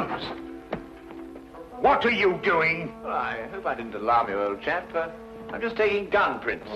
Holmes! What are you doing? Well, I hope I didn't alarm you, old chap. I'm just taking gun prints.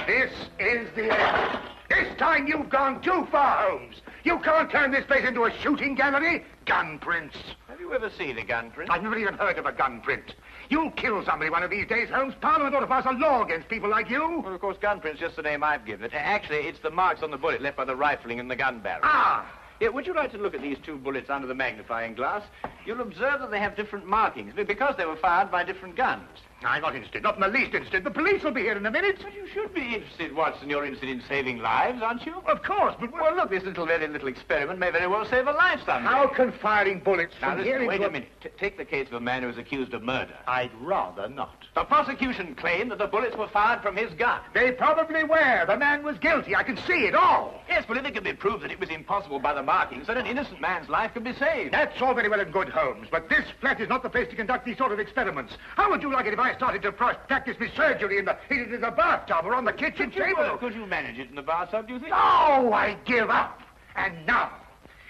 This is the end. This time you've gone too far, Holmes. You can't turn this place into a shooting gallery. Gun prints. Have you ever seen a gun print? I've never even heard of a gun print. You'll kill somebody one of these days, Holmes. Parliament ought to pass a law against people like you. Well, of course, gun print's just the name I've given it. Actually, it's the marks on the bullet left by the rifling in the gun barrel. Ah! Yeah, would you like to look at these two bullets under the magnifying glass? You'll observe that they have different markings, because they were fired by different guns. I'm not interested, not in the least interested. The police will be here in a minute. But you should be interested, Watson. You're interested in saving lives, aren't you? Of course, but... Well, look, this very little experiment may very well save a life someday. How can firing bullets now, from here into... Wait a minute. Take the case of a man who is accused of murder. I'd rather not. The prosecution claimed that the bullets were fired from his gun. They probably were. The man was guilty. I can see it all. Yes, but if it could be proved that it was impossible by the markings, then an innocent man's life could be saved. That's all very well and good, Holmes, but this flat is not the place to conduct these sort of experiments. How would you like it if I started to practice my surgery in the bathtub or on the kitchen table? Could you manage it in the bathtub, do you think? Oh, I give up. And now,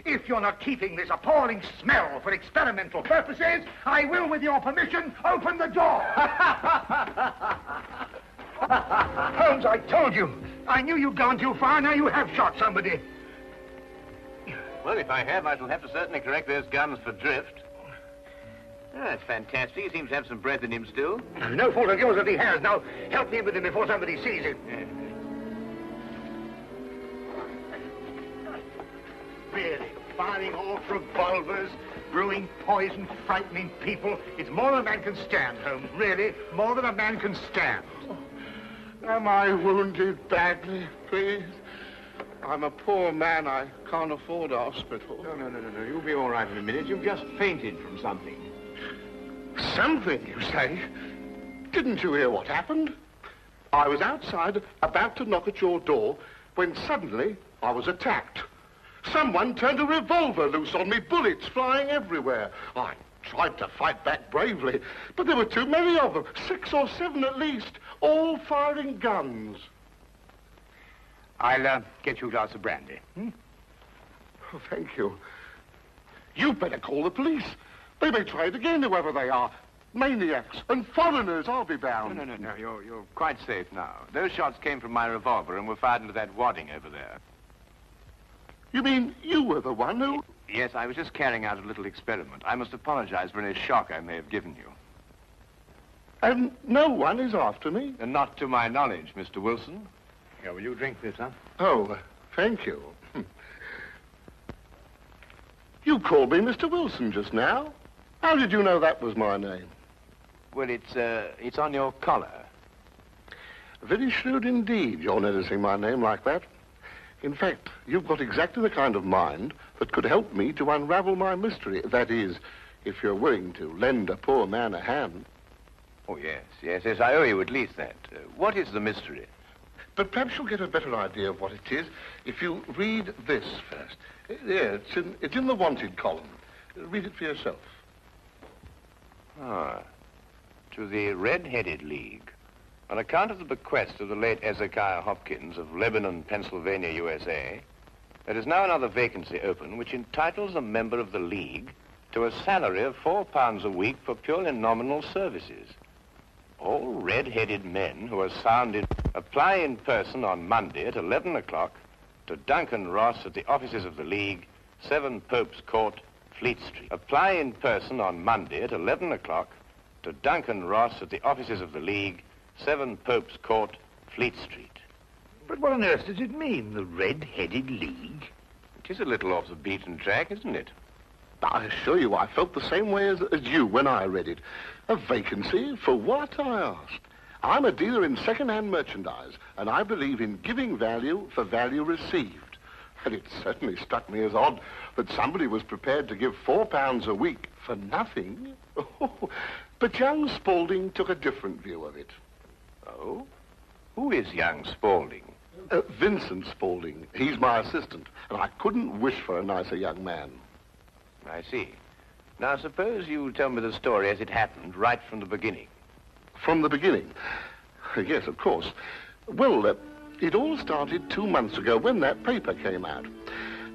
if you're not keeping this appalling smell for experimental purposes, I will, with your permission, open the door. Holmes, I told you. I knew you'd gone too far. Now you have shot somebody. Well, if I have, I shall have to certainly correct those guns for drift. Oh, that's fantastic. He seems to have some breath in him still. No fault of yours if he has. Now, help me with him before somebody sees him. Yeah. Really, firing off revolvers, brewing poison, frightening people. It's more than a man can stand, Holmes. Really, more than a man can stand. Am I wounded badly, please? I'm a poor man. I can't afford a hospital. No. You'll be all right in a minute. You've just fainted from something. Something, you say? Didn't you hear what happened? I was outside, about to knock at your door, when suddenly I was attacked. Someone turned a revolver loose on me, bullets flying everywhere. I tried to fight back bravely, but there were too many of them, 6 or 7 at least, all firing guns. I'll get you a glass of brandy. Oh, thank you. You better call the police. They may try it again, whoever they are. Maniacs and foreigners, I'll be bound. No. You're quite safe now. Those shots came from my revolver and were fired into that wadding over there. You mean you were the one who... Yes, I was just carrying out a little experiment. I must apologize for any shock I may have given you. And no one is after me? And not to my knowledge, Mr. Wilson. Here, will you drink this, huh? Oh, thank you. You called me Mr. Wilson just now. How did you know that was my name? Well, it's on your collar. Very shrewd indeed, you're noticing my name like that. In fact, you've got exactly the kind of mind that could help me to unravel my mystery. That is, if you're willing to lend a poor man a hand. Oh, yes, I owe you at least that. What is the mystery? But perhaps you'll get a better idea of what it is if you read this first. Yeah, it's in the wanted column. Read it for yourself. Ah, to the Red-Headed League. On account of the bequest of the late Ezekiah Hopkins of Lebanon, Pennsylvania, USA, there is now another vacancy open which entitles a member of the League to a salary of £4 a week for purely nominal services. All red-headed men who are sound in... Apply in person on Monday at 11 o'clock to Duncan Ross at the offices of the League, 7 Pope's Court, Fleet Street. Apply in person on Monday at 11 o'clock to Duncan Ross at the offices of the League, 7 Pope's Court, Fleet Street. But what on earth does it mean, the Red-Headed League? It is a little off the beaten track, isn't it? I assure you, I felt the same way as you when I read it. A vacancy for what, I asked. I'm a dealer in second-hand merchandise, and I believe in giving value for value received. And it certainly struck me as odd that somebody was prepared to give £4 a week for nothing. But young Spaulding took a different view of it. Oh? Who is young Spaulding? Vincent Spaulding. He's my assistant, and I couldn't wish for a nicer young man. I see. Now, suppose you tell me the story as it happened, right from the beginning. From the beginning? Yes, of course. Well, it all started 2 months ago when that paper came out.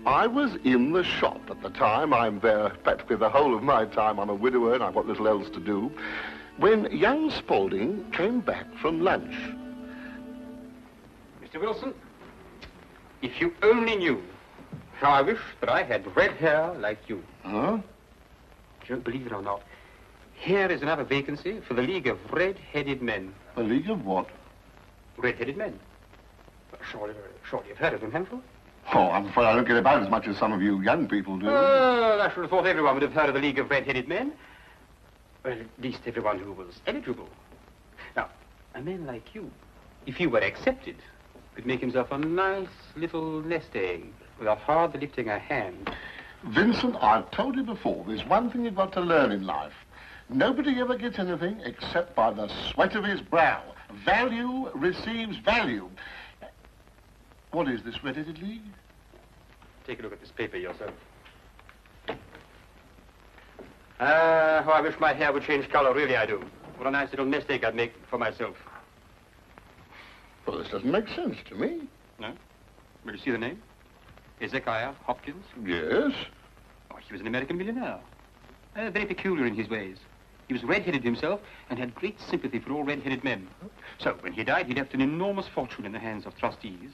I was in the shop at the time. I'm there practically the whole of my time. I'm a widower and I've got little else to do. When young Spaulding came back from lunch. Mr. Wilson, if you only knew how I wish that I had red hair like you. Huh? Don't believe it or not. Here is another vacancy for the League of Red-Headed Men. A league of what? Red-Headed Men. Surely you've heard of them, haven't you? Oh, I'm afraid I don't get about as much as some of you young people do. I should have thought everyone would have heard of the League of Red-Headed Men. Well, at least everyone who was eligible. Now, a man like you, if you were accepted, could make himself a nice little nest egg without hardly lifting a hand. Vincent, I've told you before, there's one thing you've got to learn in life. Nobody ever gets anything except by the sweat of his brow. Value receives value. What is this Red-Headed League? Take a look at this paper yourself. How I wish my hair would change color, really I do. What a nice little nest egg I'd make for myself. Well, this doesn't make sense to me. No? Will you see the name? Ezekiah Hopkins? Yes. Oh, he was an American millionaire. Very peculiar in his ways. He was red-headed himself and had great sympathy for all red-headed men. So, when he died, he left an enormous fortune in the hands of trustees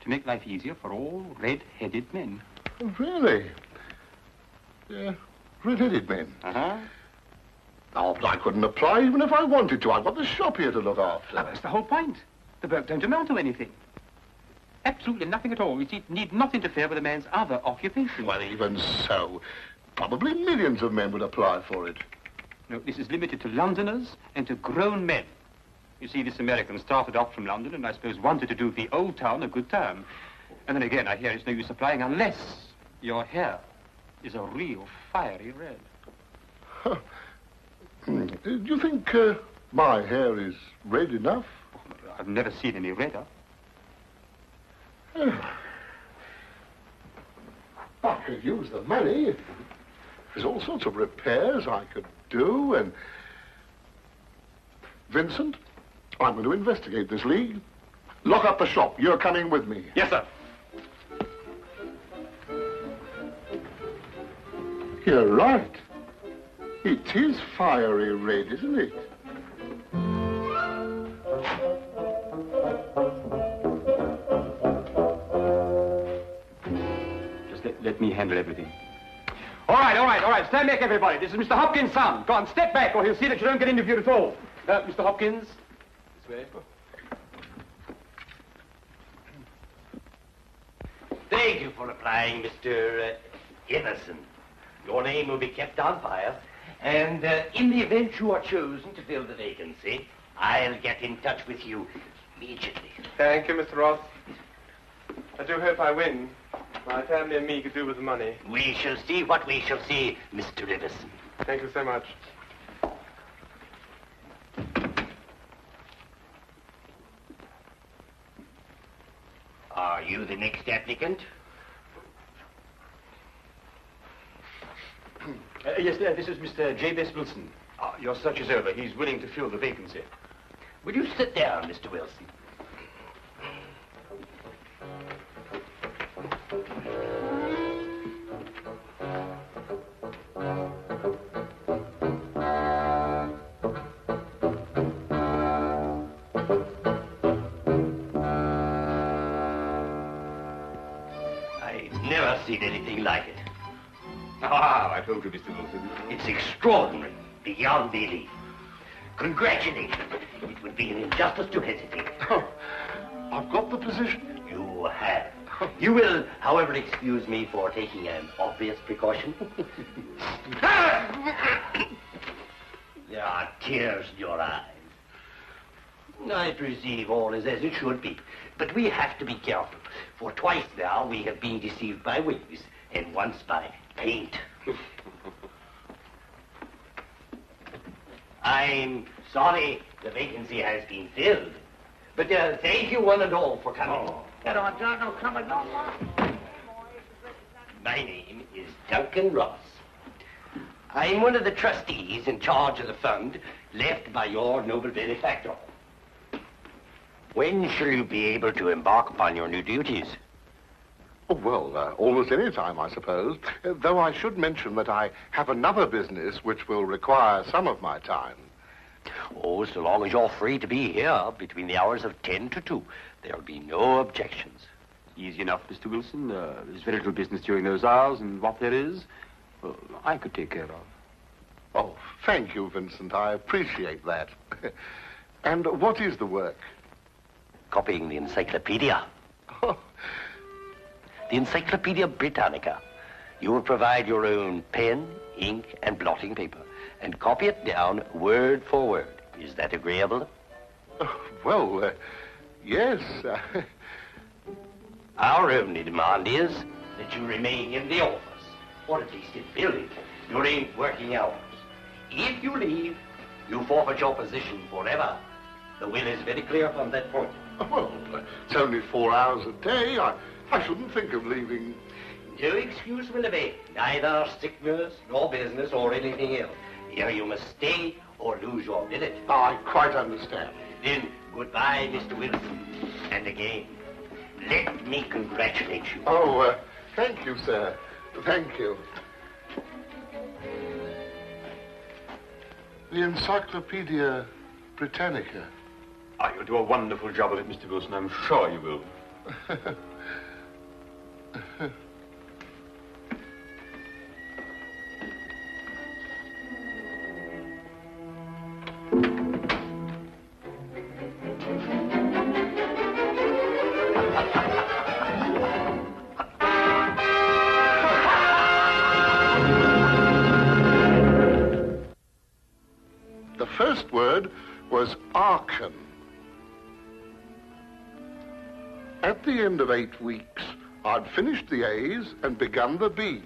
to make life easier for all red-headed men. Oh, really? Yeah, red-headed men. Uh-huh. Oh, but I couldn't apply even if I wanted to. I've got the shop here to look after. Oh, that's the whole point. The work don't amount to anything. Absolutely nothing at all. It need not interfere with a man's other occupation. Well, even so, probably millions of men would apply for it. No, this is limited to Londoners and to grown men. You see, this American started off from London and I suppose wanted to do the old town a good turn. And then again, I hear it's no use applying unless your hair is a real fiery red. Huh. Do you think my hair is red enough? I've never seen any redder. I could use the money. There's all sorts of repairs I could do, and... Vincent, I'm going to investigate this league. Lock up the shop. You're coming with me. Yes, sir. You're right. It is fiery red, isn't it? Let me handle everything. All right. Stand back, everybody. This is Mr. Hopkins' son. Go on, step back, or he'll see that you don't get interviewed at all. Mr. Hopkins, this way. Thank you for applying, Mr. Emerson. Your name will be kept on file, and in the event you are chosen to fill the vacancy, I'll get in touch with you immediately. Thank you, Mr. Ross. I do hope I win. My family and me could do with the money. We shall see what we shall see, Mr. Iverson. Thank you so much. Are you the next applicant? Yes, this is Mr. J.B.S. Wilson. Your search is over. He's willing to fill the vacancy. Will you sit down, Mr. Wilson? I've never seen anything like it. I told you, Mr. Wilson. It's extraordinary, beyond belief. Congratulations. It would be an injustice to hesitate. Oh, I've got the position. You have. You will, however, excuse me for taking an obvious precaution. There are tears in your eyes. I perceive all is as it should be, but we have to be careful, for twice now we have been deceived by wigs, and once by paint. I'm sorry the vacancy has been filled, but thank you one and all for coming. Get on, John. No, come along. My name is Duncan Ross. I'm one of the trustees in charge of the fund left by your noble benefactor. When shall you be able to embark upon your new duties? Oh, well, almost any time, I suppose. Though I should mention that I have another business which will require some of my time. Oh, so long as you're free to be here between the hours of 10 to 2, there'll be no objections. Easy enough, Mr. Wilson. There's very little business during those hours, and what there is, well, I could take care of. Oh, thank you, Vincent. I appreciate that. And what is the work? Copying the encyclopedia. Oh. The Encyclopedia Britannica. You will provide your own pen, ink, and blotting paper, and copy it down word for word. Is that agreeable? Oh, well, yes. Our only demand is that you remain in the office, or at least in building, during working hours. If you leave, you forfeit your position forever. The will is very clear from that point. Well, it's only 4 hours a day. I shouldn't think of leaving. No excuse will avail, neither sickness, nor business, or anything else. Here you must stay or lose your billet. I quite understand. Then, goodbye, Mr. Wilson. And again, let me congratulate you. Oh, thank you, sir. Thank you. The Encyclopedia Britannica. Ah, you'll do a wonderful job of it, Mr. Wilson. I'm sure you will. The first word was Archon. At the end of 8 weeks, I'd finished the A's and begun the B's.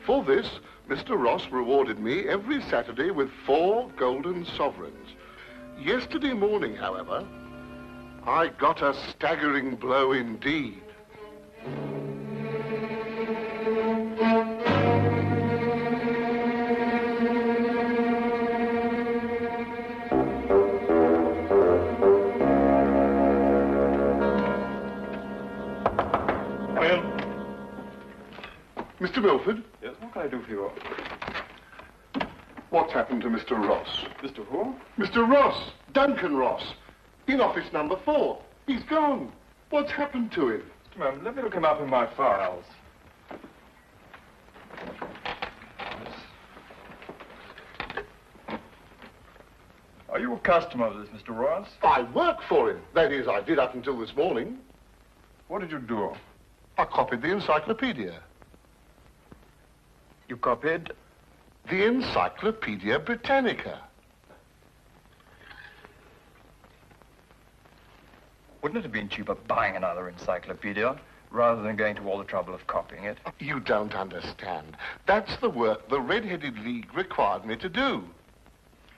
For this, Mr. Ross rewarded me every Saturday with 4 golden sovereigns. Yesterday morning, however, I got a staggering blow indeed. Mr. Milford? Yes, what can I do for you? What's happened to Mr. Ross? Mr. Who? Mr. Ross! Duncan Ross! In office number 4. He's gone. What's happened to him? Ma'am, let me look him up in my files. Are you a customer of this, Mr. Ross? I work for him. That is, I did up until this morning. What did you do? I copied the encyclopedia. You copied? The Encyclopedia Britannica. Wouldn't it have been cheaper buying another encyclopedia rather than going to all the trouble of copying it? You don't understand. That's the work the Red-Headed League required me to do.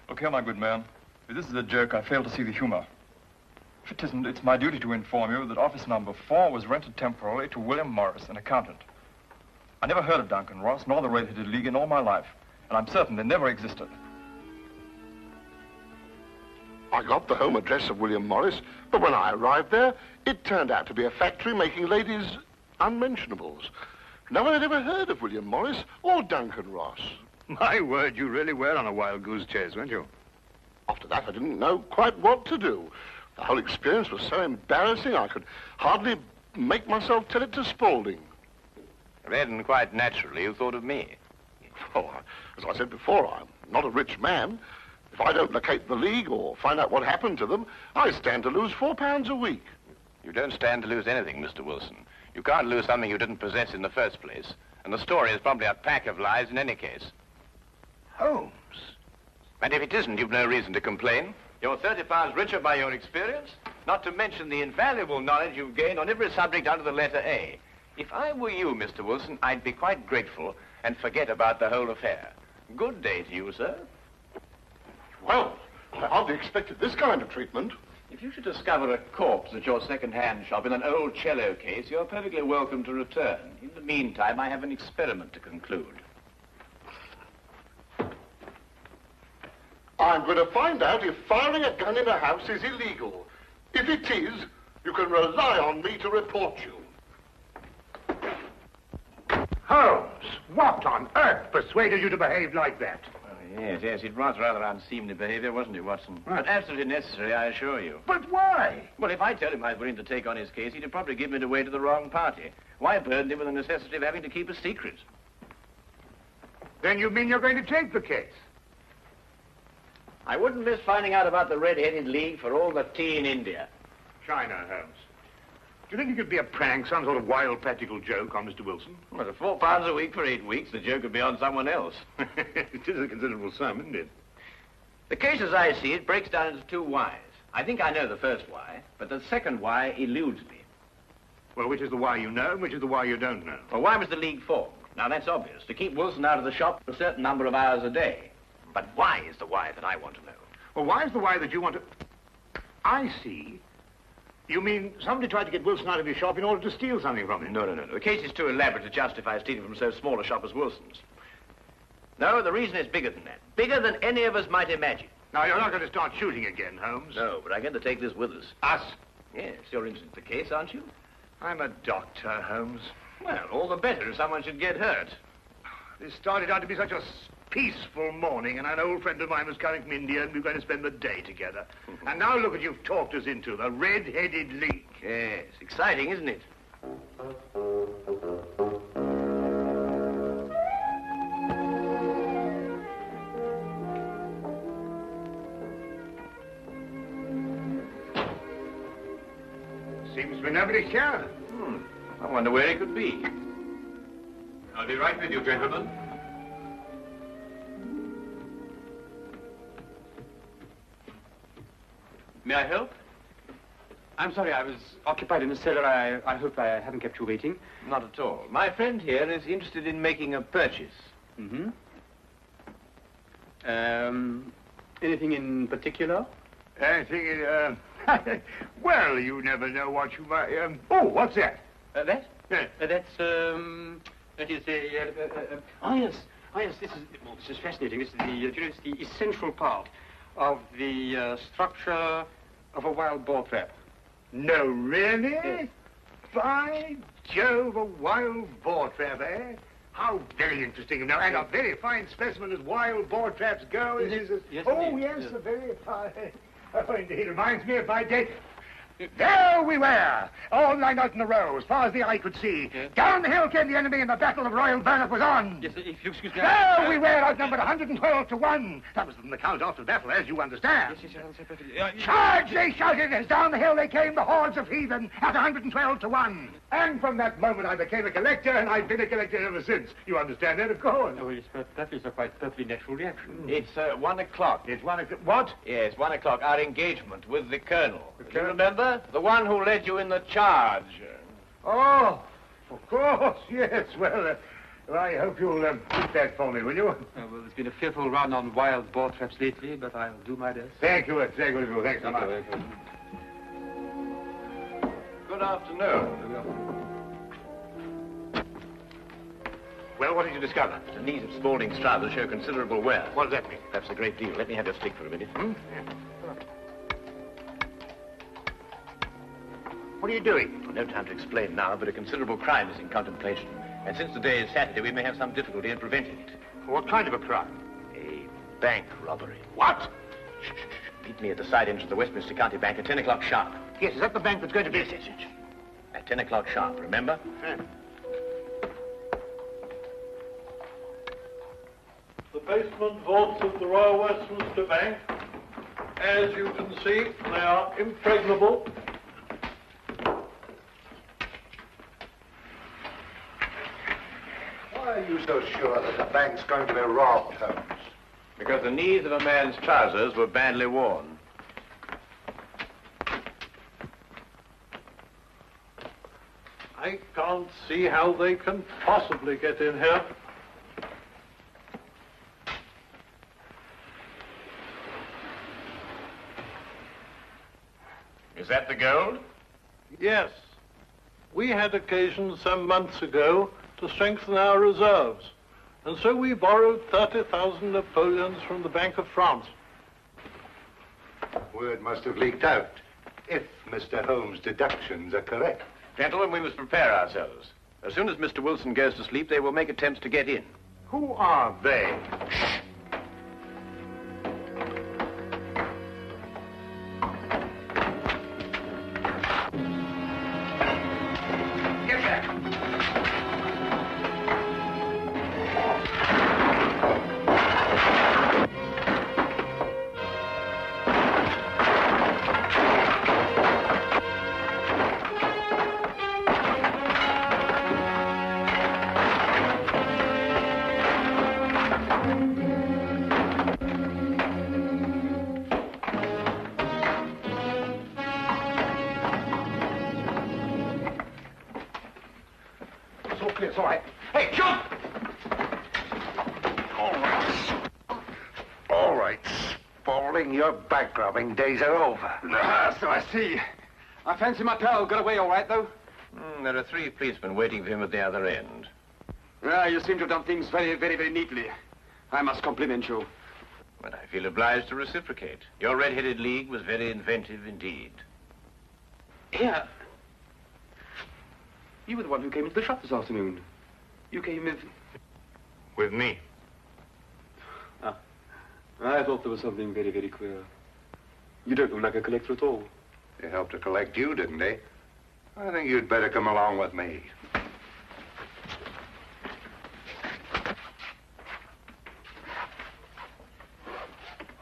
Look here, my good man. If this is a joke, I fail to see the humor. If it isn't, it's my duty to inform you that office number 4 was rented temporarily to William Morris, an accountant. I never heard of Duncan Ross, nor the Red-Headed League in all my life, and I'm certain they never existed. I got the home address of William Morris, but when I arrived there, it turned out to be a factory making ladies' unmentionables. No one had ever heard of William Morris or Duncan Ross. My word, you really were on a wild goose chase, weren't you? After that, I didn't know quite what to do. The whole experience was so embarrassing, I could hardly make myself tell it to Spaulding. Then, quite naturally, you thought of me. Well, as I said before, I'm not a rich man. If I don't locate the League or find out what happened to them, I stand to lose £4 a week. You don't stand to lose anything, Mr. Wilson. You can't lose something you didn't possess in the first place. And the story is probably a pack of lies in any case. Holmes. And if it isn't, you've no reason to complain. You're 30 pounds richer by your experience, not to mention the invaluable knowledge you've gained on every subject under the letter A. If I were you, Mr. Wilson, I'd be quite grateful and forget about the whole affair. Good day to you, sir. Well, I hardly expected this kind of treatment. If you should discover a corpse at your second-hand shop in an old cello case, you're perfectly welcome to return. In the meantime, I have an experiment to conclude. I'm going to find out if firing a gun in a house is illegal. If it is, you can rely on me to report you. Holmes, what on earth persuaded you to behave like that? Yes, it was rather unseemly behavior, wasn't it, Watson? Right. But absolutely necessary, I assure you. But why? Well, if I told him I was willing to take on his case, he'd have probably given it away to the wrong party. Why burden him with the necessity of having to keep a secret? Then you mean you're going to take the case? I wouldn't miss finding out about the Red-Headed League for all the tea in India. China, Holmes. Do you think it could be a prank, some sort of wild practical joke on Mr. Wilson? Well, at £4 a week for 8 weeks, the joke would be on someone else. It is a considerable sum, isn't it? The case, as I see it, breaks down into two whys. I think I know the first why, but the second why eludes me. Well, which is the why you know and which is the why you don't know? Well, why was the League formed? Now, that's obvious. To keep Wilson out of the shop a certain number of hours a day. But why is the why that I want to know? Well, why is the why that you want to... I see. You mean somebody tried to get Wilson out of your shop in order to steal something from him? No. The case is too elaborate to justify stealing from so small a shop as Wilson's. No, the reason is bigger than that. Bigger than any of us might imagine. Now, you're not going to start shooting again, Holmes. No, but I'm going to take this with us. Us? Yes, you're interested in the case, aren't you? I'm a doctor, Holmes. Well, all the better if someone should get hurt. This started out to be such a peaceful morning, and an old friend of mine was coming from India, and we were going to spend the day together. And now look what you've talked us into, the Red-Headed League. Yes, exciting, isn't it? Seems to be nobody here. I wonder where it could be. I'll be right with you, gentlemen. May I help? I'm sorry, I was occupied in the cellar. I hope I haven't kept you waiting. Not at all. My friend here is interested in making a purchase. Mm-hmm. Anything in particular? Anything in, well, you never know what you might, oh, what's that? That? Yeah. That is a, oh, yes, this is fascinating. This is it's the essential part of the structure of a wild boar trap. No, really? Yes. By Jove, a wild boar trap, eh? How very interesting. Now, and a very fine specimen as wild boar traps go. Yes, oh, indeed. yes, Yes. a very fine. Oh, indeed, reminds me of my day. There we were, all lined out in a row, as far as the eye could see. Yes. Down the hill came the enemy, and the Battle of Royal Burnett was on. Yes, if you excuse me. There we were, outnumbered 112 to 1. That was from the count after the battle, as you understand. Yes, I understand perfectly. Charge, they shouted, as down the hill they came, the hordes of heathen, at 112 to 1. And from that moment I became a collector, and I've been a collector ever since. You understand that, of course? Oh, yes, but that is a quite perfectly natural reaction. It's 1 o'clock. It's 1 o'clock. What? Yes, 1 o'clock, our engagement with the Colonel. Do you remember? The one who led you in the charge. Oh, of course, yes. Well, I hope you'll keep that for me, will you? Well, there's been a fearful run on wild boar traps lately, but I'll do my best. Thank you, thank you. Thanks so much. Good afternoon. Well, what did you discover? The knees of Spaulding's trousers show considerable wear. What does that mean? That's a great deal. Let me have your stick for a minute. What are you doing? Well, no time to explain now, but a considerable crime is in contemplation. And since today is Saturday, we may have some difficulty in preventing it. What kind of a crime? A bank robbery. What? Shh. Meet me at the side entrance of the Westminster County Bank at 10 o'clock sharp. Yes, is that the bank that's going to be... Yes. At 10 o'clock sharp, remember? The basement vaults of the Royal Westminster Bank, as you can see, they are impregnable. Why are you so sure that the bank's going to be robbed, Holmes? Because the knees of a man's trousers were badly worn. I can't see how they can possibly get in here. Is that the gold? Yes. We had occasion some months ago to strengthen our reserves, and so we borrowed 30,000 Napoleons from the Bank of France. Word must have leaked out, if Mr. Holmes' deductions are correct. Gentlemen, we must prepare ourselves. As soon as Mr. Wilson goes to sleep, they will make attempts to get in. Who are they? Get back. It's all right. Hey, jump! All right, Spaulding, your back-robbing days are over. So I see. I fancy my pal got away all right, though. There are 3 policemen waiting for him at the other end. Well, you seem to have done things very, very, very neatly. I must compliment you. But I feel obliged to reciprocate. Your red-headed league was very inventive indeed. Here. You were the one who came into the shop this afternoon. You came with... With me. Ah. I thought there was something very, very queer. You don't look like a collector at all. They helped to collect you, didn't they? I think you'd better come along with me.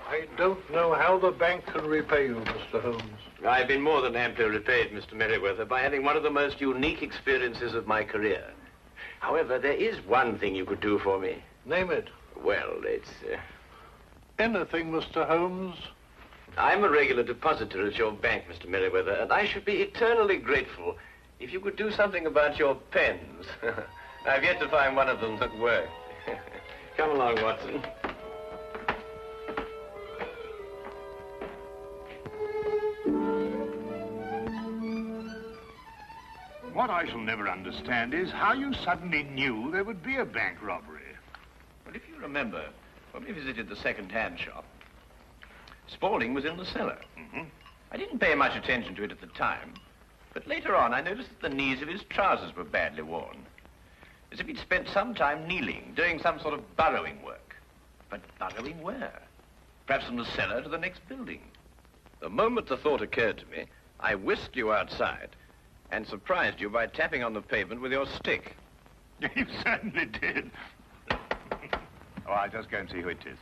I don't know how the bank can repay you, Mr. Holmes. I've been more than amply repaid, Mr. Merriweather, by having one of the most unique experiences of my career. However, there is one thing you could do for me. Name it. Well, it's... Anything, Mr. Holmes? I'm a regular depositor at your bank, Mr. Merriweather, and I should be eternally grateful if you could do something about your pens. I've yet to find one of them that work. Come along, Watson. What I shall never understand is how you suddenly knew there would be a bank robbery. Well, if you remember, when we visited the second-hand shop, Spaulding was in the cellar. I didn't pay much attention to it at the time, but later on I noticed that the knees of his trousers were badly worn, as if he'd spent some time kneeling, doing some sort of burrowing work. But burrowing where? Perhaps from the cellar to the next building. The moment the thought occurred to me, I whisked you outside and surprised you by tapping on the pavement with your stick. You certainly did. Oh, I'll just go and see who it is.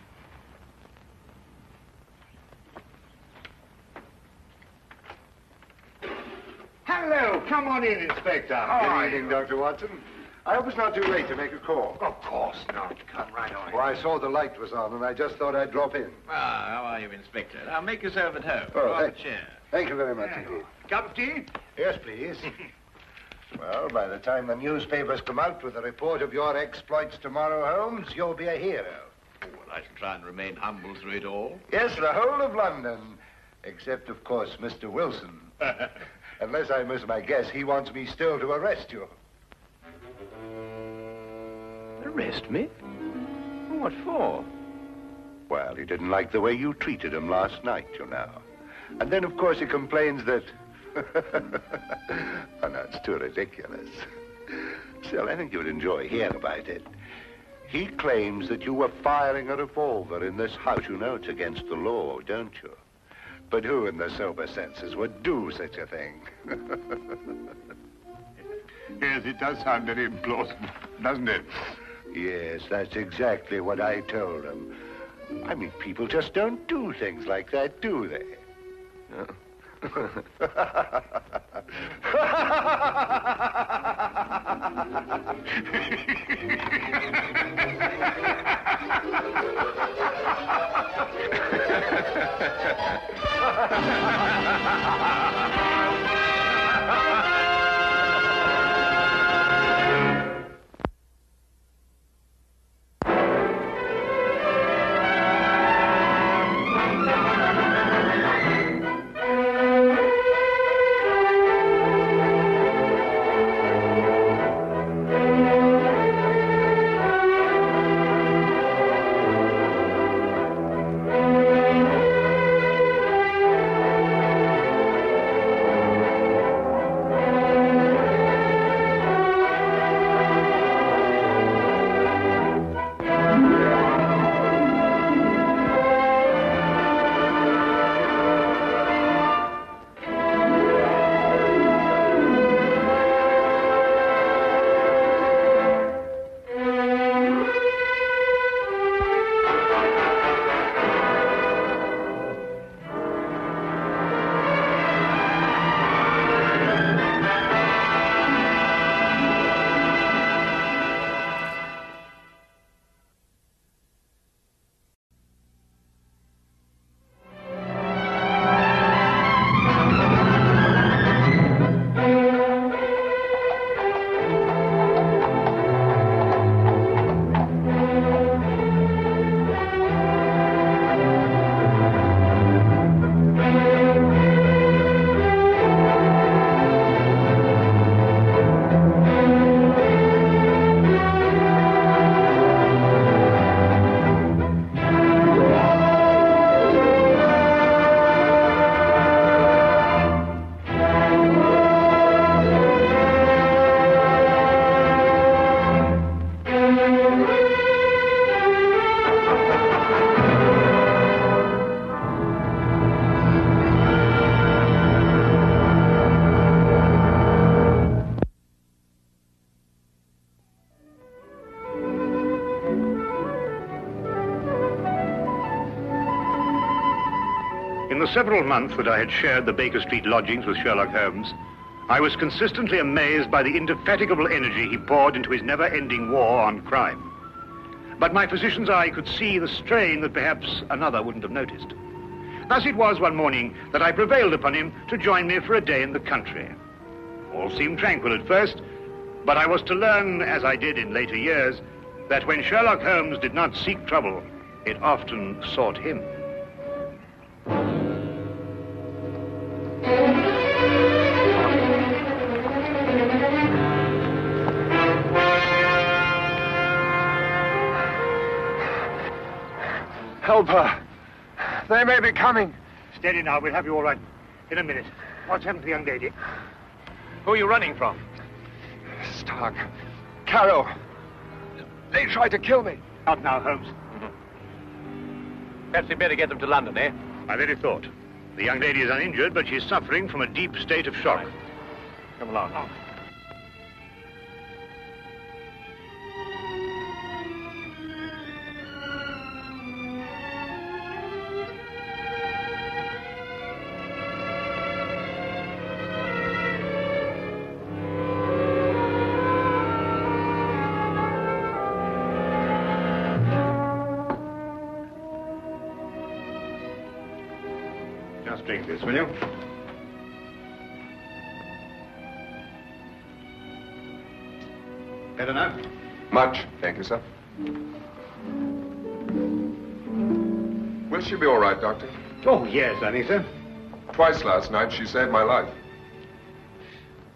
Hello, come on in, Inspector. Good evening, Dr. Watson. I hope it's not too late to make a call. Of course not. Come right on. Well, I saw the light was on, and I just thought I'd drop in. Ah, how are you, Inspector? Now, make yourself at home. Oh, Draw up a chair. Thank you very much indeed. Cup of tea? Yes, please. Well, by the time the newspapers come out with a report of your exploits tomorrow, Holmes, you'll be a hero. Oh, well, I shall try and remain humble through it all. Yes, the whole of London. Except, of course, Mr. Wilson. Unless I miss my guess, he wants me still to arrest you. Arrest me? What for? Well, he didn't like the way you treated him last night, you know. And then, of course, he complains that... Oh, no, it's too ridiculous. Still, I think you'd enjoy hearing about it. He claims that you were firing a revolver in this house. You know it's against the law, don't you? But who in their sober senses would do such a thing? Yes, it does sound very implausible, doesn't it? Yes, that's exactly what I told him. I mean, people just don't do things like that, do they? the several months that I had shared the Baker Street lodgings with Sherlock Holmes, I was consistently amazed by the indefatigable energy he poured into his never-ending war on crime. But my physician's eye could see the strain that perhaps another wouldn't have noticed. Thus it was one morning that I prevailed upon him to join me for a day in the country. All seemed tranquil at first, but I was to learn, as I did in later years, that when Sherlock Holmes did not seek trouble, it often sought him. Help her. They may be coming. Steady now, we'll have you all right in a minute. What's happened to the young lady? Who are you running from? Stark. Carroll. They tried to kill me. Out now, Holmes. Perhaps we'd better get them to London, eh? My very thought. The young lady is uninjured, but she's suffering from a deep state of shock. Come along. Oh. Just drink this, will you? Better now? Much, thank you, sir. Will she be all right, Doctor? Oh, yes, I think so. Twice last night she saved my life.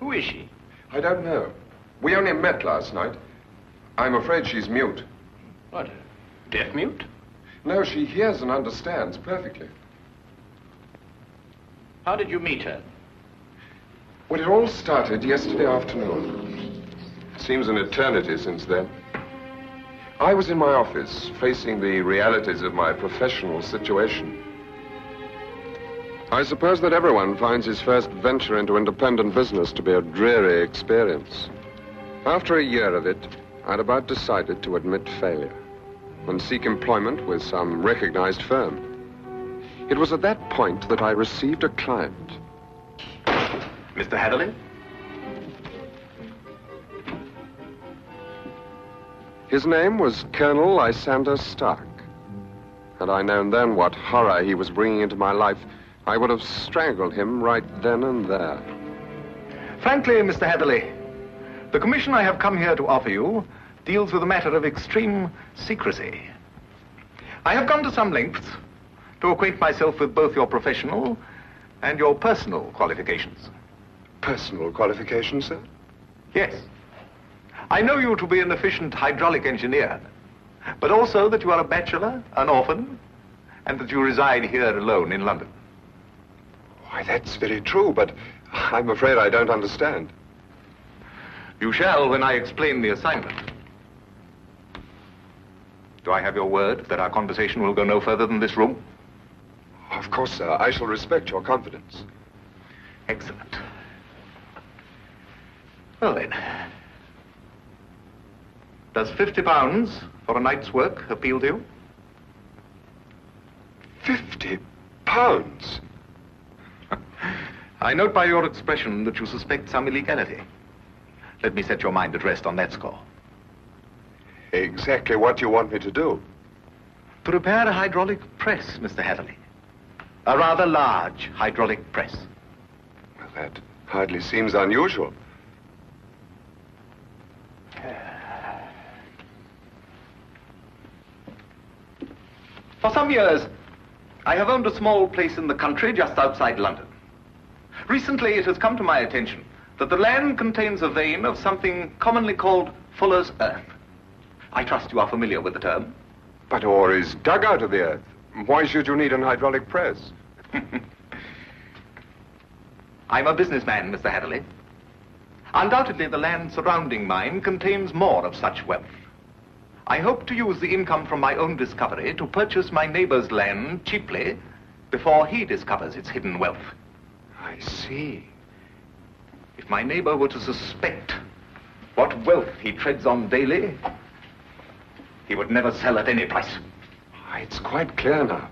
Who is she? I don't know. We only met last night. I'm afraid she's mute. What, deaf mute? No, she hears and understands perfectly. How did you meet her? Well, it all started yesterday afternoon. Seems an eternity since then. I was in my office, facing the realities of my professional situation. I suppose that everyone finds his first venture into independent business to be a dreary experience. After a year of it, I'd about decided to admit failure and seek employment with some recognized firm. It was at that point that I received a client. Mr. Hatherley? His name was Colonel Lysander Stark. Had I known then what horror he was bringing into my life, I would have strangled him right then and there. Frankly, Mr. Hatherley, the commission I have come here to offer you deals with a matter of extreme secrecy. I have gone to some lengths to acquaint myself with both your professional and your personal qualifications. Personal qualifications, sir? Yes. I know you to be an efficient hydraulic engineer, but also that you are a bachelor, an orphan, and that you reside here alone in London. Why, that's very true, but I'm afraid I don't understand. You shall when I explain the assignment. Do I have your word that our conversation will go no further than this room? Of course, sir. I shall respect your confidence. Excellent. Well, then. Does £50 for a night's work appeal to you? £50? I note by your expression that you suspect some illegality. Let me set your mind at rest on that score. Exactly what you want me to do? To repair a hydraulic press, Mr. Hatherley. A rather large hydraulic press. Well, that hardly seems unusual. For some years, I have owned a small place in the country just outside London. Recently, it has come to my attention that the land contains a vein of something commonly called fuller's earth. I trust you are familiar with the term. But ore is dug out of the earth. Why should you need an hydraulic press? I'm a businessman, Mr. Hatherley. Undoubtedly, the land surrounding mine contains more of such wealth. I hope to use the income from my own discovery to purchase my neighbor's land cheaply before he discovers its hidden wealth. I see. If my neighbor were to suspect what wealth he treads on daily, he would never sell at any price. It's quite clear now.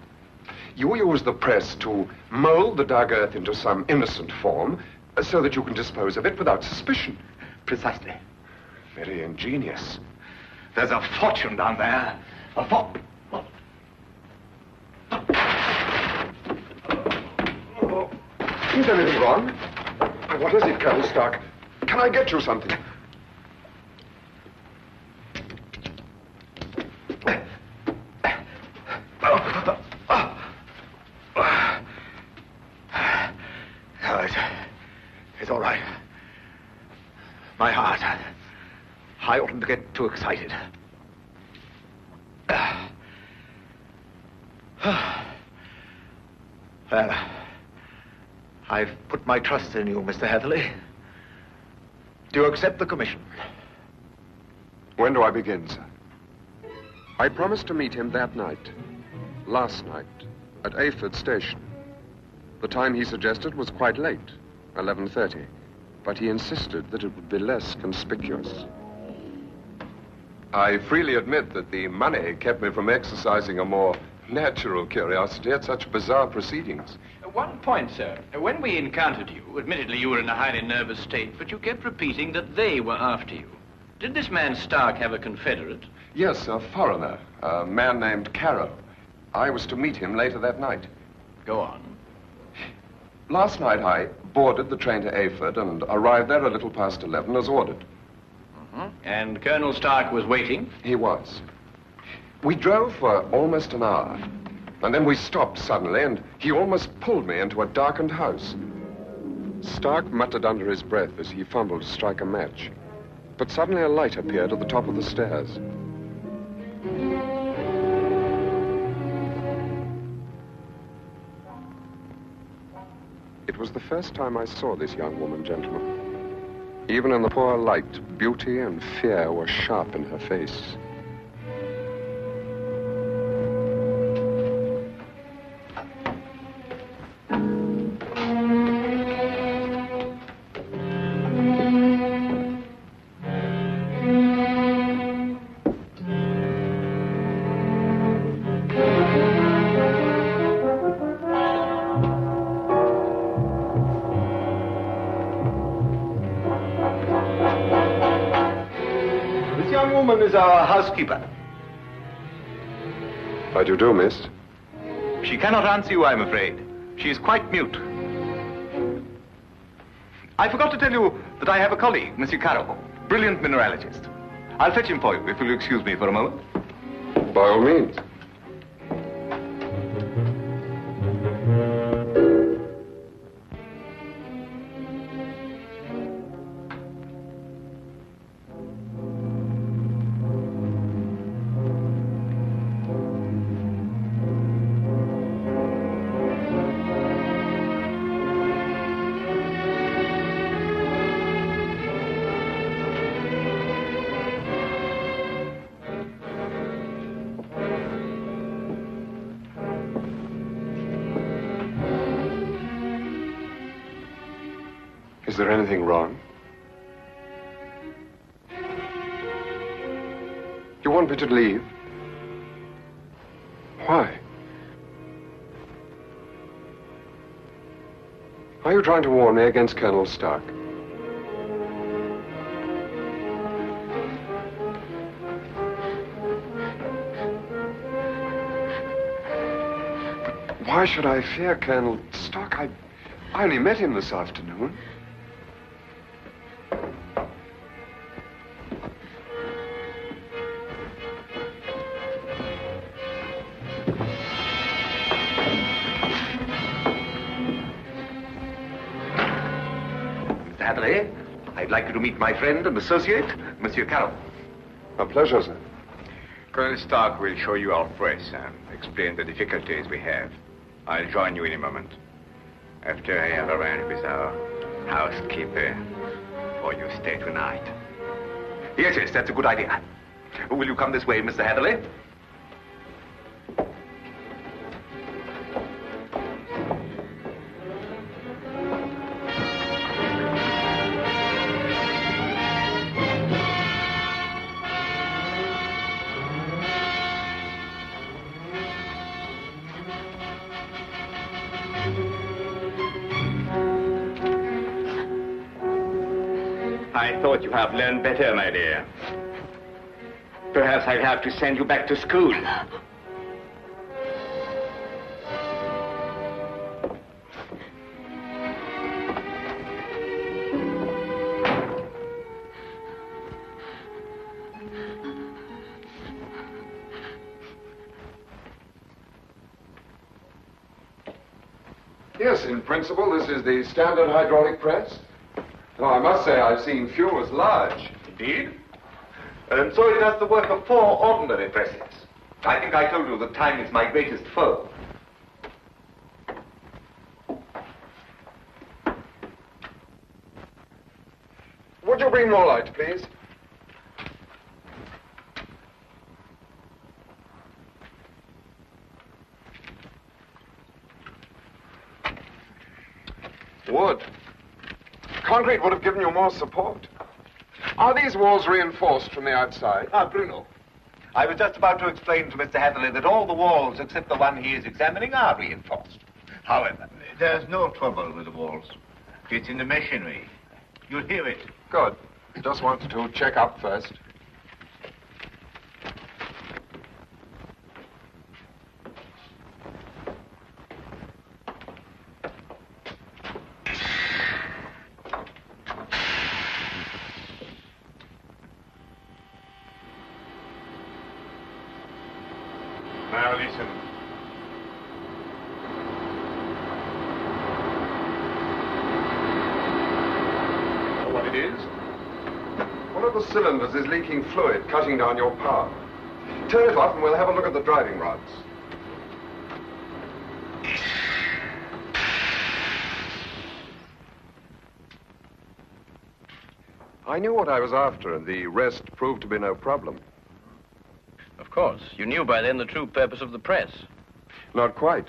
You use the press to mold the dug earth into some innocent form so that you can dispose of it without suspicion. Precisely. Very ingenious. There's a fortune down there. A fortune. Is anything wrong? What is it, Colonel Stark? Can I get you something? It's all right. My heart. I oughtn't to get too excited. Well, I've put my trust in you, Mr. Heatherley. Do you accept the commission? When do I begin, sir? I promised to meet him that night. Last night, at Eiffel Station. The time he suggested was quite late, 11:30. But he insisted that it would be less conspicuous. I freely admit that the money kept me from exercising a more natural curiosity at such bizarre proceedings. One point, sir. When we encountered you, admittedly you were in a highly nervous state, but you kept repeating that they were after you. Did this man Stark have a confederate? Yes, a foreigner, a man named Carrow. I was to meet him later that night. Go on. Last night I boarded the train to Eiffel and arrived there a little past 11 as ordered. And Colonel Stark was waiting? He was. We drove for almost an hour, and then we stopped suddenly, and he almost pulled me into a darkened house. Stark muttered under his breath as he fumbled to strike a match, but suddenly a light appeared at the top of the stairs. It was the first time I saw this young woman, gentlemen. Even in the poor light, beauty and fear were sharp in her face. Is our housekeeper. How do you do, miss? She cannot answer you, I'm afraid. She is quite mute. I forgot to tell you that I have a colleague, Monsieur Carrow, brilliant mineralogist. I'll fetch him for you, if you'll excuse me for a moment. By all means. Is there anything wrong? You want me to leave? Why? Are you trying to warn me against Colonel Stark? But why should I fear Colonel Stark? I only met him this afternoon. I'd like you to meet my friend and associate, Monsieur Carrow. A pleasure, sir. Colonel Stark will show you our press and explain the difficulties we have. I'll join you in a moment. After I have arranged with our housekeeper for your stay tonight. Yes, that's a good idea. Will you come this way, Mr. Heatherley? I thought you have learned better, my dear. Perhaps I'll have to send you back to school. Yes, in principle, this is the standard hydraulic press. Though I must say I've seen few as large. Indeed? And so it does the work of 4 ordinary presses. I think I told you that time is my greatest foe. Would you bring more light, please? Wood. Concrete would have given you more support. Are these walls reinforced from the outside? Ah, Bruno. I was just about to explain to Mr. Hatherley that all the walls except the one he is examining are reinforced. However, There's no trouble with the walls. It's in the machinery. You'll hear it. Good. Just wanted to check up first. Now listen. Know what it is? One of the cylinders is leaking fluid, cutting down your power. Turn it off and we'll have a look at the driving rods. I knew what I was after, and the rest proved to be no problem. Of course. You knew by then the true purpose of the press. Not quite.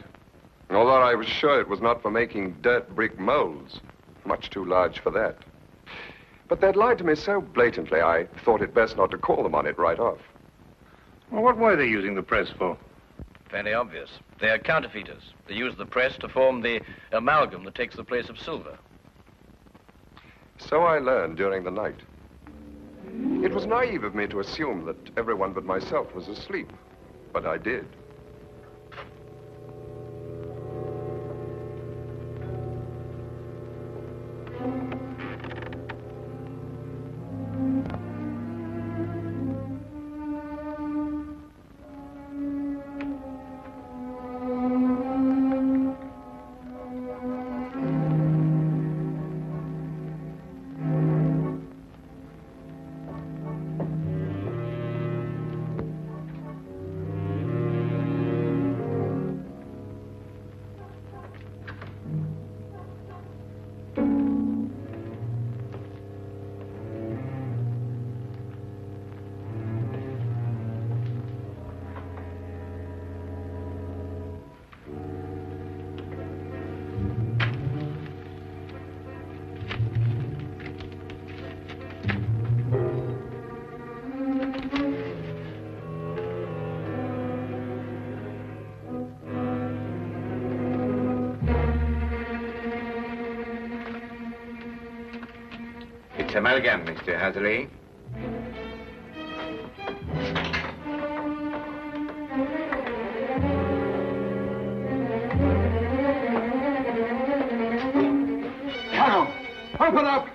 Although I was sure it was not for making dirt brick molds. Much too large for that. But they'd lied to me so blatantly, I thought it best not to call them on it right off. Well, what were they using the press for? Fairly obvious. They are counterfeiters. They use the press to form the amalgam that takes the place of silver. So I learned during the night. It was naive of me to assume that everyone but myself was asleep, but I did. It's amalgam, Mr. Hatherley. Carol, open up!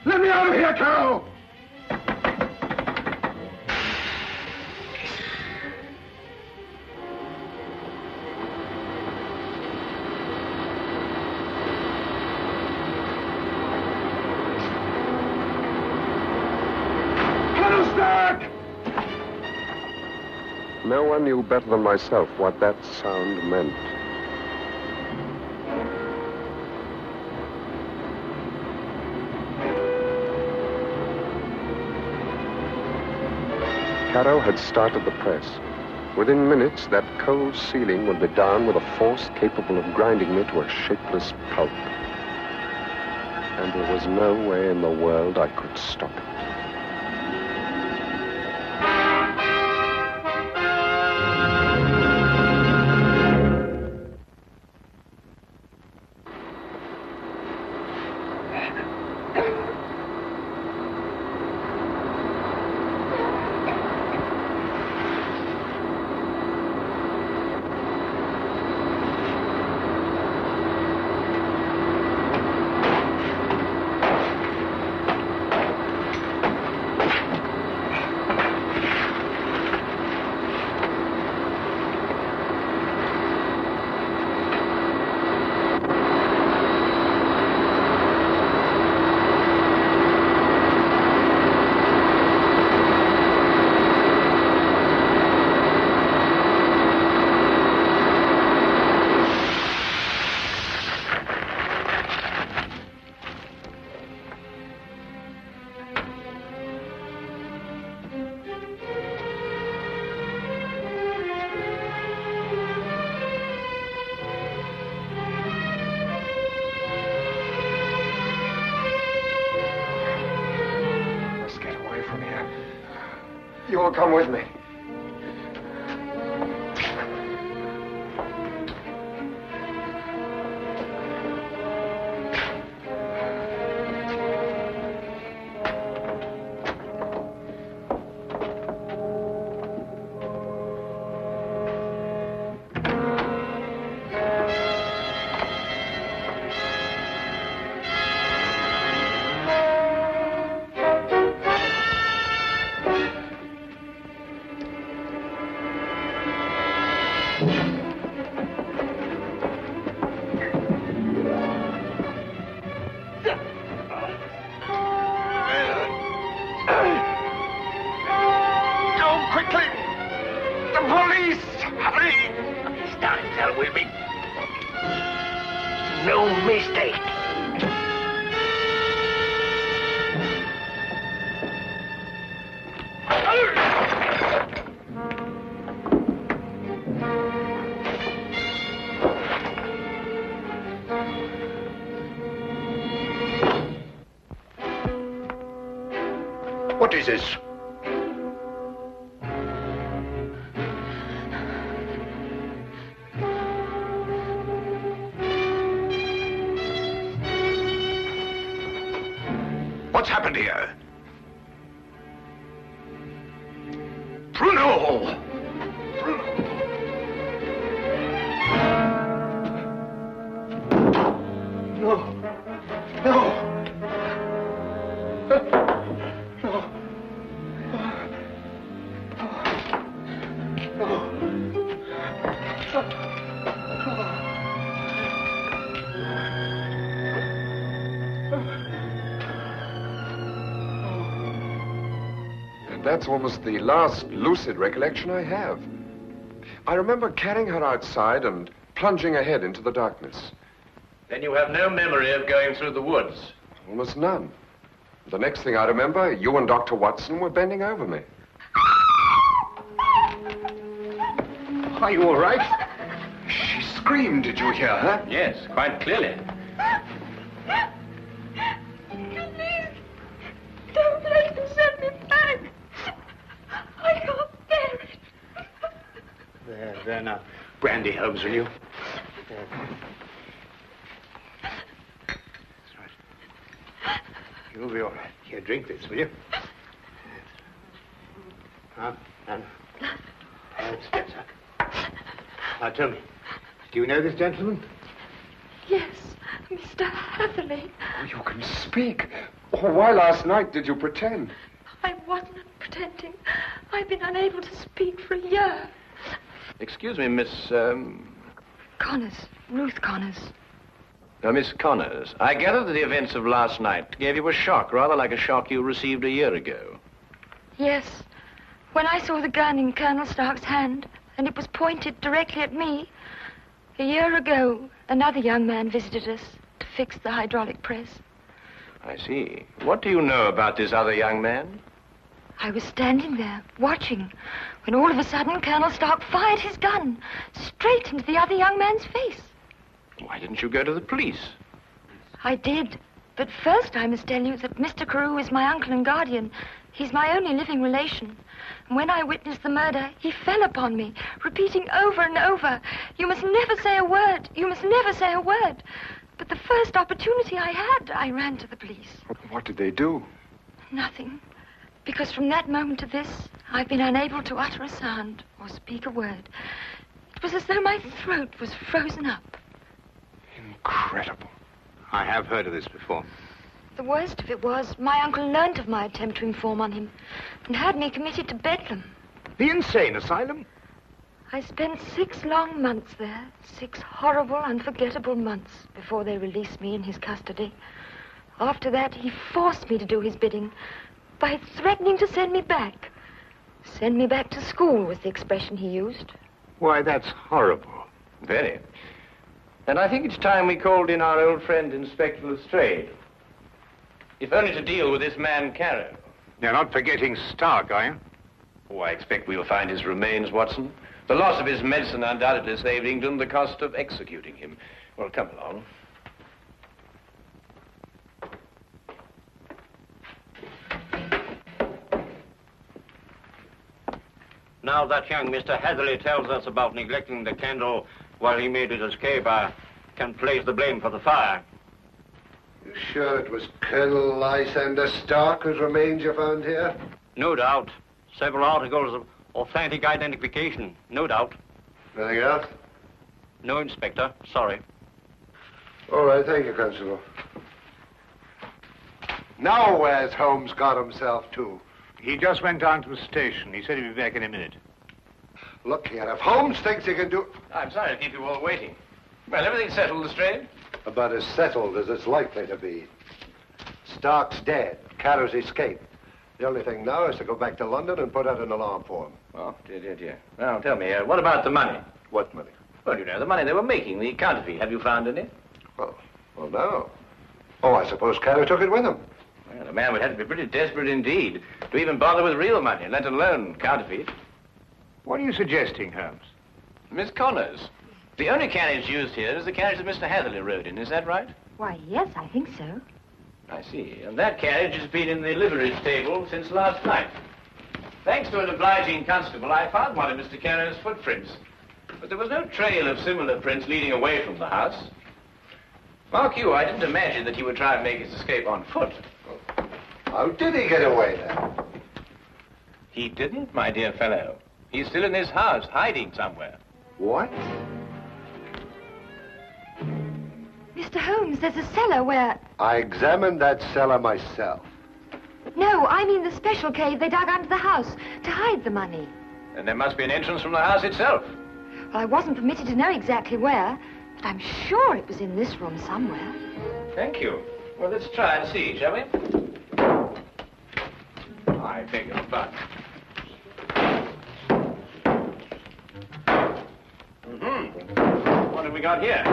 Let me out of here, Carol! No one knew better than myself what that sound meant. Caro had started the press. Within minutes, that cold ceiling would be down with a force capable of grinding me to a shapeless pulp. And there was no way in the world I could stop it. You will come with me. What is this? What's happened here? Bruno! That's almost the last lucid recollection I have. I remember carrying her outside and plunging ahead into the darkness. Then you have no memory of going through the woods? Almost none. The next thing I remember, you and Dr. Watson were bending over me. Are you all right? She screamed. Did you hear her? Yes, quite clearly. Please, don't let him send me back. I can't bear it. There now. Brandy, Holmes, will you? That's right. You'll be all right. Here, drink this, will you? Now, step, sir. Now, tell me, do you know this gentleman? Yes, Mr. Hatherley. Oh, you can speak. Oh, why last night did you pretend? I wasn't pretending. I've been unable to speak for a year. Excuse me, Miss, Connors. Ruth Connors. Miss Connors. I gather that the events of last night gave you a shock, rather like a shock you received a year ago. Yes. When I saw the gun in Colonel Stark's hand, and it was pointed directly at me, a year ago, another young man visited us to fix the hydraulic press. I see. What do you know about this other young man? I was standing there, watching, when all of a sudden Colonel Stark fired his gun straight into the other young man's face. Why didn't you go to the police? I did. But first I must tell you that Mr. Carew is my uncle and guardian. He's my only living relation. And when I witnessed the murder, he fell upon me, repeating over and over, "You must never say a word. You must never say a word." But the first opportunity I had, I ran to the police. What did they do? Nothing. Because from that moment to this, I've been unable to utter a sound or speak a word. It was as though my throat was frozen up. Incredible. I have heard of this before. The worst of it was, my uncle learned of my attempt to inform on him and had me committed to Bedlam. The insane asylum? I spent 6 long months there, 6 horrible, unforgettable months before they released me in his custody. After that, he forced me to do his bidding by threatening to send me back. Send me back to school was the expression he used. Why, that's horrible. Very. And I think it's time we called in our old friend, Inspector Lestrade. If only to deal with this man, Carew. You're not forgetting Stark, are you? Oh, I expect we'll find his remains, Watson. The loss of his medicine undoubtedly saved England the cost of executing him. Well, come along. Now that young Mr. Hatherley tells us about neglecting the candle while he made his escape, I can place the blame for the fire. You sure it was Colonel Lysander Stark whose remains you found here? No doubt. Several articles of authentic identification. No doubt. Anything else? No, Inspector. Sorry. All right, thank you, Constable. Now where's Holmes got himself to? He just went down to the station. He said he'd be back in a minute. Look here, if Holmes thinks he can do... I'm sorry to keep you all waiting. Well, everything's settled, Lestrade? About as settled as it's likely to be. Stark's dead. Carter's escaped. The only thing now is to go back to London and put out an alarm for him. Oh, dear. Now, tell me, what about the money? What money? Well, you know, the money they were making, the counterfeit. Have you found any? Well, no. Oh, I suppose Carter took it with him. Well, the man would have to be pretty desperate indeed to even bother with real money, let alone counterfeit. What are you suggesting, Holmes? Miss Connors. The only carriage used here is the carriage that Mr. Hatherley rode in. Is that right? Why, yes, I think so. I see. And that carriage has been in the livery stable since last night. Thanks to an obliging constable, I found one of Mr. Carter's footprints. But there was no trail of similar prints leading away from the house. Mark you, I didn't imagine that he would try and make his escape on foot. How did he get away, then? He didn't, my dear fellow. He's still in his house, hiding somewhere. What? Mr. Holmes, there's a cellar where... I examined that cellar myself. No, I mean the special cave they dug under the house to hide the money. And there must be an entrance from the house itself. Well, I wasn't permitted to know exactly where, but I'm sure it was in this room somewhere. Thank you. Well, let's try and see, shall we? I beg your pardon. What have we got here?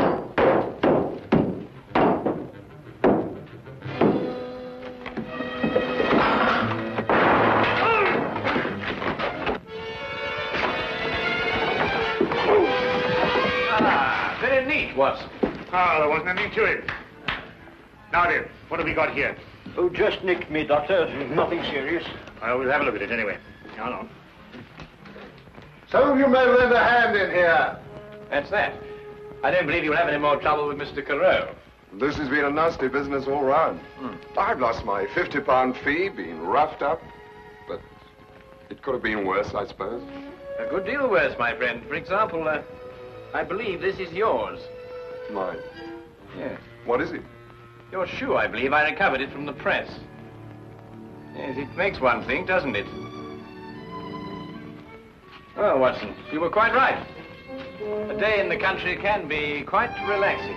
Very neat, Watson. Oh, there wasn't anything to it. Now then, what have we got here? Oh, just nicked me, Doctor. Nothing serious. Well, we'll have a look at it anyway. Hold on. Some of you may lend a hand in here. That's that. I don't believe you'll have any more trouble with Mr. Carew. This has been a nasty business all round. I've lost my £50 fee, been roughed up, but it could have been worse, I suppose. A good deal worse, my friend. For example, I believe this is yours. Mine? Yes. What is it? Your shoe, I believe. I recovered it from the press. Yes, it makes one think, doesn't it? Oh, Watson, you were quite right. A day in the country can be quite relaxing.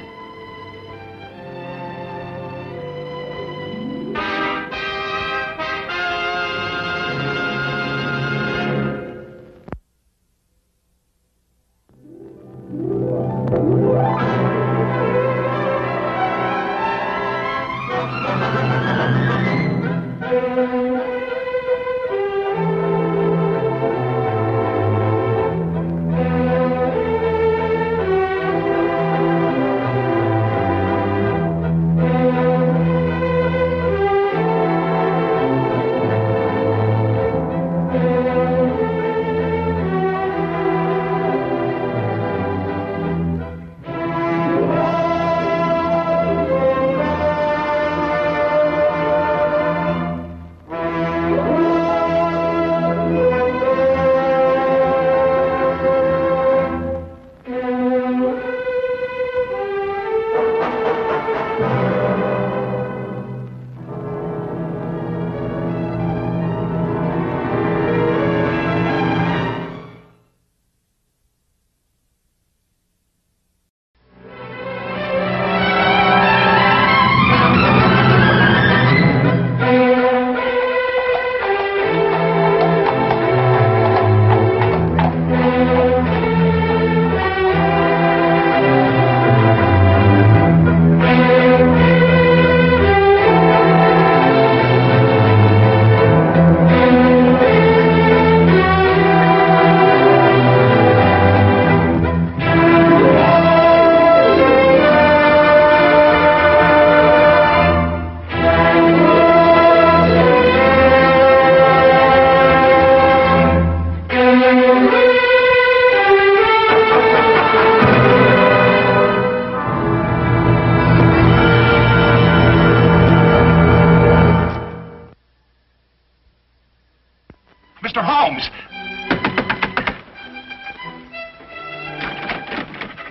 Mr. Holmes!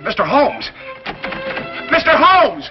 Mr. Holmes! Mr. Holmes!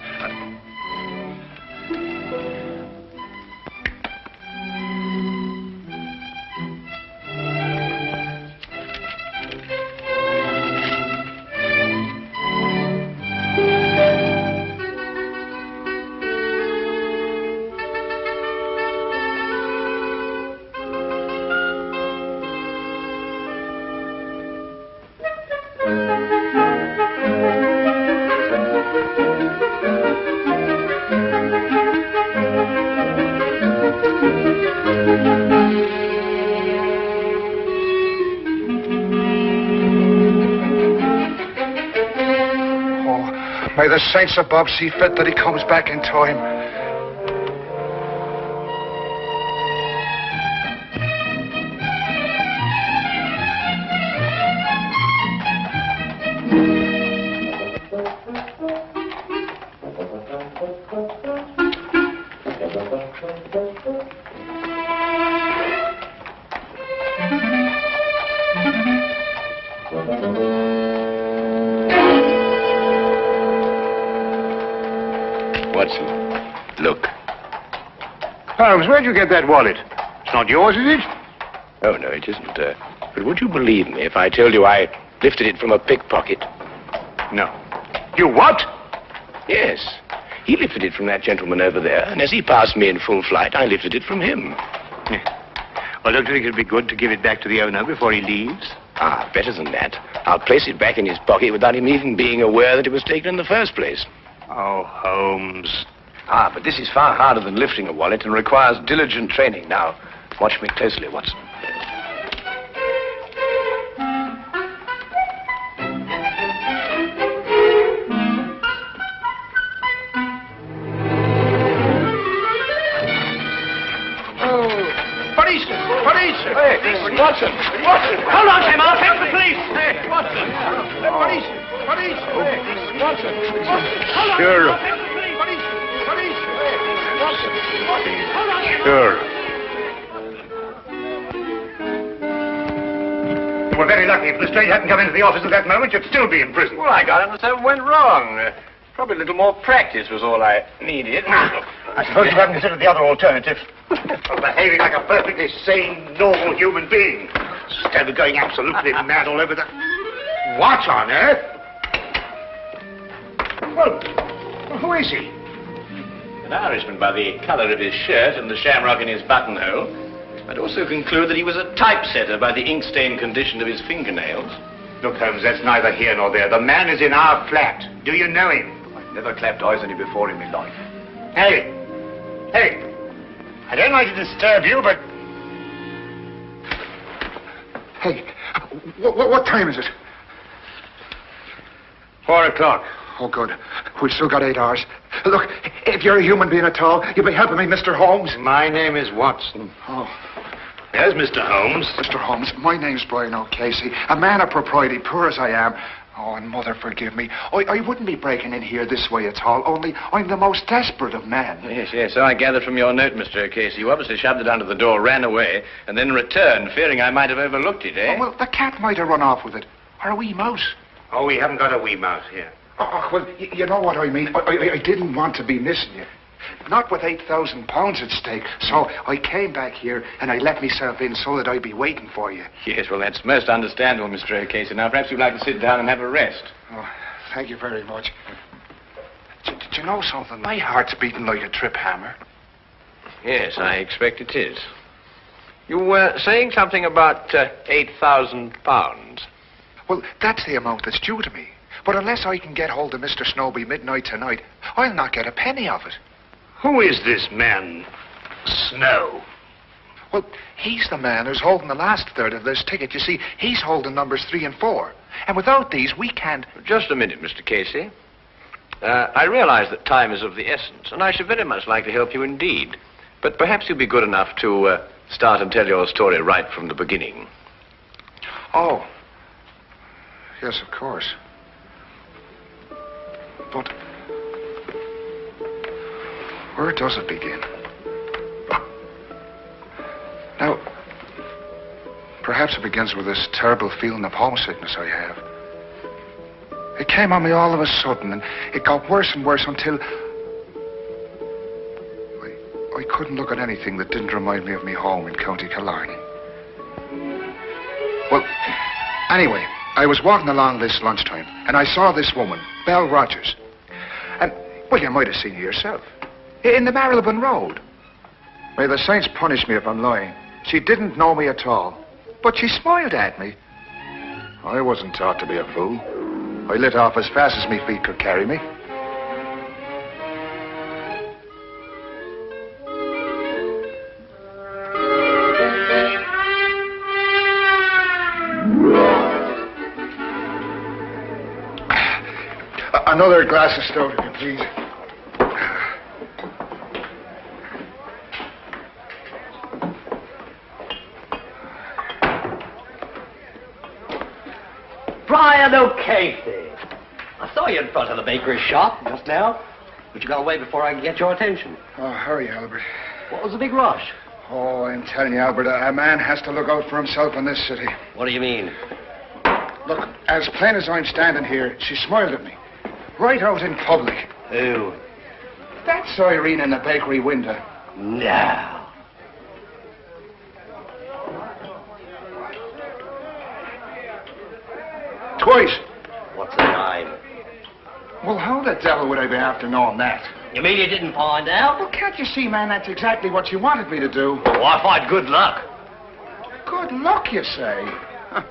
May the saints above see fit that he comes back in time. Watson, look. Holmes, where'd you get that wallet? It's not yours, is it? Oh, no, it isn't. But would you believe me if I told you I lifted it from a pickpocket? No. You what? Yes. He lifted it from that gentleman over there, and as he passed me in full flight, I lifted it from him. Well, don't you think it'd be good to give it back to the owner before he leaves? Ah, better than that. I'll place it back in his pocket without him even being aware that it was taken in the first place. Oh, Holmes. Ah, but this is far harder than lifting a wallet and requires diligent training. Now, watch me closely, Watson. Hey, Watson! Watson! Hold on, Tim. I'll take the police. Hey, Watson! Police! Police! Watson! Watson! Sure. Police! Watson! Sure. You were very lucky. If Lestrade hadn't come into the office at that moment, you'd still be in prison. Well, I got it, and something went wrong. Probably a little more practice was all I needed. I suppose you haven't considered the other alternative. Of behaving like a perfectly sane, normal human being. Instead of going absolutely mad all over the... What on earth? Well, who is he? An Irishman by the color of his shirt and the shamrock in his buttonhole. I'd also conclude that he was a typesetter by the ink-stained condition of his fingernails. Look, Holmes, that's neither here nor there. The man is in our flat. Do you know him? I've never clapped eyes on him before in my life. Hey! Hey! I don't like to disturb you, but... Hey, what time is it? 4 o'clock. Oh, good. We've still got 8 hours. Look, if you're a human being at all, you'll be helping me, Mr. Holmes. My name is Watson. Oh. Yes, Mr. Holmes. Mr. Holmes, my name's Brian O'Casey, a man of propriety, poor as I am. Oh, and Mother, forgive me. I wouldn't be breaking in here this way at all, only I'm the most desperate of men. Yes, so I gathered from your note, Mr. O'Casey. You obviously shoved it under the door, ran away, and then returned, fearing I might have overlooked it, eh? Oh, well, the cat might have run off with it. Or a wee mouse. Oh, we haven't got a wee mouse here. Oh, well, you know what I mean. I didn't want to be missing you. Not with £8,000 at stake. So I came back here and I let myself in so that I'd be waiting for you. Yes, well, that's most understandable, Mr. O'Casey. Now, perhaps you'd like to sit down and have a rest. Oh, thank you very much. Did you know something? My heart's beating like a trip hammer. Yes, I expect it is. You were saying something about £8,000. Well, that's the amount that's due to me. But unless I can get hold of Mr. Snowby midnight tonight, I'll not get a penny of it. Who is this man, Snow? Well, he's the man who's holding the last third of this ticket. You see, he's holding numbers 3 and 4. And without these, we can't... Just a minute, Mr. Casey. I realize that time is of the essence, and I should very much like to help you indeed. But perhaps you'll be good enough to start and tell your story right from the beginning. Oh. Yes, of course. But where does it begin? Now, Perhaps it begins with this terrible feeling of homesickness I have. It came on me all of a sudden, and it got worse and worse until I couldn't look at anything that didn't remind me of me home in County Killarney. Well, anyway, I was walking along this lunchtime, and I saw this woman, Belle Rogers. And, well, you might have seen her yourself. In the Marylebone Road. May the saints punish me if I'm lying. She didn't know me at all. But she smiled at me. I wasn't taught to be a fool. I lit off as fast as my feet could carry me. Another glass of stout, if you please. Brian O'Casey. I saw you in front of the bakery shop just now, but you got away before I could get your attention. Oh, hurry, Albert. What was the big rush? Oh, I'm telling you, Albert, a man has to look out for himself in this city. What do you mean? Look, as plain as I'm standing here, she smiled at me. Right out in public. Who? That's Irene in the bakery window. No. Twice. What's the time? Well, how the devil would I be after knowing that? You mean you didn't find out? Well, can't you see, man, that's exactly what you wanted me to do. Oh, I find good luck. Good luck, you say? Huh.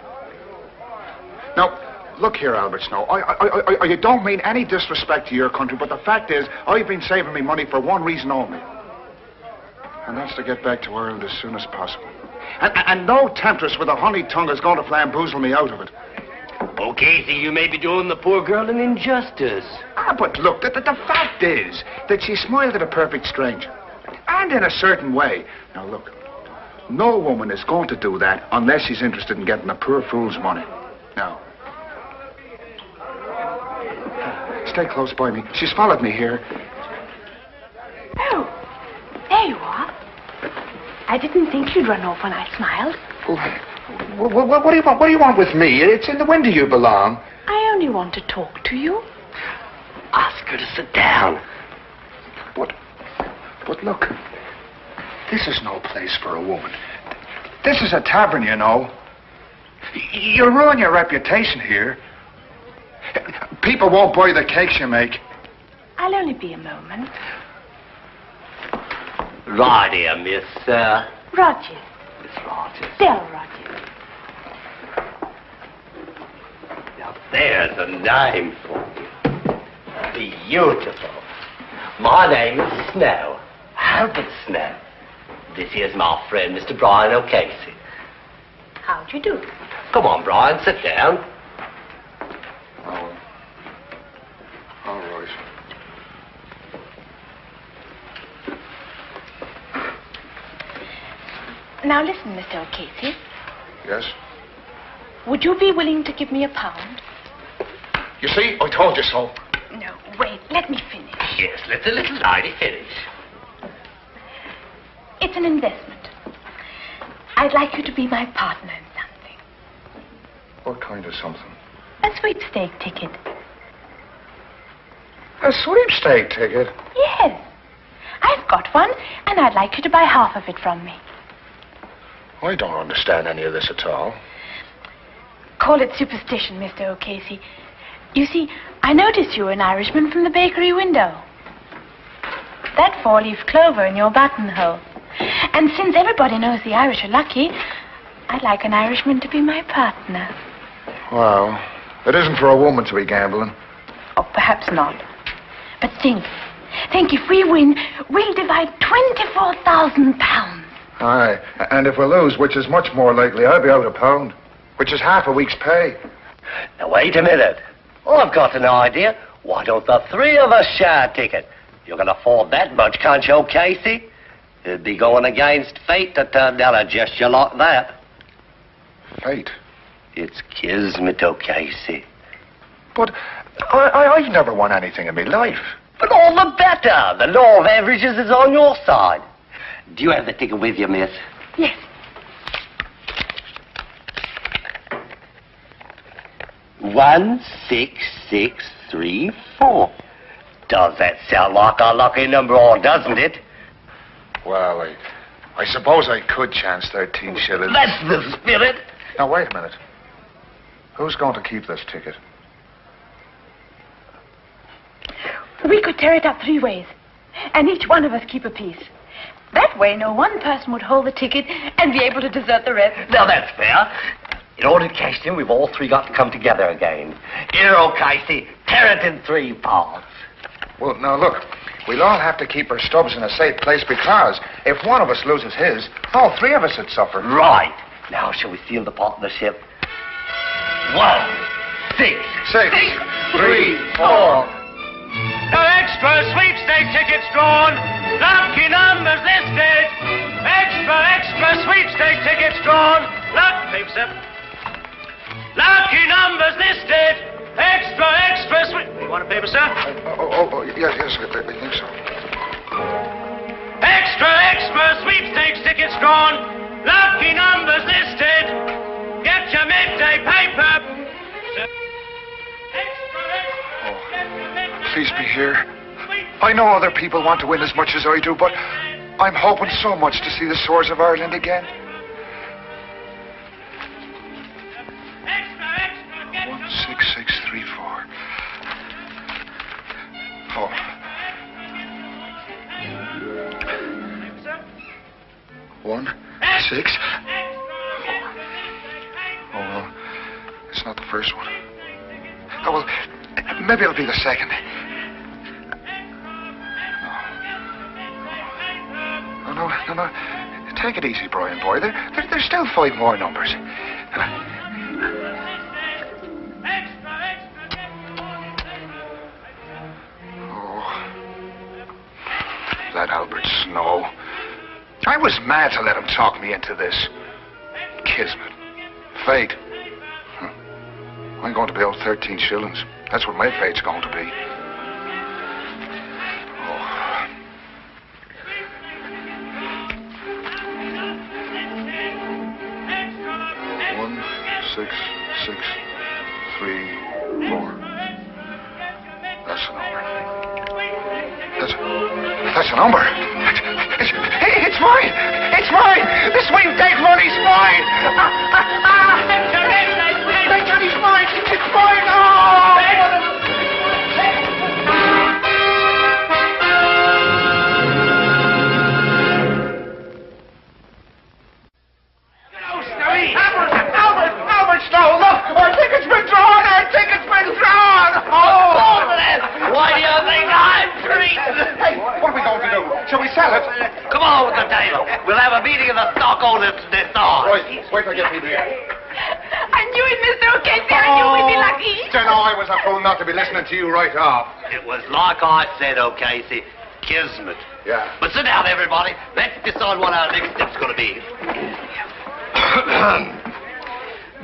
Now, look here, Albert Snow. I don't mean any disrespect to your country, but the fact is, I've been saving me money for one reason only. And that's to get back to Ireland as soon as possible. And no temptress with a honey tongue is going to flamboozle me out of it. Oh, Casey, you may be doing the poor girl an injustice. Ah, but look, the fact is that she smiled at a perfect stranger. And in a certain way. Now, look, no woman is going to do that unless she's interested in getting a poor fool's money. Now, stay close by me. She's followed me here. Oh, there you are. I didn't think you'd run off when I smiled. What do you want? What do you want with me? It's in the window you belong. I only want to talk to you. Ask her to sit down. But look, this is no place for a woman. This is a tavern, you know. You'll ruin your reputation here. People won't buy the cakes you make. I'll only be a moment. Right here, Miss, Rogers. Miss Rogers. Belle Rogers. Now, there's a name for you. Beautiful. My name is Snow. Albert Snow. This here's my friend, Mr. Brian O'Casey. How'd you do? Come on, Brian, sit down. Oh, all right. Now listen, Mr. O'Casey. Yes? Would you be willing to give me £1? You see, I told you so. No, wait, let me finish. Yes, let the little lady finish. It's an investment. I'd like you to be my partner in something. What kind of something? A sweepstake ticket. A sweepstake ticket? Yes. I've got one, and I'd like you to buy half of it from me. I don't understand any of this at all. Call it superstition, Mr. O'Casey. You see, I noticed you were an Irishman from the bakery window. That four-leaf clover in your buttonhole. And since everybody knows the Irish are lucky, I'd like an Irishman to be my partner. Well, it isn't for a woman to be gambling. Oh, perhaps not. But think. Think, if we win, we'll divide £24,000. Aye, and if we lose, which is much more likely, I'll be out £1, which is half a week's pay. Now, wait a minute. I've got an idea. Why don't the three of us share a ticket? You can afford that much, can't you, Casey? It'd be going against fate to turn down a gesture like that. Fate? It's kismet, Casey. But I've never won anything in my life. But all the better. The law of averages is on your side. Do you have the ticket with you, miss? Yes. 16634. Does that sound like a lucky number, or doesn't it? Well, I suppose I could chance 13 shillings. That's the spirit. Now, wait a minute. Who's going to keep this ticket? We could tear it up 3 ways, and each one of us keep a piece. That way, no one person would hold the ticket and be able to desert the rest. Now, that's fair. In order to cash in, we've all 3 got to come together again. Here, Casey, tear it in 3 parts. Well, now, look. We'll all have to keep our stubs in a safe place because if one of us loses his, all 3 of us would suffer. Right. Now, shall we seal the partnership? 1, 6, 6, 3, 4. No extra sweepstake tickets drawn. Lucky numbers listed. Extra sweepstake tickets drawn. Paper, sir. Lucky numbers listed. Extra sweep. You want a paper, sir? Yes, I think so. Extra sweepstakes tickets drawn. Lucky numbers listed. Get your midday paper. Please be here. I know other people want to win as much as I do, but I'm hoping so much to see the Swords of Ireland again. 16634. Oh. One, 6. Oh, well, it's not the first one. Oh, well, maybe it'll be the second. No. Take it easy, Brian boy. There's still 5 more numbers. That Albert Snow. I was mad to let him talk me into this. Kismet. Fate. I'm going to be owed 13 shillings. That's what my fate's going to be. Oh. 1, 6, 6, 3, 4. That's the number. That's a number. It's mine. It's mine. The sweepstake money's mine. Sweepstake money's mine. It's mine. Oh! Albert Snow, look. Our ticket's been drawn. Why do you think I'm treated? Hey, what are we going to do? Shall we sell it? Come on with the table. We'll have a meeting of the stockholders this hour. Right, wait till I get people here. I knew it, Mr. O'Casey. I knew we'd be lucky. You know, I was a fool not to be listening to you right off. It was like I said, O'Casey. Kismet. Yeah. But sit down, everybody. Let's decide what our next step's going to be.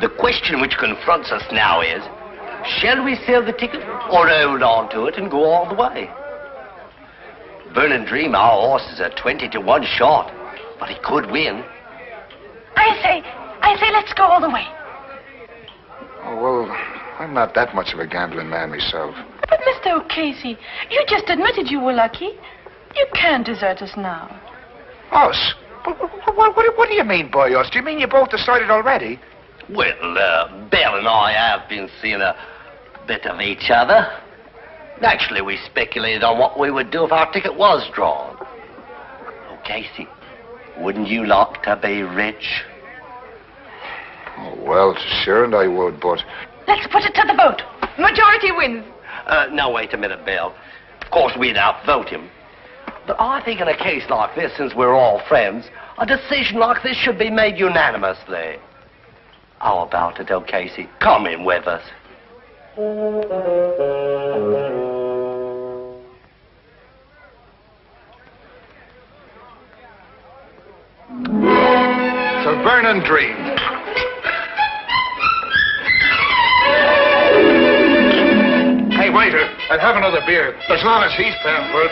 The question which confronts us now is, shall we sell the ticket or hold on to it and go all the way? Burning Dream, our horse is a 20-to-1 shot, but he could win. I say, let's go all the way. Oh, well, I'm not that much of a gambling man myself. But, Mr. O'Casey, you just admitted you were lucky. You can't desert us now. Us? What do you mean by us? Do you mean you both decided already? Well, Belle and I have been seeing a bit of each other. Actually, we speculated on what we would do if our ticket was drawn. Oh, Casey, wouldn't you like to be rich? Oh, well, sure, and I would, but... Let's put it to the vote. Majority wins. Now, wait a minute, Belle. Of course, we'd outvote him. But I think in a case like this, since we're all friends, a decision like this should be made unanimously. How about it, O'Casey? Come in with us. It's a burning dream. Hey, waiter, I'd have another beer, as long as he's paying for it.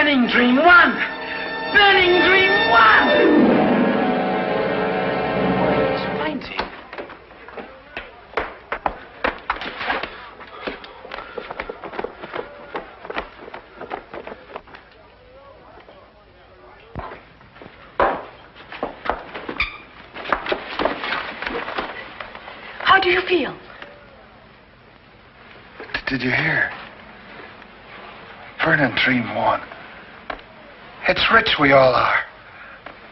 Burning Dream 1! Burning Dream 1! It's fainting. How do you feel? Did you hear? Burning Dream 1. It's rich we all are.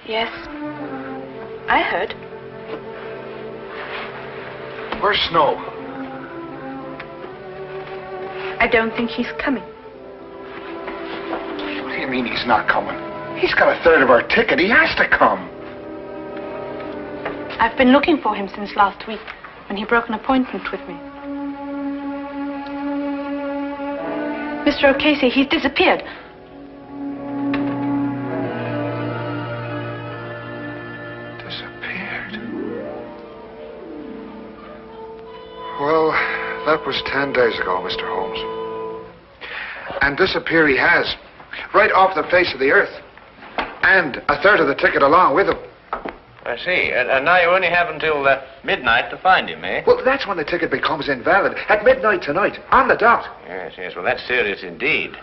Yes. I heard. Where's Snow? I don't think he's coming. What do you mean he's not coming? He's got a third of our ticket. He has to come. I've been looking for him since last week, when he broke an appointment with me. Mr. O'Casey, he's disappeared. Disappeared? Well, that was 10 days ago, Mr. Holmes. And disappear he has. Right off the face of the earth. And a third of the ticket along with him. I see. And now you only have until midnight to find him, eh? Well, that's when the ticket becomes invalid. At midnight tonight. On the dot. Yes, yes. Well, that's serious indeed.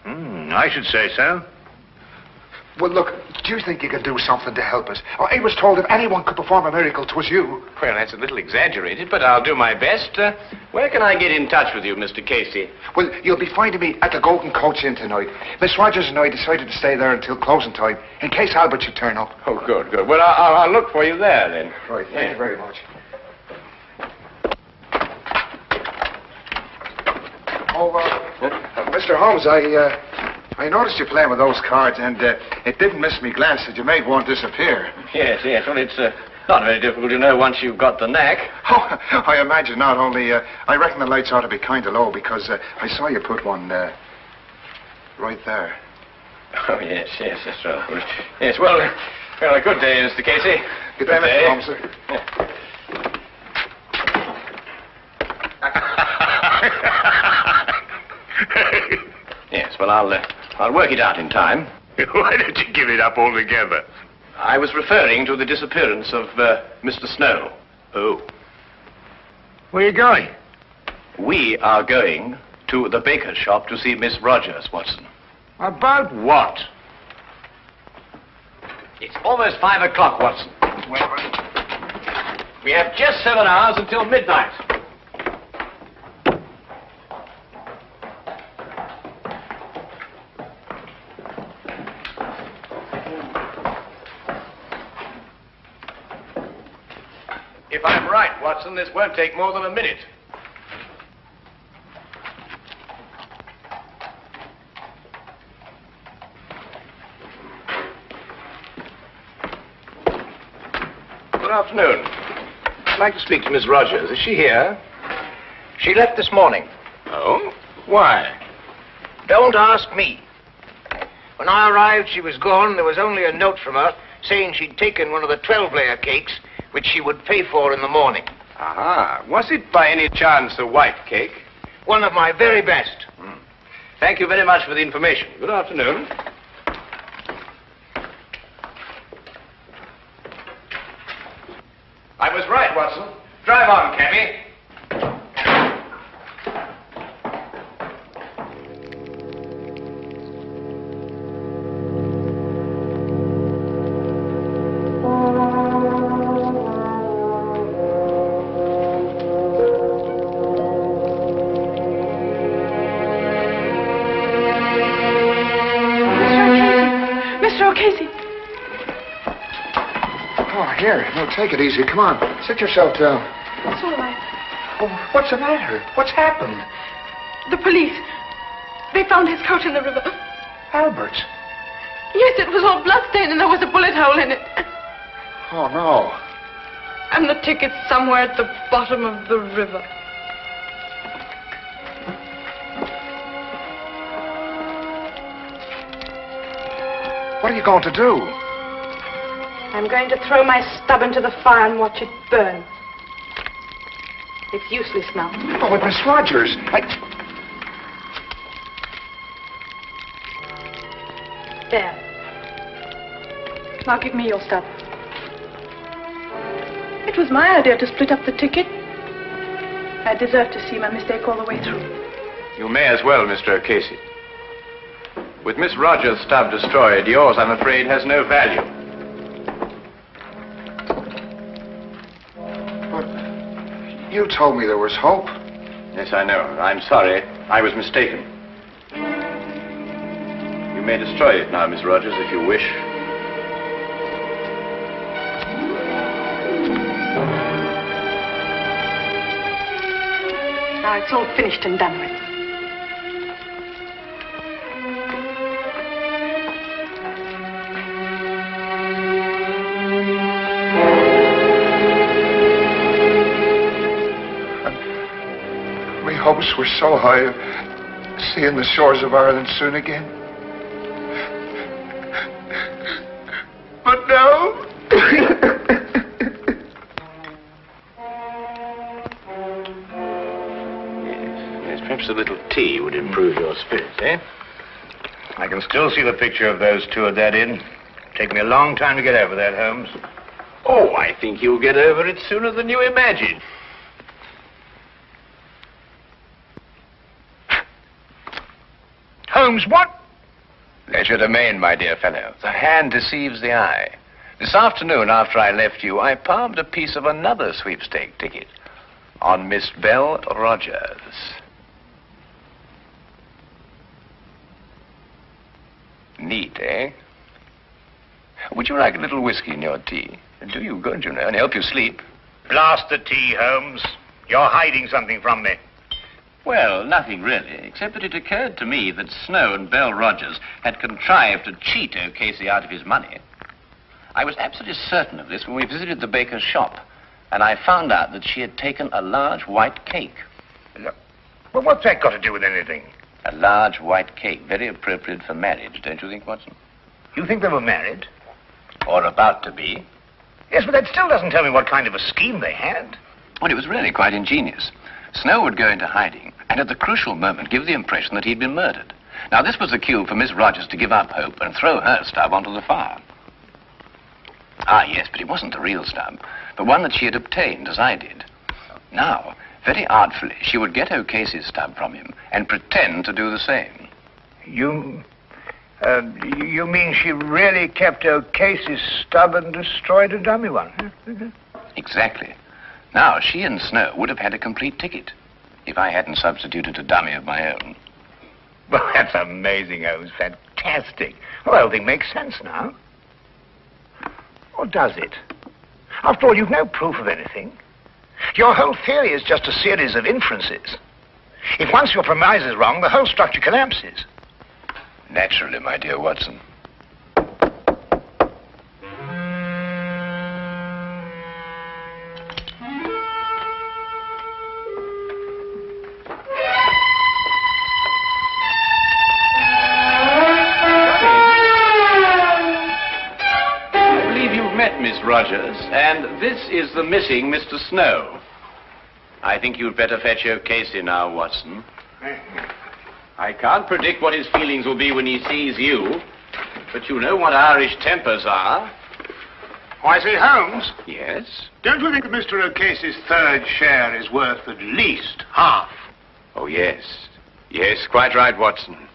I should say so. Well, look, do you think you can do something to help us? Oh, I was told if anyone could perform a miracle, 'twas you. Well, that's a little exaggerated, but I'll do my best. Where can I get in touch with you, Mr. Casey? Well, you'll be finding me at the Golden Coach Inn tonight. Miss Rogers and I decided to stay there until closing time, in case Albert should turn up. Oh, good, good. Well, I'll look for you there, then. Right, thank you very much. Oh, Mr. Holmes, I noticed you playing with those cards, and it didn't miss me glance that you made one disappear. Yes, yes. Well, it's not very difficult to know once you've got the knack. Oh, I imagine not. Only, I reckon the lights ought to be kind of low, because I saw you put one right there. Oh, yes, yes, that's right. Yes, well, a good day, Mr. Casey. Good day, Mr. Holmes, sir. Yes, well, I'll work it out in time. Why don't you give it up altogether? I was referring to the disappearance of Mr. Snow. Oh. Where are you going? We are going to the baker's shop to see Miss Rogers, Watson. About what? It's almost 5 o'clock, Watson. We have just 7 hours until midnight. If I'm right, Watson, this won't take more than a minute. Good afternoon. I'd like to speak to Miss Rogers. Is she here? She left this morning. Oh? Why? Don't ask me. When I arrived, she was gone. There was only a note from her saying she'd taken one of the 12-layer cakes, which she would pay for in the morning. Aha. Was it by any chance a white cake? One of my very best. Thank you very much for the information. Good afternoon. I was right, Watson. Drive on, cabby. Take it easy. Come on. Sit yourself down. It's all right. Oh, what's the matter? What's happened? The police. They found his coat in the river. Albert's? Yes, it was all bloodstained and there was a bullet hole in it. Oh, no. And the ticket's somewhere at the bottom of the river. What are you going to do? I'm going to throw my stub into the fire and watch it burn. It's useless now. Oh, but Miss Rogers, There. Now give me your stuff. It was my idea to split up the ticket. I deserve to see my mistake all the way through. You may as well, Mr. O'Casey. With Miss Rogers' stub destroyed, yours, I'm afraid, has no value. But you told me there was hope. Yes, I know. I'm sorry. I was mistaken. You may destroy it now, Miss Rogers, if you wish. Now it's all finished and done with. My hopes were so high of seeing the shores of Ireland soon again. But now... Yes, perhaps a little tea would improve your spirits, eh? I can still see the picture of those two at that inn. Take me a long time to get over that, Holmes. Oh, I think you'll get over it sooner than you imagine. Holmes, what? Legerdemain, my dear fellow. The hand deceives the eye. This afternoon, after I left you, I palmed a piece of another sweepstake ticket on Miss Belle Rogers. Neat, eh? Would you like a little whiskey in your tea? It'll do you good, you know, and help you sleep. Blast the tea, Holmes. You're hiding something from me. Well, nothing really, except that it occurred to me that Snow and Belle Rogers had contrived to cheat O'Casey out of his money. I was absolutely certain of this when we visited the baker's shop, and I found out that she had taken a large white cake. Well, what's that got to do with anything? A large white cake, very appropriate for marriage, don't you think, Watson? You think they were married? Or about to be. Yes, but that still doesn't tell me what kind of a scheme they had. Well, it was really quite ingenious. Snow would go into hiding, and at the crucial moment give the impression that he'd been murdered. Now, this was the cue for Miss Rogers to give up hope and throw her stub onto the fire. Ah, yes, but it wasn't the real stub, but one that she had obtained, as I did. Now, very artfully, she would get O'Casey's stub from him and pretend to do the same. You mean she really kept O'Casey's stub and destroyed a dummy one? Exactly. Now, she and Snow would have had a complete ticket if I hadn't substituted a dummy of my own. Well, that's amazing, Holmes. Fantastic. Well, the whole thing makes sense now. Or does it? After all, you've no proof of anything. Your whole theory is just a series of inferences. If once your premise is wrong, the whole structure collapses. Naturally, my dear Watson. Miss Rogers, and this is the missing Mr. Snow. I think you'd better fetch O'Casey now, Watson. I can't predict what his feelings will be when he sees you, but you know what Irish tempers are. Oh, I say, Holmes. Yes? Don't you think that Mr. O'Casey's third share is worth at least half? Oh, yes. Yes, quite right, Watson.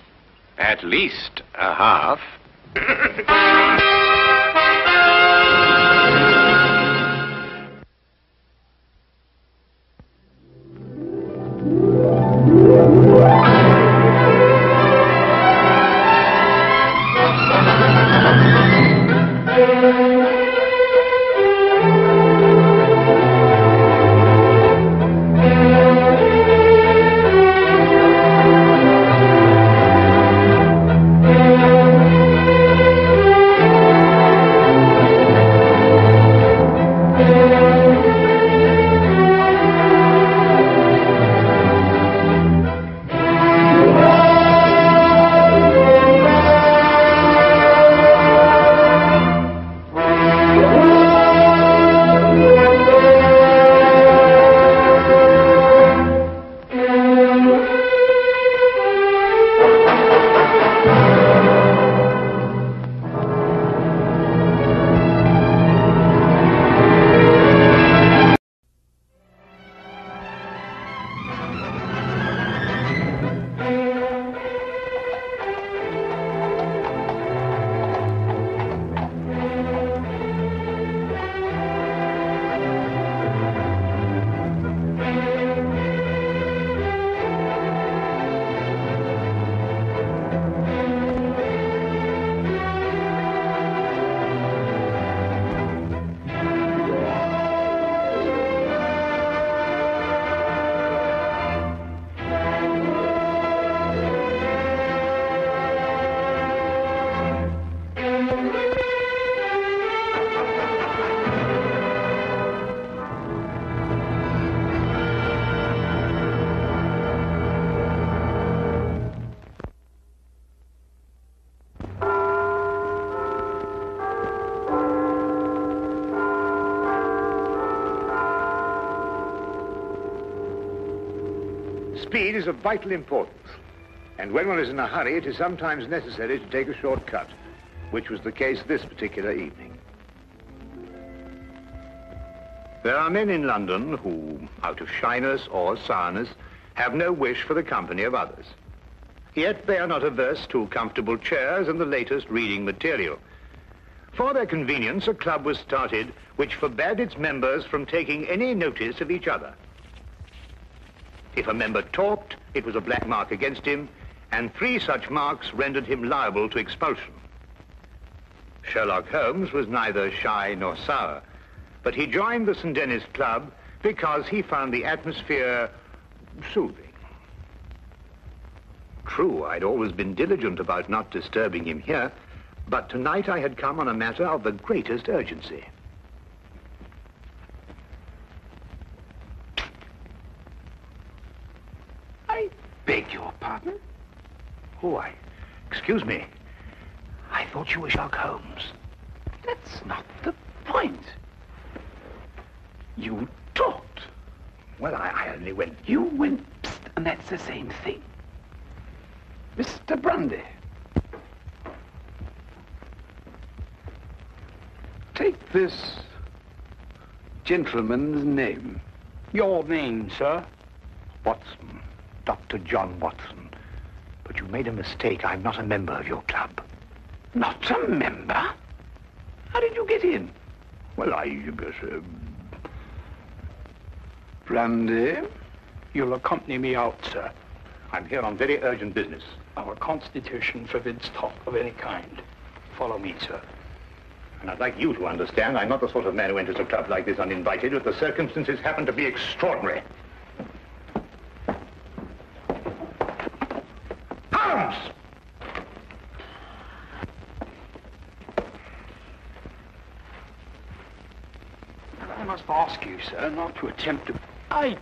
At least a half. is of vital importance. And when one is in a hurry, it is sometimes necessary to take a shortcut, which was the case this particular evening. There are men in London who, out of shyness or sourness, have no wish for the company of others. Yet they are not averse to comfortable chairs and the latest reading material. For their convenience, a club was started which forbade its members from taking any notice of each other. If a member talked, it was a black mark against him, and 3 such marks rendered him liable to expulsion. Sherlock Holmes was neither shy nor sour, but he joined the St. Denis Club because he found the atmosphere soothing. True, I'd always been diligent about not disturbing him here, but tonight I had come on a matter of the greatest urgency. I beg your pardon? Oh, excuse me. I thought you were Sherlock Holmes. That's not the point. You talked. Well, I only went... You went psst, and that's the same thing. Mr. Grundy. Take this gentleman's name. Your name, sir? Watson. Dr. John Watson. But you made a mistake. I'm not a member of your club. Not a member? How did you get in? Well, Brandy? You'll accompany me out, sir. I'm here on very urgent business. Our constitution forbids talk of any kind. Follow me, sir. And I'd like you to understand I'm not the sort of man who enters a club like this uninvited, but the circumstances happen to be extraordinary. Holmes! I must ask you, sir, not to attempt to... I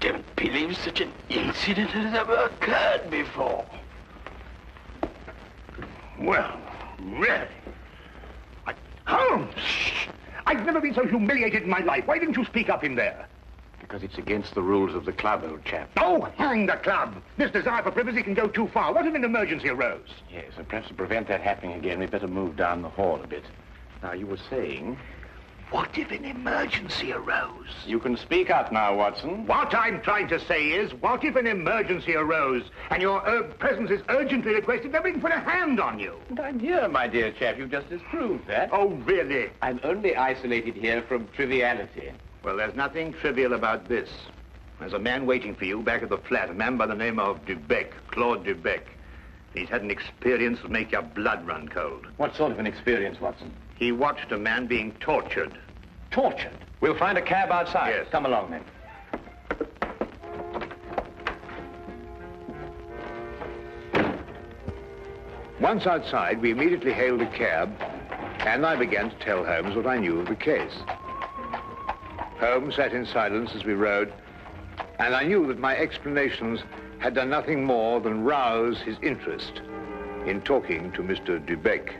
don't believe such an incident has ever occurred before. Well, really? Holmes! I've never been so humiliated in my life. Why didn't you speak up in there? Because it's against the rules of the club, old chap. Oh, hang the club. This desire for privacy can go too far. What if an emergency arose? Yes, and perhaps to prevent that happening again, we'd better move down the hall a bit. Now, you were saying... What if an emergency arose? You can speak up now, Watson. What I'm trying to say is, what if an emergency arose and your presence is urgently requested? They're going to put a hand on you. And I'm here, my dear chap. You've just disproved that. Oh, really? I'm only isolated here from triviality. Well, there's nothing trivial about this. There's a man waiting for you back at the flat, a man by the name of Dubec, Claude Dubec. He's had an experience that make your blood run cold. What sort of an experience, Watson? He watched a man being tortured. Tortured? We'll find a cab outside. Yes. Come along, then. Once outside, we immediately hailed a cab, and I began to tell Holmes what I knew of the case. Holmes sat in silence as we rode, and I knew that my explanations had done nothing more than rouse his interest in talking to Mr. Dubec.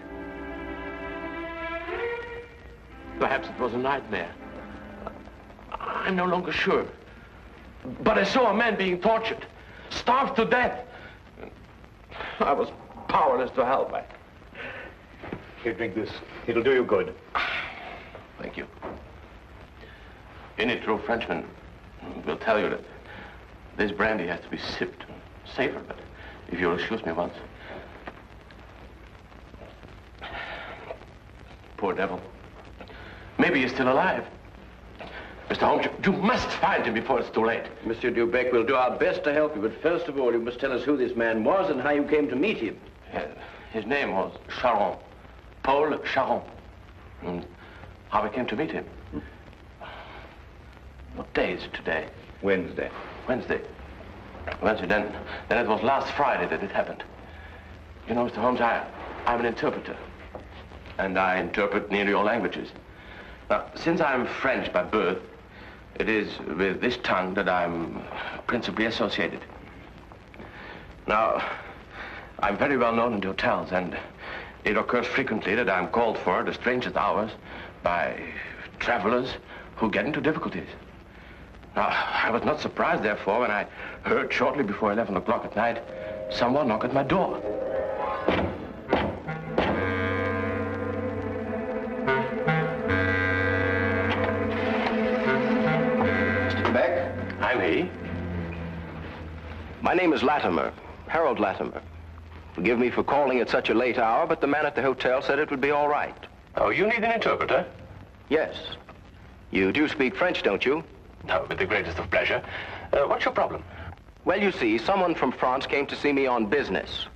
Perhaps it was a nightmare. I'm no longer sure. But I saw a man being tortured, starved to death. I was powerless to help. Here, drink this. It'll do you good. Thank you. Any true Frenchman will tell you that this brandy has to be sipped and savored, but if you'll excuse me once. Poor devil. Maybe he's still alive. Mr. Holmes, you must find him before it's too late. Monsieur Dubec, we'll do our best to help you, but first of all, you must tell us who this man was and how you came to meet him. His name was Charon. Paul Charon. And how we came to meet him. What day is it today? Wednesday. Wednesday. Then it was last Friday that it happened. You know, Mr. Holmes, I'm an interpreter. And I interpret nearly all languages. Now, since I'm French by birth, it is with this tongue that I'm principally associated. Now, I'm very well known in the hotels, and it occurs frequently that I'm called for at the strangest hours by travelers who get into difficulties. Now, I was not surprised, therefore, when I heard shortly before 11 o'clock at night someone knock at my door. Mr. Beck? I'm he. My name is Latimer, Harold Latimer. Forgive me for calling at such a late hour, but the man at the hotel said it would be all right. Oh, you need an interpreter? Yes. You do speak French, don't you? No, with the greatest of pleasure. What's your problem? Well, you see, someone from France came to see me on business.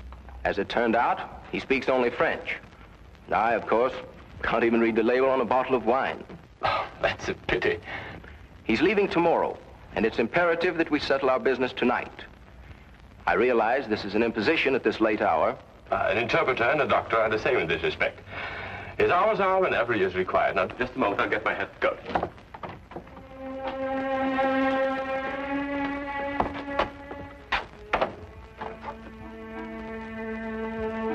As it turned out, he speaks only French. And I, of course, can't even read the label on a bottle of wine. Oh, that's a pity. He's leaving tomorrow, and it's imperative that we settle our business tonight. I realize this is an imposition at this late hour. An interpreter and a doctor are the same in this respect. His hours are whenever he is required. Now, just a moment, I'll get my hat going.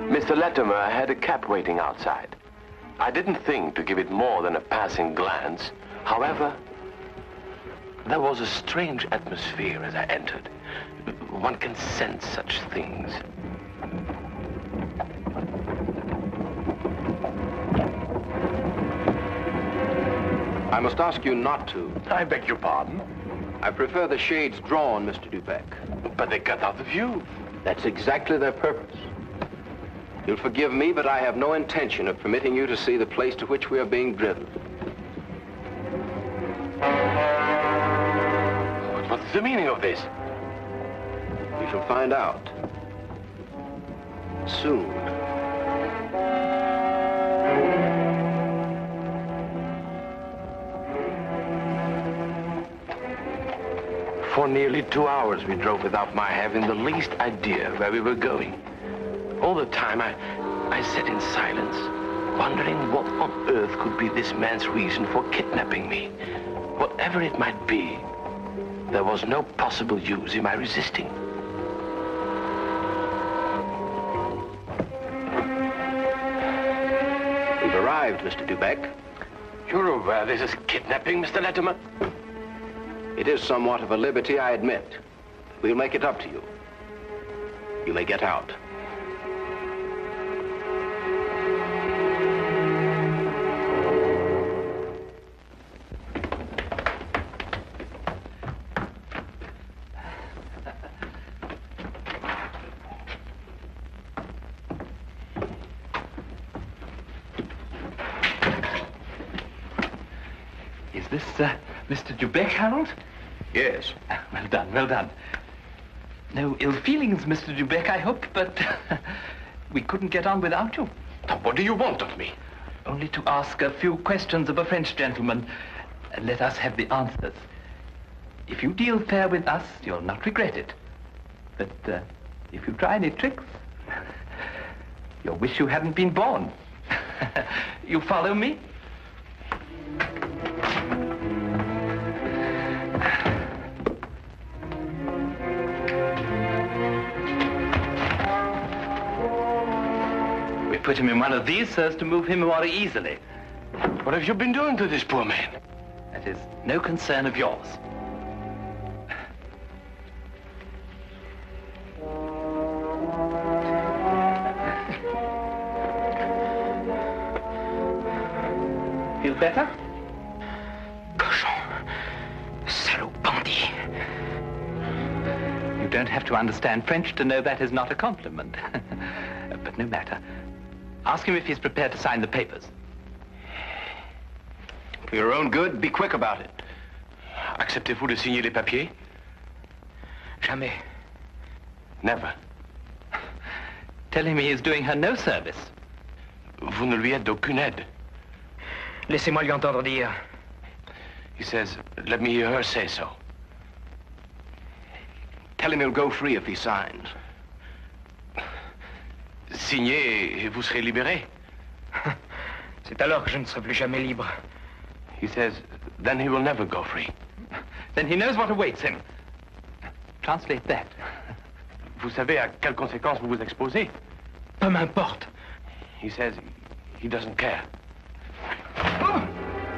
Mr. Latimer had a cab waiting outside. I didn't think to give it more than a passing glance. However, there was a strange atmosphere as I entered. One can sense such things. I must ask you not to. I beg your pardon? I prefer the shades drawn, Mr. Dubeck. But they cut out the view. That's exactly their purpose. You'll forgive me, but I have no intention of permitting you to see the place to which we are being driven. What's the meaning of this? We shall find out. Soon. For nearly 2 hours we drove without my having the least idea where we were going. All the time I sat in silence, wondering what on earth could be this man's reason for kidnapping me. Whatever it might be, there was no possible use in my resisting. We've arrived, Mr. Dubeck. You're aware this is kidnapping, Mr. Latimer? It is somewhat of a liberty, I admit. We'll make it up to you. You may get out. Is this Mr. Dubeck, Harold? Yes. Well done, well done. No ill feelings, Mr. Dubeck, I hope, but we couldn't get on without you. What do you want of me? Only to ask a few questions of a French gentleman, and let us have the answers. If you deal fair with us, you'll not regret it. But if you try any tricks, you'll wish you hadn't been born. You follow me? We put him in one of these so as to move him more easily. What have you been doing to this poor man? That is no concern of yours. Feel better? Cochon. Salaud bandit. You don't have to understand French to know that is not a compliment. But no matter. Ask him if he's prepared to sign the papers. For your own good, be quick about it. Acceptez-vous de signer les papiers? Jamais. Never. Tell him he is doing her no service. Vous ne lui êtes d'aucune aide. Laissez-moi lui entendre dire. He says, let me hear her say so. Tell him he'll go free if he signs. Signez et vous serez libéré. C'est alors que je ne serai plus jamais libre. He says, then he will never go free. Then he knows what awaits him. Translate that. Vous savez à quelles conséquences vous vous exposez? Peu m'importe. He says he doesn't care.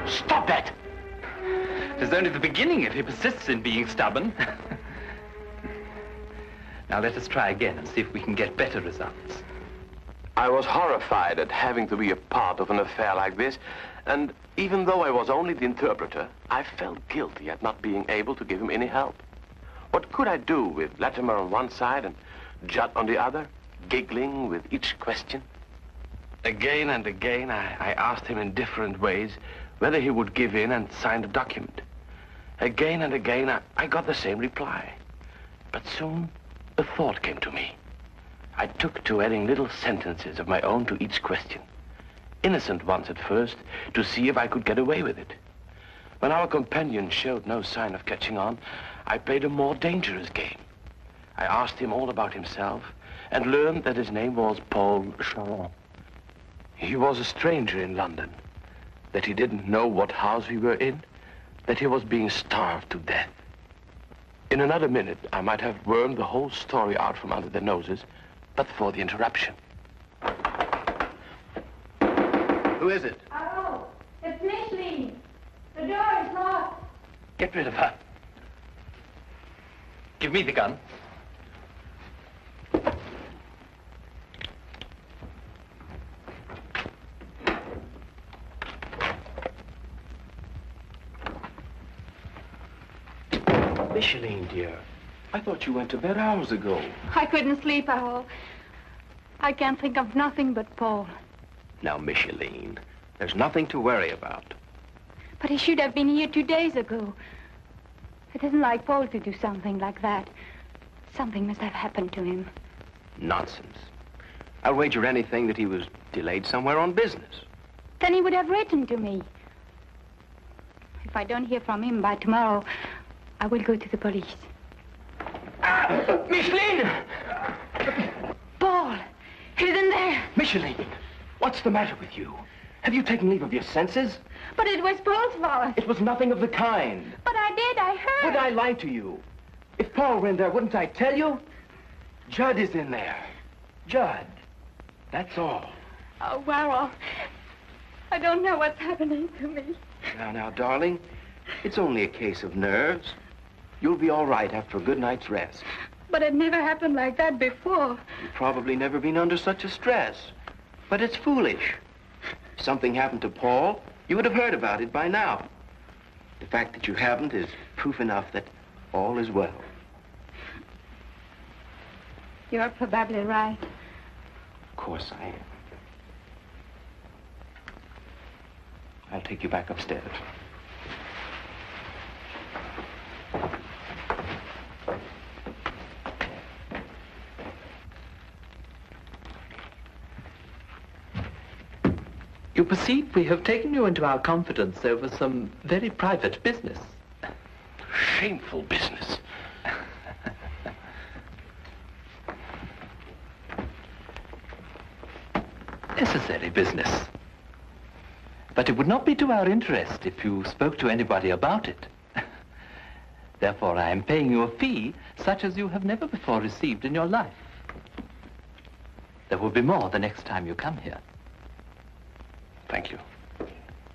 Stop that! It is only the beginning if he persists in being stubborn. Now let us try again and see if we can get better results. I was horrified at having to be a part of an affair like this, and even though I was only the interpreter, I felt guilty at not being able to give him any help. What could I do with Latimer on one side and Judd on the other, giggling with each question? Again and again, I asked him in different ways whether he would give in and sign the document. Again and again, I got the same reply. But soon, a thought came to me. I took to adding little sentences of my own to each question. Innocent ones at first, to see if I could get away with it. When our companion showed no sign of catching on, I played a more dangerous game. I asked him all about himself and learned that his name was Paul Charon. He was a stranger in London, that he didn't know what house we were in, that he was being starved to death. In another minute, I might have wormed the whole story out from under their noses, but for the interruption. Who is it? Oh, it's Micheline. The door is locked. Get rid of her. Give me the gun. Micheline, dear, I thought you went to bed hours ago. I couldn't sleep at all. I can't think of nothing but Paul. Now, Micheline, there's nothing to worry about. But he should have been here 2 days ago. It isn't like Paul to do something like that. Something must have happened to him. Nonsense. I'll wager anything that he was delayed somewhere on business. Then he would have written to me. If I don't hear from him by tomorrow, I will go to the police. Micheline! Paul! He's in there! Micheline, what's the matter with you? Have you taken leave of your senses? But it was Paul's fault. It was nothing of the kind. But I did, I heard. Would I lie to you? If Paul were in there, wouldn't I tell you? Judd is in there. Judd. That's all. Oh, well, I don't know what's happening to me. Now, darling, it's only a case of nerves. You'll be all right after a good night's rest. But it never happened like that before. You've probably never been under such a stress. But it's foolish. If something happened to Paul, you would have heard about it by now. The fact that you haven't is proof enough that all is well. You're probably right. Of course I am. I'll take you back upstairs. You perceive we have taken you into our confidence over some very private business. Shameful business. Necessary business. But it would not be to our interest if you spoke to anybody about it. Therefore, I am paying you a fee such as you have never before received in your life. There will be more the next time you come here. Thank you.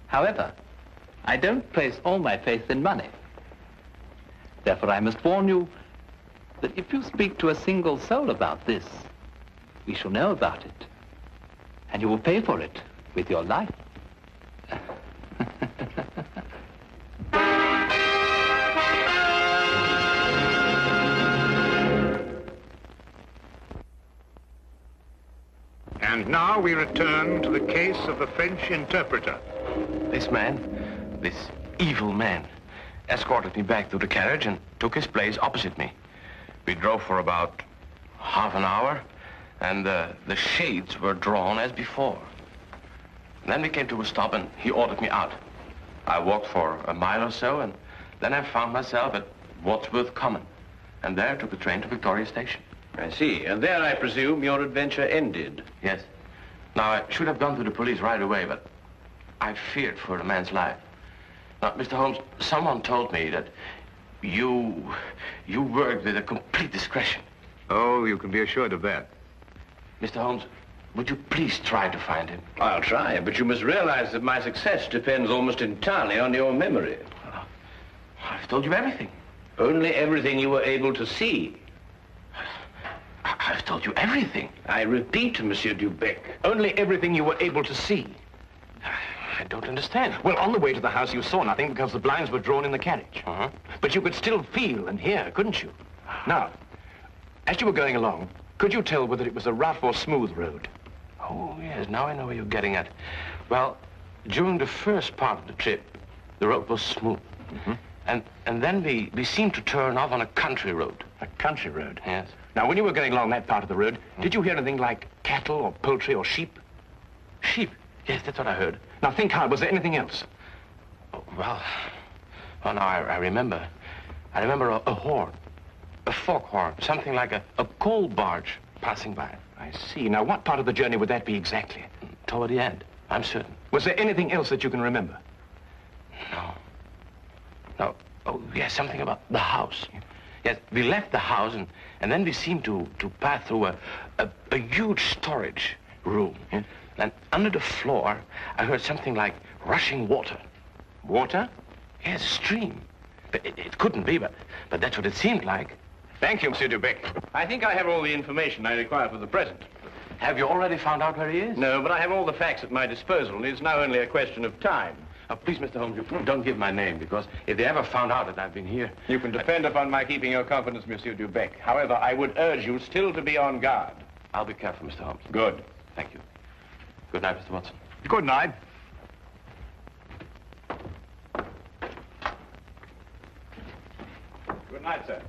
However, I don't place all my faith in money. Therefore, I must warn you that if you speak to a single soul about this, we shall know about it. And you will pay for it with your life. And now we return to the case of the French interpreter. This man, this evil man, escorted me back to the carriage and took his place opposite me. We drove for about half an hour, and the shades were drawn as before. Then we came to a stop, and he ordered me out. I walked for a mile or so, and then I found myself at Wadsworth Common, and there took the train to Victoria Station. I see. And there, I presume, your adventure ended. Yes. Now, I should have gone to the police right away, but I feared for the man's life. Now, Mr. Holmes, someone told me that you worked with a complete discretion. Oh, you can be assured of that. Mr. Holmes, would you please try to find him? I'll try, but you must realize that my success depends almost entirely on your memory. I've told you everything. Only everything you were able to see. I've told you everything. I repeat, Monsieur Dubec, Only everything you were able to see. I don't understand. Well, on the way to the house, you saw nothing because the blinds were drawn in the carriage. Uh-huh. But you could still feel and hear, couldn't you? Now, as you were going along, could you tell whether it was a rough or smooth road? Oh, yes, now I know where you're getting at. Well, during the first part of the trip, the road was smooth. Mm-hmm. And then we seemed to turn off on a country road. A country road? Yes. Now, when you were going along that part of the road, did you hear anything like cattle or poultry or sheep? Sheep? Yes, that's what I heard. Now, think hard. Was there anything else? Oh, well, now I remember. I remember a horn, a foghorn, something like a coal barge passing by. I see. Now, what part of the journey would that be exactly? Toward the end, I'm certain. Was there anything else that you can remember? No. No. Oh, yes, something about the house. Yes, we left the house, and then we seemed to pass through a huge storage room. Yes. And under the floor, I heard something like rushing water. Water? Yes, a stream. But it couldn't be, but that's what it seemed like. Thank you, Monsieur Dubec. I think I have all the information I require for the present. Have you already found out where he is? No, but I have all the facts at my disposal, and it's now only a question of time. Please, Mr. Holmes, you don't give my name, because if they ever found out that I've been here... You can depend upon my keeping your confidence, Monsieur Dubec. However, I would urge you still to be on guard. I'll be careful, Mr. Holmes. Good. Thank you. Good night, Mr. Watson. Good night. Good night, sir.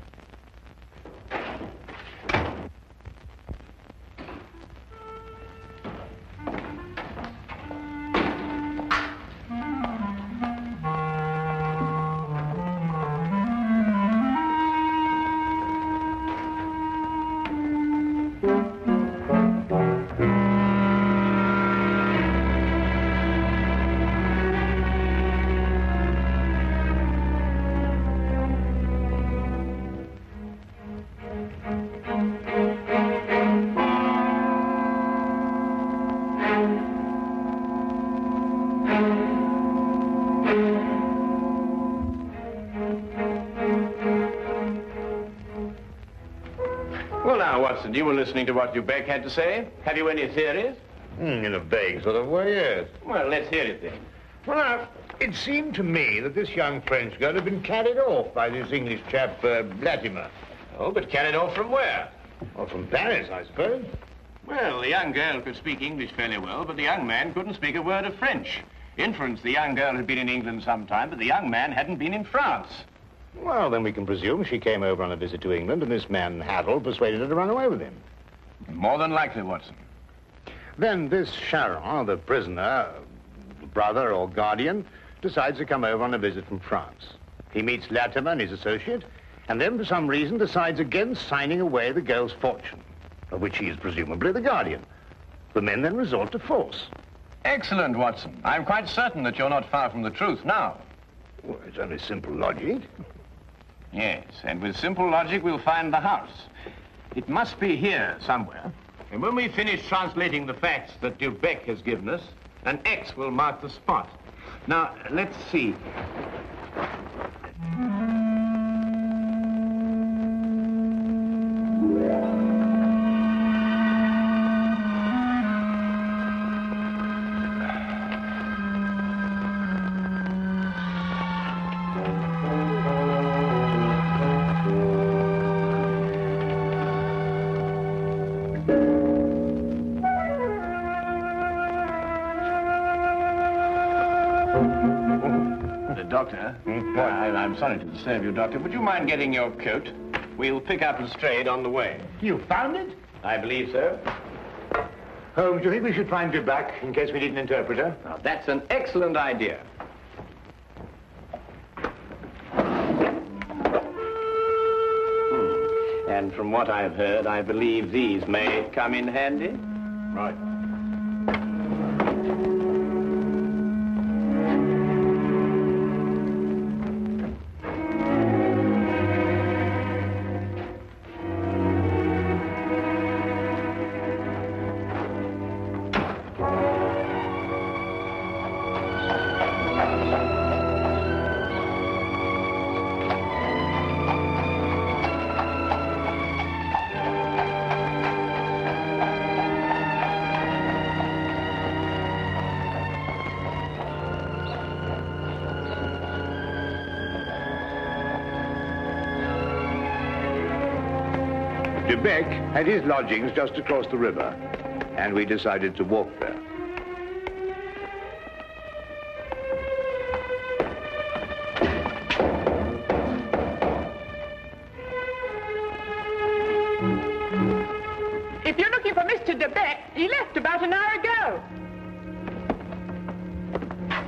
Well, now, Watson, you were listening to what Dubec had to say. Have you any theories? In a vague sort of way, yes. Well, let's hear it then. Well, now, it seemed to me that this young French girl had been carried off by this English chap, Latimer. Oh, but carried off from where? Well, from Paris, I suppose. Well, the young girl could speak English fairly well, but the young man couldn't speak a word of French. Inference, the young girl had been in England some time, but the young man hadn't been in France. Well, then we can presume she came over on a visit to England, and this man, Harold, persuaded her to run away with him. More than likely, Watson. Then this Charon, the prisoner, brother or guardian, decides to come over on a visit from France. He meets Latimer and his associate, and then for some reason decides against signing away the girl's fortune, of which he is presumably the guardian. The men then resort to force. Excellent, Watson. I'm quite certain that you're not far from the truth now. Well, it's only simple logic. Yes, and with simple logic, we'll find the house. It must be here somewhere. And when we finish translating the facts that Dubec has given us, an X will mark the spot. Now, let's see. Doctor, I'm sorry to disturb you, Doctor. Would you mind getting your coat? We'll pick up Lestrade on the way. You found it? I believe so. Holmes, do you think we should find Dubec in case we need an interpreter? Now, that's an excellent idea. And from what I've heard, I believe these may come in handy. Right. Beck had his lodgings just across the river, and we decided to walk there. If you're looking for Mr. de Beck, he left about an hour ago.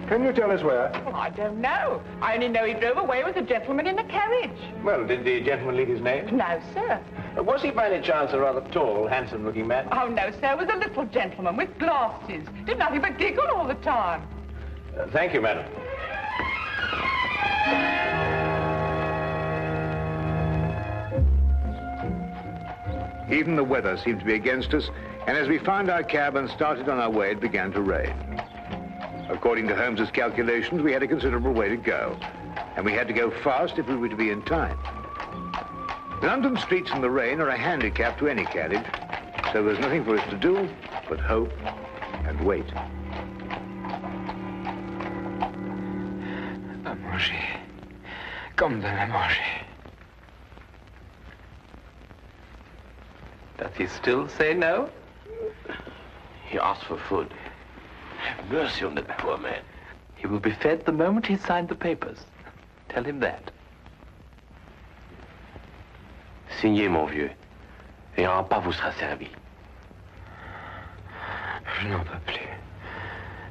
Can you tell us where? Well, I don't know. I only know he drove away with a gentleman in a carriage. Well, did the gentleman leave his name? No, sir. Was he by any chance a rather tall, handsome-looking man? Oh, no, sir. It was a little gentleman with glasses. Did nothing but giggle all the time. Thank you, madam. Even the weather seemed to be against us, and as we found our cab and started on our way, it began to rain. According to Holmes's calculations, we had a considerable way to go, and we had to go fast if we were to be in time. London streets in the rain are a handicap to any carriage, so there's nothing for us to do but hope and wait. À manger. Comme de la manger. Does he still say no? He asked for food. Have mercy on that poor man. He will be fed the moment he signed the papers. Tell him that. Signez, mon vieux, et un repas vous sera servi. Je n'en peux plus.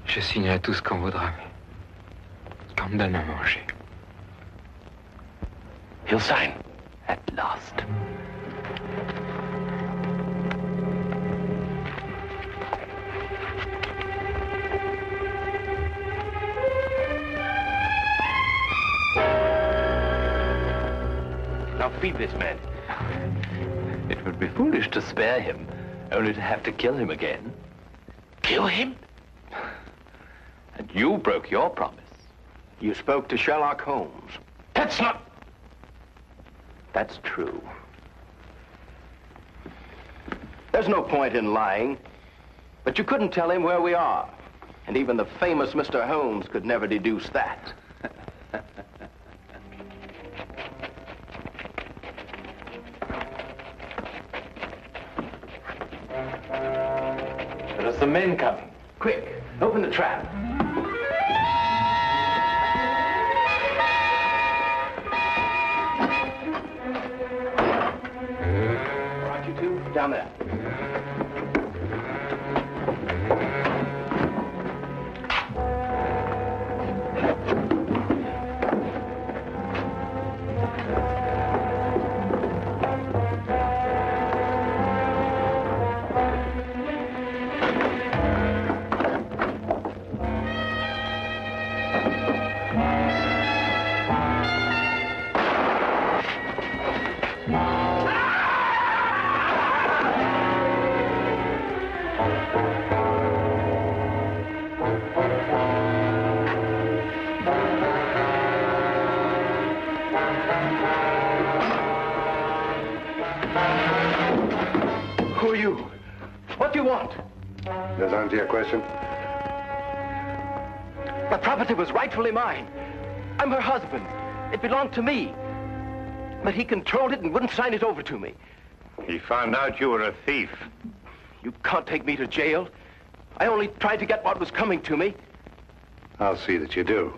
Je signerai tout ce qu'on voudra. Qu'on me donne à manger. He'll sign. At last. Now feed this man. It would be foolish to spare him, only to have to kill him again. Kill him? And you broke your promise. You spoke to Sherlock Holmes. That's not... That's true. There's no point in lying. But you couldn't tell him where we are. And even the famous Mr. Holmes could never deduce that. There's the men coming. Quick, open the trap. All right, you two, down there. Who are you? What do you want? Does that answer your question? The property was rightfully mine. I'm her husband. It belonged to me. But he controlled it and wouldn't sign it over to me. He found out you were a thief. You can't take me to jail. I only tried to get what was coming to me. I'll see that you do.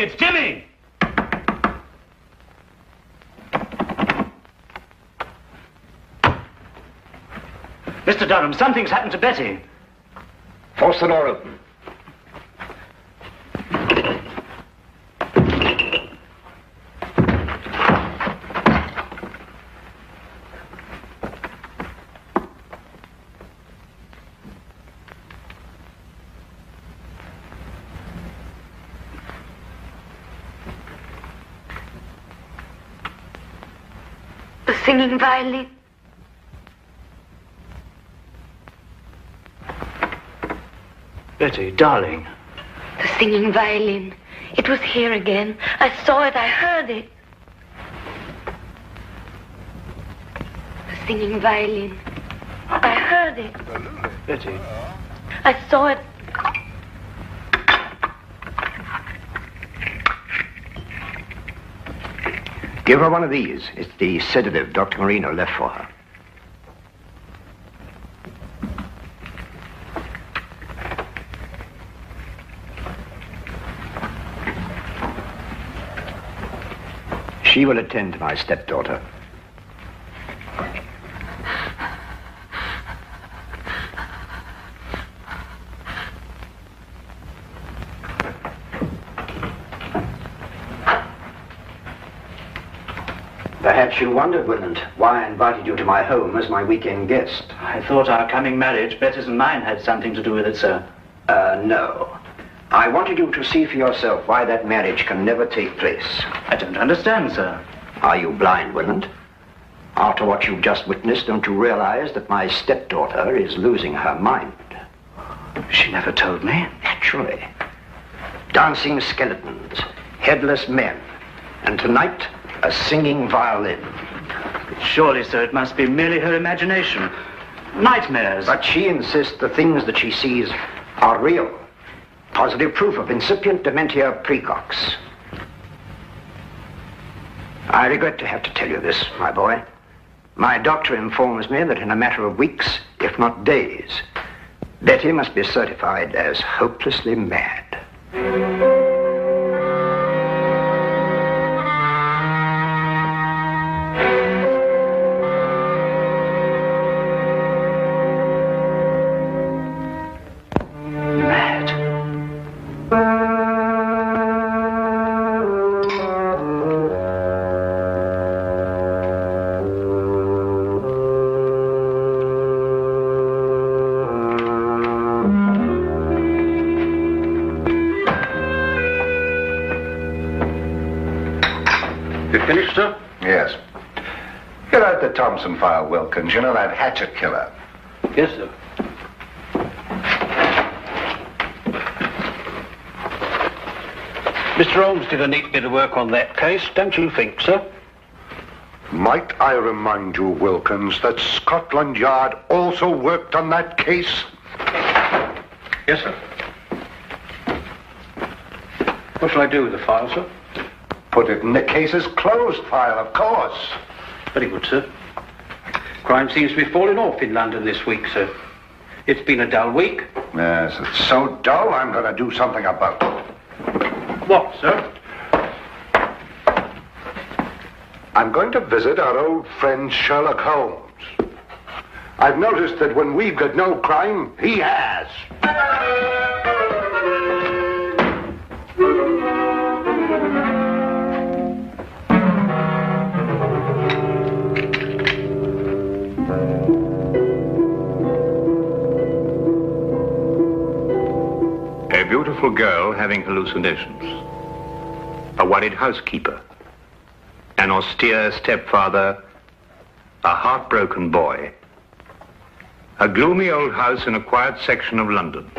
it's Jimmy! Mr. Durham, something's happened to Betty. Force the door open. The singing violin. Betty, darling. The singing violin. It was here again. I saw it. I heard it. The singing violin. I heard it. Betty. I saw it. Give her one of these. It's the sedative Dr. Marino left for her. She will attend to my stepdaughter. Perhaps you wondered, Willand, why I invited you to my home as my weekend guest. I thought our coming marriage, Betty's and mine, had something to do with it, sir. No. I wanted you to see for yourself why that marriage can never take place. I don't understand, sir. Are you blind, Willand? After what you've just witnessed, don't you realize that my stepdaughter is losing her mind? She never told me. Naturally. Dancing skeletons, headless men, and tonight, a singing violin. Surely, sir, it must be merely her imagination. Nightmares. But she insists the things that she sees are real. Positive proof of incipient dementia precox. I regret to have to tell you this, my boy. My doctor informs me that in a matter of weeks, if not days, Betty must be certified as hopelessly mad. Finished, sir? Yes. Get out the Thompson file, Wilkins. You know that hatchet killer. Yes, sir. Mr. Holmes did a neat bit of work on that case, don't you think, sir? Might I remind you, Wilkins, that Scotland Yard also worked on that case? Yes, sir. What shall I do with the file, sir? Put it in the case's closed file, of course. Very good, sir. Crime seems to be falling off in London this week, sir. It's been a dull week. Yes, it's so dull, I'm going to do something about it. What, sir? I'm going to visit our old friend Sherlock Holmes. I've noticed that when we've got no crime, he has. A beautiful girl having hallucinations. A worried housekeeper. An austere stepfather. A heartbroken boy. A gloomy old house in a quiet section of London.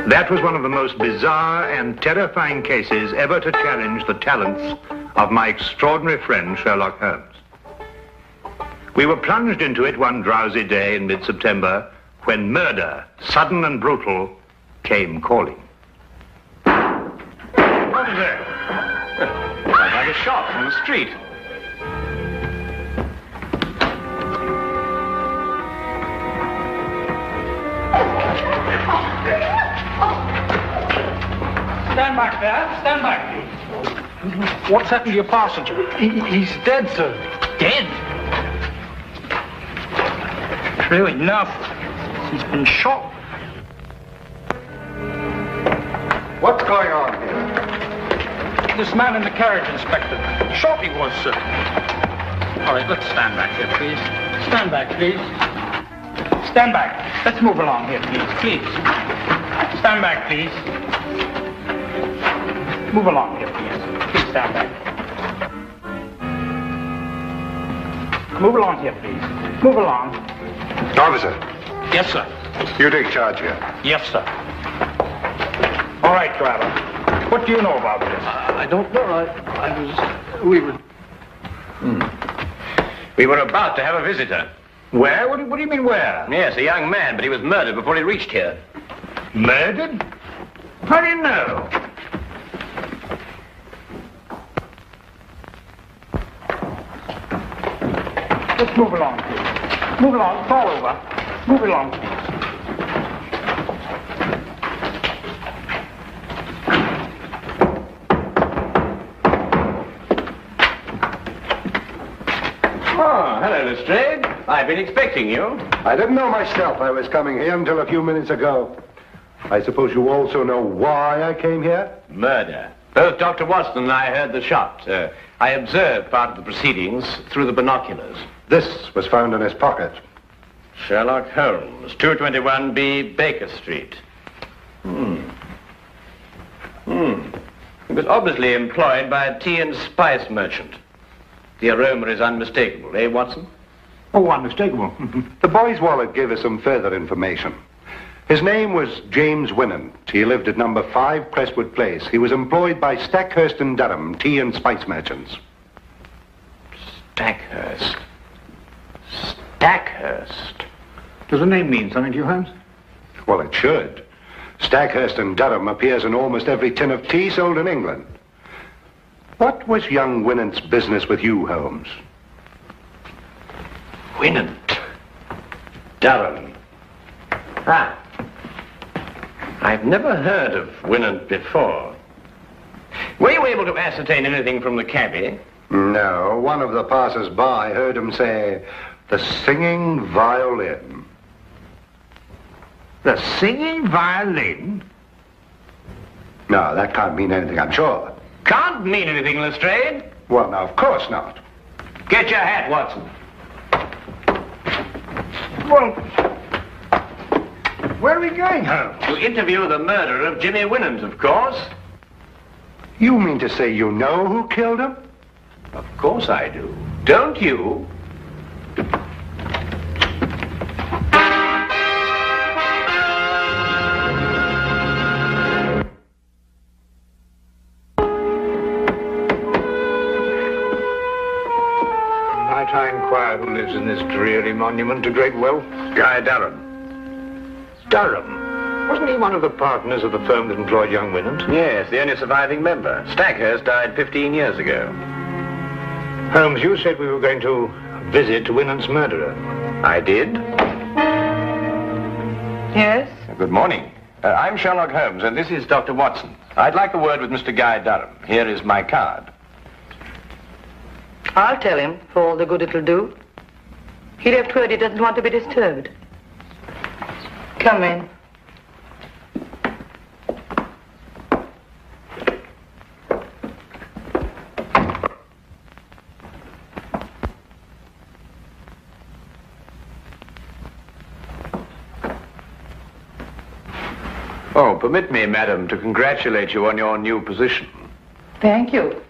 That was one of the most bizarre and terrifying cases ever to challenge the talents of my extraordinary friend Sherlock Holmes. We were plunged into it one drowsy day in mid-September when murder, sudden and brutal, came calling. What is it? I had a shot from the street. Stand back there. Stand back, please. What's happened to your passenger? He's dead, sir. Dead? True enough. He's been shot. What's going on here? This man in the carriage, Inspector. Shot he was, sir. All right, let's stand back here, please. Stand back, please. Stand back. Let's move along here, please. Please. Stand back, please. Move along here, please. Please stand back. Move along here, please. Move along. Officer. Yes, sir. You take charge here. Yes, sir. All right, driver. What do you know about this? I don't know. We were about to have a visitor. Where? What do you mean, where? Yes, a young man, but he was murdered before he reached here. Murdered? How do you know? Let's move along, please. Move along. Fall over. Move along, please. Oh, hello, Lestrade. I've been expecting you. I didn't know myself I was coming here until a few minutes ago. I suppose you also know why I came here? Murder. Both Dr. Watson and I heard the shot. I observed part of the proceedings through the binoculars. This was found in his pocket. Sherlock Holmes, 221B Baker Street. He was obviously employed by a tea and spice merchant. The aroma is unmistakable, eh, Watson? Oh, unmistakable. The boy's wallet gave us some further information. His name was James Winant. He lived at number 5 Crestwood Place. He was employed by Stackhurst and Durham, tea and spice merchants. Stackhurst. Stackhurst. Does the name mean something to you, Holmes? Well, it should. Stackhurst and Durham appears in almost every tin of tea sold in England. What was young Winant's business with you, Holmes? Winant. Durham. Ah. I've never heard of Winant before. Were you able to ascertain anything from the cabby? No. One of the passers-by heard him say, "The singing violin." The singing violin? No, that can't mean anything, I'm sure. Can't mean anything, Lestrade. Well, now, of course not. Get your hat, Watson. Well, where are we going, Holmes? To interview the murderer of Jimmy Winant, of course. You mean to say you know who killed him? Of course I do. Don't you? Might I inquire who lives in this dreary monument to great wealth? Guy Durham. Durham? Wasn't he one of the partners of the firm that employed young Winant? Yes, the only surviving member. Stackhurst died 15 years ago. Holmes, you said we were going to visit Winant's murderer. I did. Yes? Good morning. I'm Sherlock Holmes, and this is Dr. Watson. I'd like a word with Mr. Guy Durham. Here is my card. I'll tell him, for all the good it'll do. He left word he doesn't want to be disturbed. Come in. Oh, permit me, madam, to congratulate you on your new position. Thank you.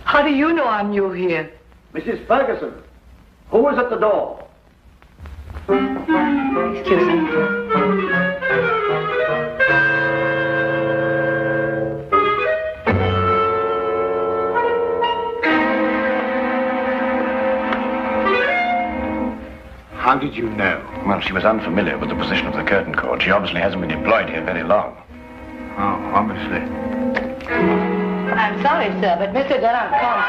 How do you know I'm new here? Mrs. Ferguson, who is at the door? Excuse me. How did you know? Well, she was unfamiliar with the position of the curtain cord. She obviously hasn't been employed here very long. Oh, obviously. I'm sorry, sir, but Mr. Durham can't.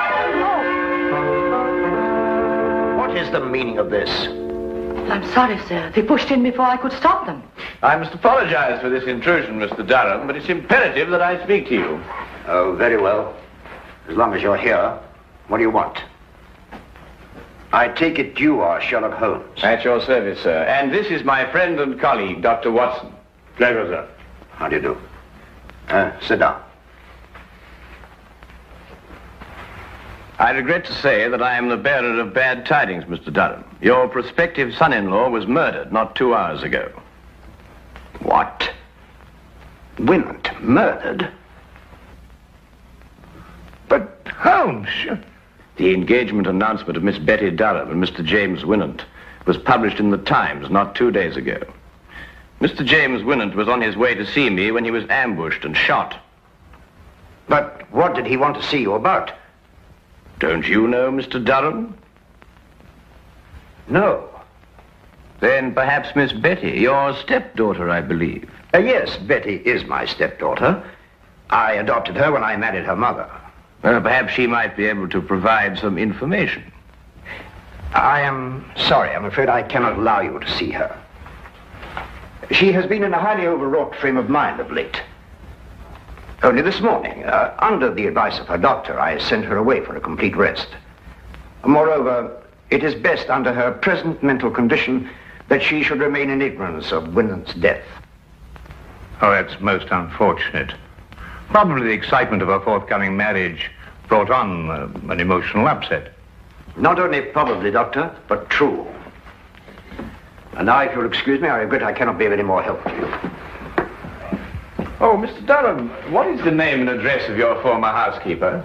What is the meaning of this? I'm sorry, sir. They pushed in before I could stop them. I must apologize for this intrusion, Mr. Durham, but it's imperative that I speak to you. Oh, very well. As long as you're here, what do you want? I take it you are Sherlock Holmes. At your service, sir. And this is my friend and colleague, Dr. Watson. Pleasure, sir. How do you do? Sit down. I regret to say that I am the bearer of bad tidings, Mr. Durham. Your prospective son-in-law was murdered not 2 hours ago. What? Winant murdered? But, Holmes... The engagement announcement of Miss Betty Durham and Mr. James Winant was published in the Times not 2 days ago. Mr. James Winant was on his way to see me when he was ambushed and shot. But what did he want to see you about? Don't you know Mr. Durham? No. Then perhaps Miss Betty, your stepdaughter, I believe. Yes, Betty is my stepdaughter. I adopted her when I married her mother. Perhaps she might be able to provide some information. I am sorry. I'm afraid I cannot allow you to see her. She has been in a highly overwrought frame of mind of late. Only this morning, under the advice of her doctor, I sent her away for a complete rest. Moreover, it is best under her present mental condition that she should remain in ignorance of Winant's death. Oh, that's most unfortunate. Probably the excitement of her forthcoming marriage brought on an emotional upset. Not only probably, Doctor, but true. And now, if you'll excuse me, I regret I cannot be of any more help to you. Oh, Mr. Durham, what is the name and address of your former housekeeper?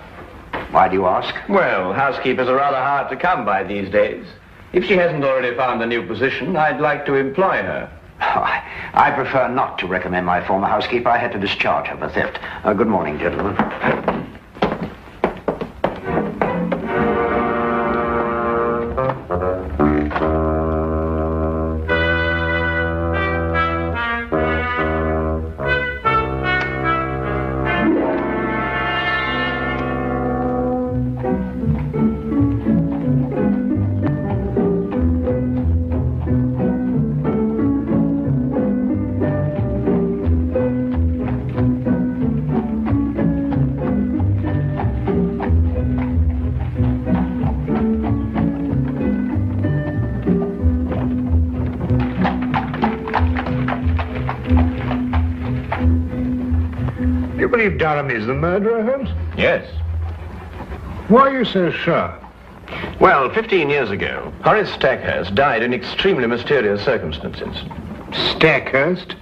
Why do you ask? Well, housekeepers are rather hard to come by these days. If she hasn't already found a new position, I'd like to employ her. I prefer not to recommend my former housekeeper. I had to discharge her for theft. Good morning, gentlemen. Durham is the murderer, Holmes? Yes. Why are you so sure? Well, 15 years ago, Horace Stackhurst died in extremely mysterious circumstances. Stackhurst?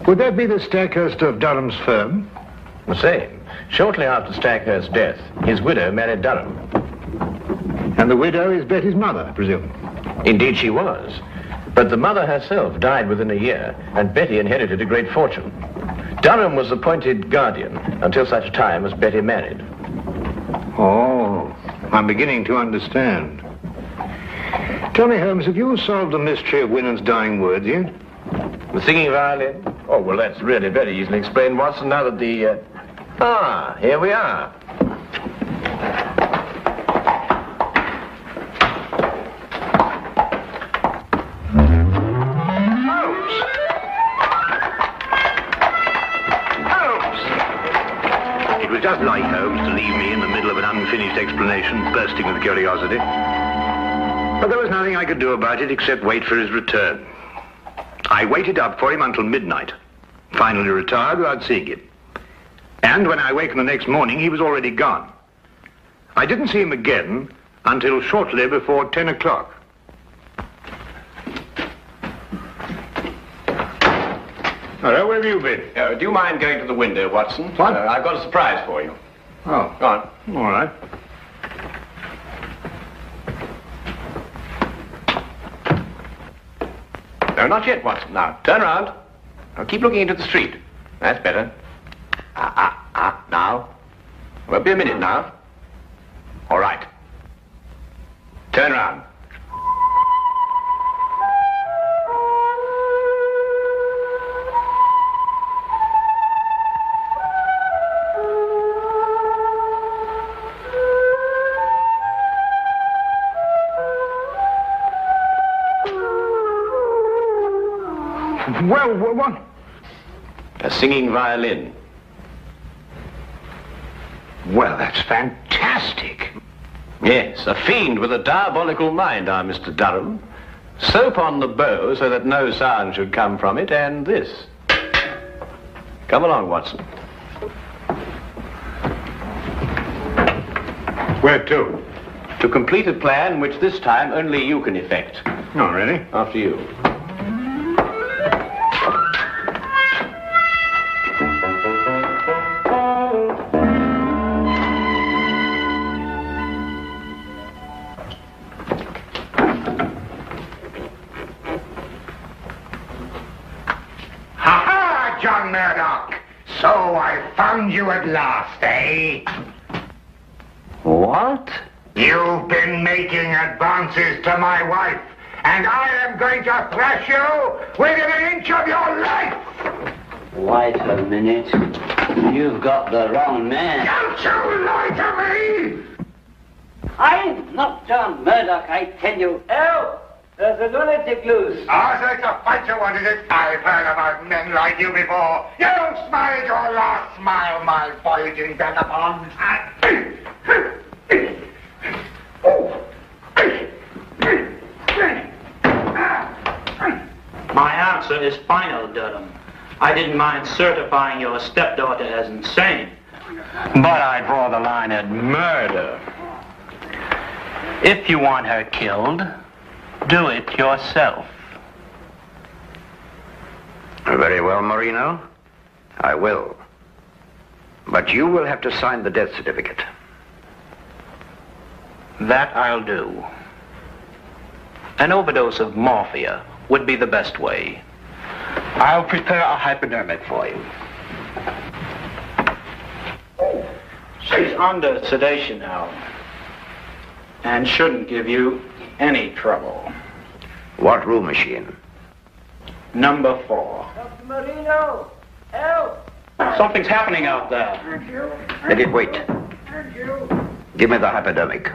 Would that be the Stackhurst of Durham's firm? The same. Shortly after Stackhurst's death, his widow married Durham. And the widow is Betty's mother, I presume? Indeed she was. But the mother herself died within a year, and Betty inherited a great fortune. Durham was appointed guardian until such time as Betty married. Oh, I'm beginning to understand. Tell me, Holmes, have you solved the mystery of Winant's dying words yet? The singing violin? Oh, well, that's really very easily explained, Watson, now that the... Ah, here we are. Just like Holmes to leave me in the middle of an unfinished explanation, bursting with curiosity. But there was nothing I could do about it except wait for his return. I waited up for him until midnight, finally retired without seeing him. And when I awakened the next morning, he was already gone. I didn't see him again until shortly before 10 o'clock. Hello, where have you been? Do you mind going to the window, Watson? What? I've got a surprise for you. Oh. Go on. All right. No, not yet, Watson. Now, turn around. Now, keep looking into the street. That's better. Now. Won't be a minute now. All right. Turn around. Well, what? A singing violin. Well, that's fantastic. Yes, a fiend with a diabolical mind, our Mr. Durham. Soap on the bow so that no sound should come from it, and this. Come along, Watson. Where to? To complete a plan which this time only you can effect. Oh, really? After you. Ha-ha, John Murdoch! So I found you at last, eh? What? You've been making advances to my wife, and I am going to thrash you within an inch of your life! Wait a minute. You've got the wrong man. Don't you lie to me! I'm not John Murdoch, I tell you. Oh, there's a lunatic loose. Oh, so it's a fight you wanted it? I've heard about men like you before. You smiled your last smile, my voyaging vagabond. My answer is final, Durham. I didn't mind certifying your stepdaughter as insane, but I draw the line at murder. If you want her killed, do it yourself. Very well, Marino. I will. But you will have to sign the death certificate. That I'll do. An overdose of morphia would be the best way. I'll prepare a hypodermic for you. She's under sedation now, and shouldn't give you any trouble. What room is she in? Number 4. Dr. Marino, help! Something's happening out there. Let it wait. Give me the hypodermic.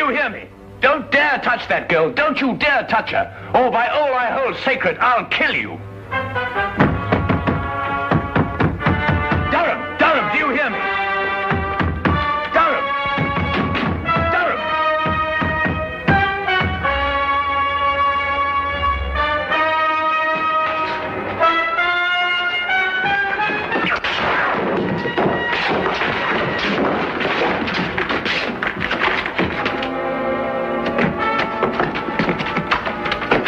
you hear me? Don't dare touch that girl. Don't you dare touch her. Or by all I hold sacred, I'll kill you. Durham, do you hear me? Durham!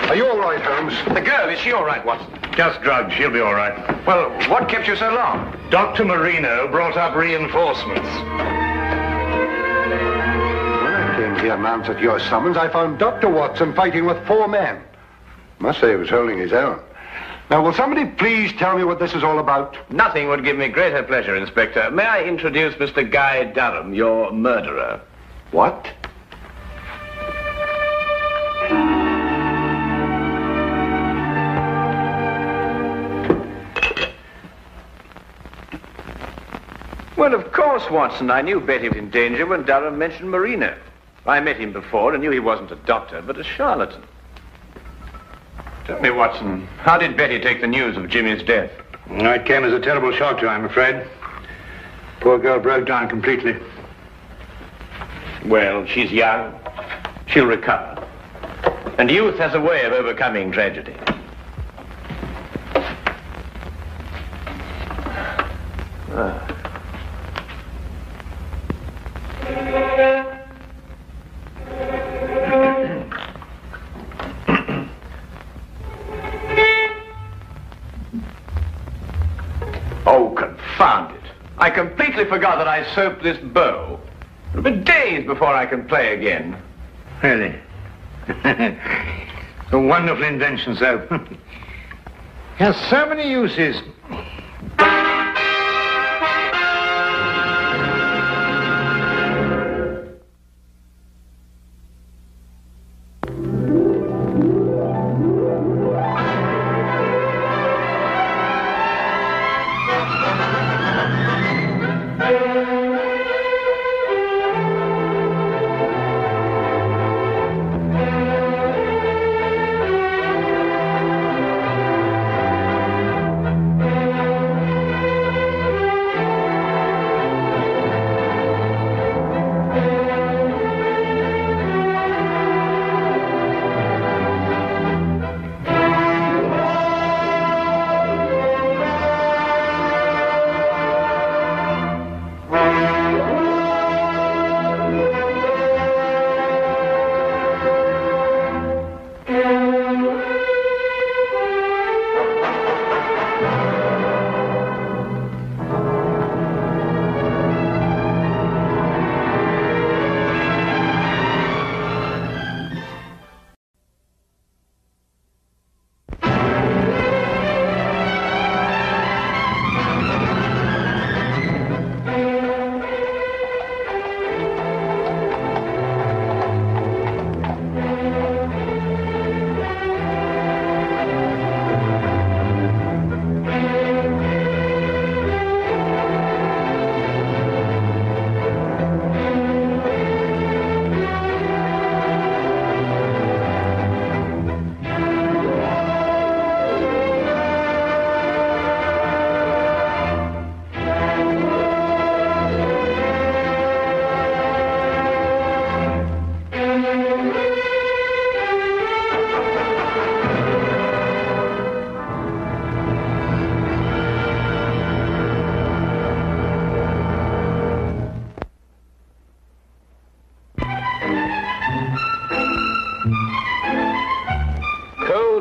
Are you all right, Holmes? The girl, is she all right, Watson? Just drugged. She'll be all right. Well, what kept you so long? Dr. Marino brought up reinforcements. When I came here and answered your summons, I found Dr. Watson fighting with 4 men. Must say he was holding his own. Now, will somebody please tell me what this is all about? Nothing would give me greater pleasure, Inspector. May I introduce Mr. Guy Durham, your murderer? What? Well, of course, Watson. I knew Betty was in danger when Durham mentioned Marino. I met him before and knew he wasn't a doctor, but a charlatan. Tell me, Watson, how did Betty take the news of Jimmy's death? It came as a terrible shock to her, I'm afraid. Poor girl broke down completely. Well, she's young. She'll recover. And youth has a way of overcoming tragedy. Oh, confound it. I completely forgot that I soaped this bow. It'll be days before I can play again. Really? A wonderful invention, soap. Has so many uses.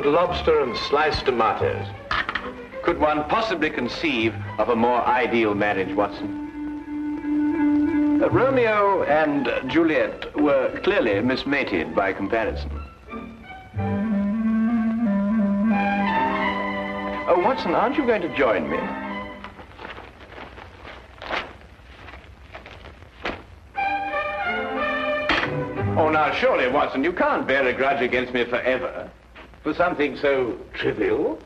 Lobster and sliced tomatoes. Could one possibly conceive of a more ideal marriage, Watson? Romeo and Juliet were clearly mismated by comparison. Oh, Watson, aren't you going to join me? Oh, now, surely, Watson, you can't bear a grudge against me forever. For something so trivial?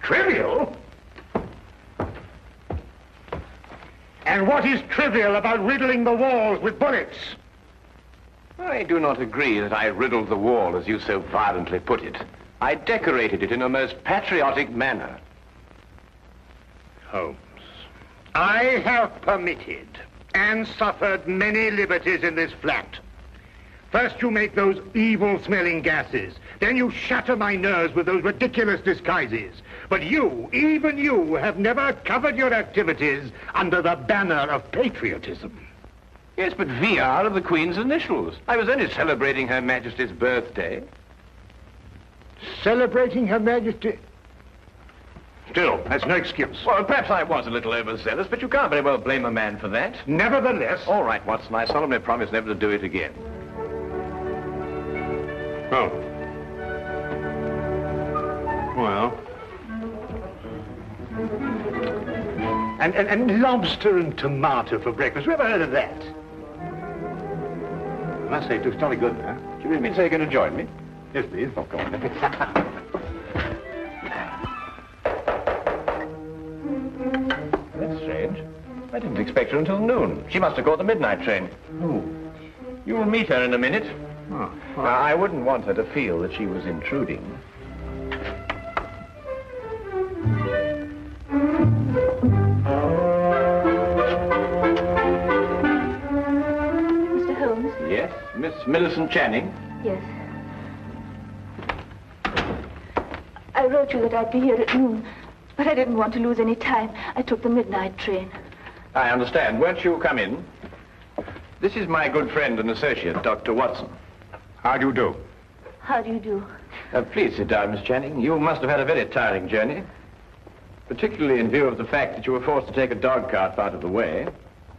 Trivial? And what is trivial about riddling the walls with bullets? I do not agree that I riddled the wall, as you so violently put it. I decorated it in a most patriotic manner. Holmes, I have permitted and suffered many liberties in this flat. First you make those evil-smelling gases. Then you shatter my nerves with those ridiculous disguises. But you, even you, have never covered your activities under the banner of patriotism. Yes, but VR of the Queen's initials. I was only celebrating Her Majesty's birthday. Celebrating Her Majesty? Still, that's no excuse. Well, perhaps I was a little overzealous, but you can't very well blame a man for that. Nevertheless... All right, Watson, I solemnly promise never to do it again. Oh. Well. And lobster and tomato for breakfast. Who ever heard of that? I must say, it was jolly good, huh? Do you really mean to say you're going to join me? Yes, please. Oh, go on. That's strange. I didn't expect her until noon. She must have caught the midnight train. Oh. You'll meet her in a minute. Oh. Now, I wouldn't want her to feel that she was intruding. Mr. Holmes? Yes, Miss Millicent Channing? Yes. I wrote you that I'd be here at noon, but I didn't want to lose any time. I took the midnight train. I understand. Won't you come in? This is my good friend and associate, Dr. Watson. How do you do? How do you do? Please sit down, Miss Channing. You must have had a very tiring journey, particularly in view of the fact that you were forced to take a dog cart out of the way.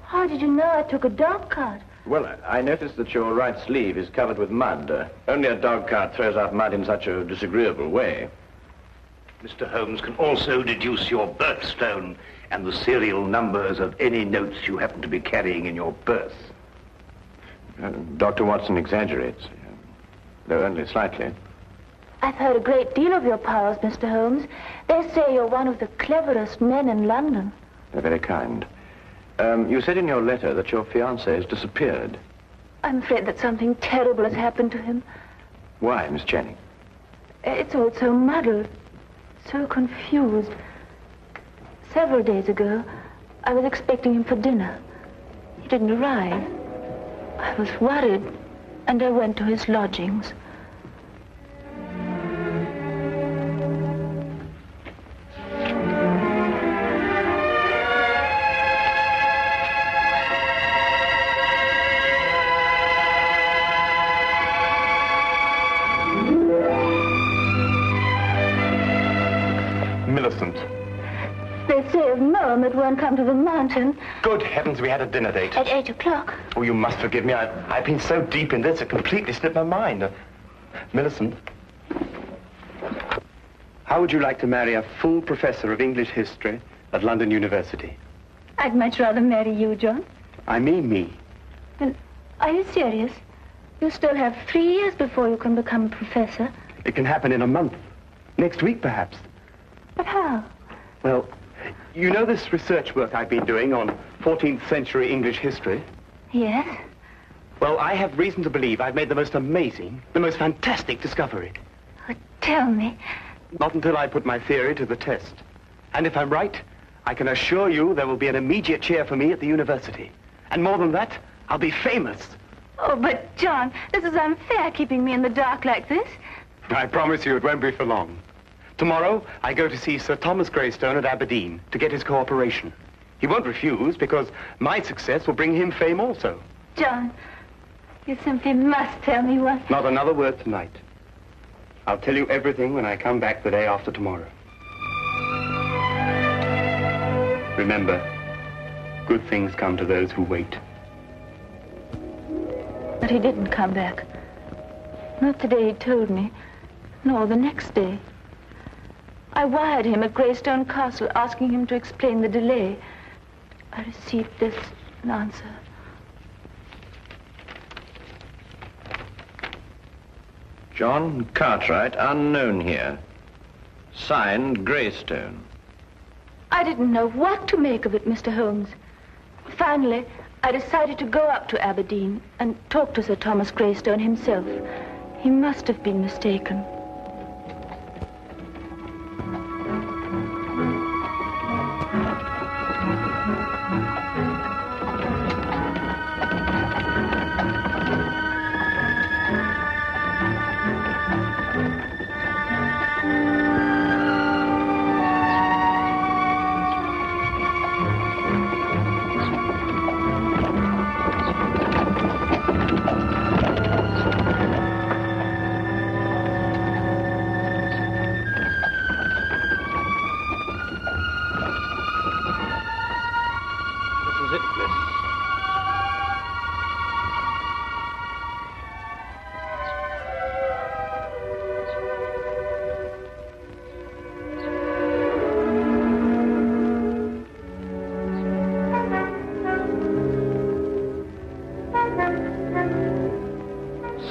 How did you know I took a dog cart? Well, I noticed that your right sleeve is covered with mud. Only a dog cart throws out mud in such a disagreeable way. Mr. Holmes can also deduce your birthstone and the serial numbers of any notes you happen to be carrying in your purse. Dr. Watson exaggerates, though only slightly. I've heard a great deal of your powers, Mr. Holmes. They say you're one of the cleverest men in London. They're very kind. You said in your letter that your fiancé has disappeared. I'm afraid that something terrible has happened to him. Why, Miss Channing? It's all so muddled, so confused. Several days ago, I was expecting him for dinner. He didn't arrive. I was worried, and I went to his lodgings. Millicent. They say of Mom it won't come to the mountain. Good heavens, we had a dinner date. At 8 o'clock. Oh, you must forgive me. I've been so deep in this, it completely slipped my mind. Millicent, how would you like to marry a full professor of English history at London University? I'd much rather marry you, John. I mean me. Then, are you serious? You still have 3 years before you can become a professor. It can happen in a month. Next week, perhaps. But how? Well, you know this research work I've been doing on 14th century English history? Yes? Well, I have reason to believe I've made the most amazing, the most fantastic discovery. Oh, tell me. Not until I put my theory to the test. And if I'm right, I can assure you there will be an immediate chair for me at the university. And more than that, I'll be famous. Oh, but John, this is unfair, keeping me in the dark like this. I promise you it won't be for long. Tomorrow, I go to see Sir Thomas Greystone at Aberdeen to get his cooperation. He won't refuse, because my success will bring him fame also. John, you simply must tell me what... Not another word tonight. I'll tell you everything when I come back the day after tomorrow. Remember, good things come to those who wait. But he didn't come back. Not the day he told me, nor the next day. I wired him at Greystone Castle asking him to explain the delay. I received this answer. John Cartwright, unknown here. Signed, Greystone. I didn't know what to make of it, Mr. Holmes. Finally, I decided to go up to Aberdeen and talk to Sir Thomas Greystone himself. He must have been mistaken.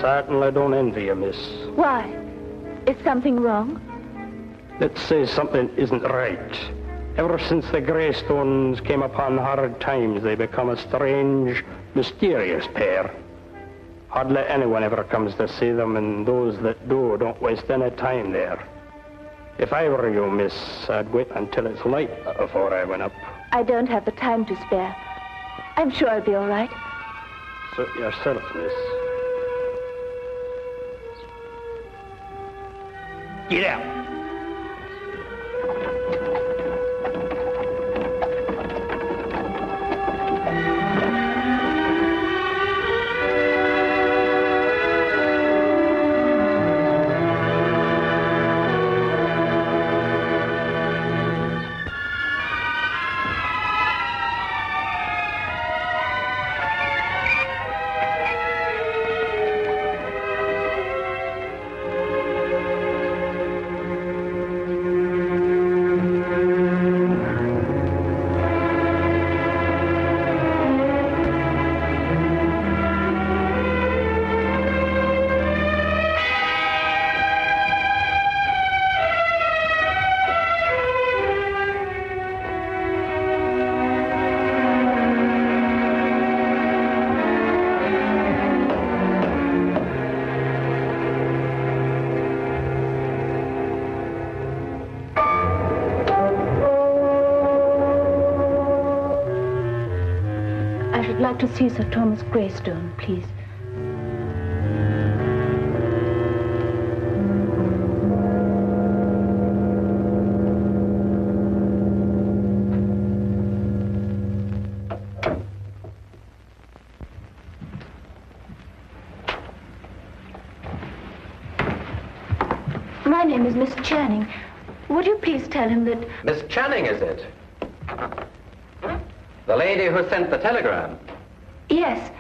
Certainly don't envy you, miss. Why? Is something wrong? Let's say something isn't right. Ever since the Greystones came upon hard times, they become a strange, mysterious pair. Hardly anyone ever comes to see them, and those that do don't waste any time there. If I were you, miss, I'd wait until it's light before I went up. I don't have the time to spare. I'm sure I'll be all right. Suit yourself, miss. Get out. I'd like to see Sir Thomas Greystone, please. My name is Miss Channing. Would you please tell him that... Miss Channing, is it? The lady who sent the telegram? Yes.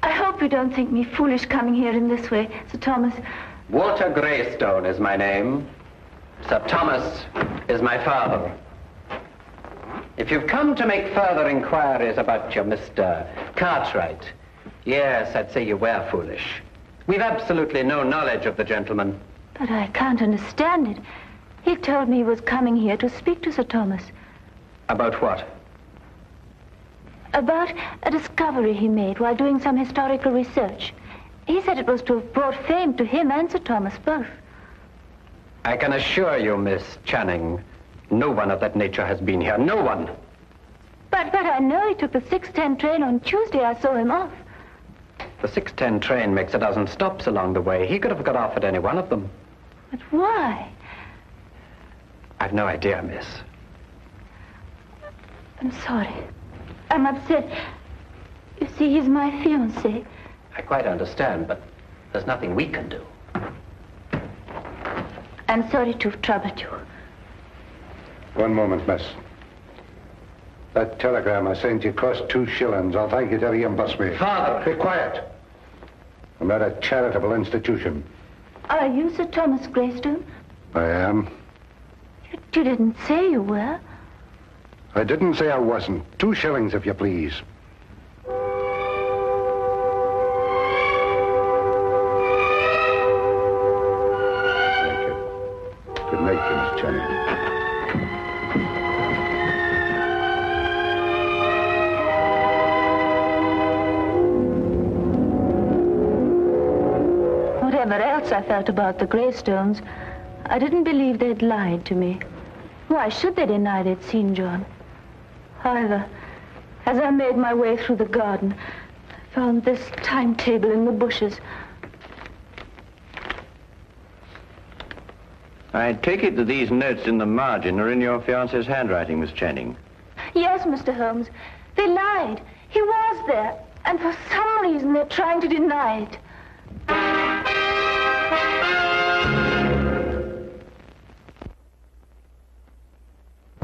I hope you don't think me foolish coming here in this way, Sir Thomas. Walter Greystone is my name. Sir Thomas is my father. If you've come to make further inquiries about your Mr. Cartwright, yes, I'd say you were foolish. We've absolutely no knowledge of the gentleman. But I can't understand it. He told me he was coming here to speak to Sir Thomas. About what? About a discovery he made while doing some historical research. He said it was to have brought fame to him and Sir Thomas both. I can assure you, Miss Channing, no one of that nature has been here. No one. But I know he took the 6:10 train on Tuesday. I saw him off. The 6:10 train makes a dozen stops along the way. He could have got off at any one of them. But why? I've no idea, miss. I'm sorry. I'm upset. You see, he's my fiancé. I quite understand, but there's nothing we can do. I'm sorry to have troubled you. One moment, miss. That telegram I sent you cost 2 shillings. I'll thank you to reimburse me. Father! Be quiet. I'm not a charitable institution. Are you Sir Thomas Greystone? I am. You didn't say you were. I didn't say I wasn't. 2 shillings, if you please. Thank you. Good night, Miss Channing. doubts I felt about the Greystones, I didn't believe they'd lied to me. Why should they deny they'd seen John? However, as I made my way through the garden, I found this timetable in the bushes. I take it that these notes in the margin are in your fiancé's handwriting, Miss Channing. Yes, Mr. Holmes. They lied. He was there. And for some reason, they're trying to deny it.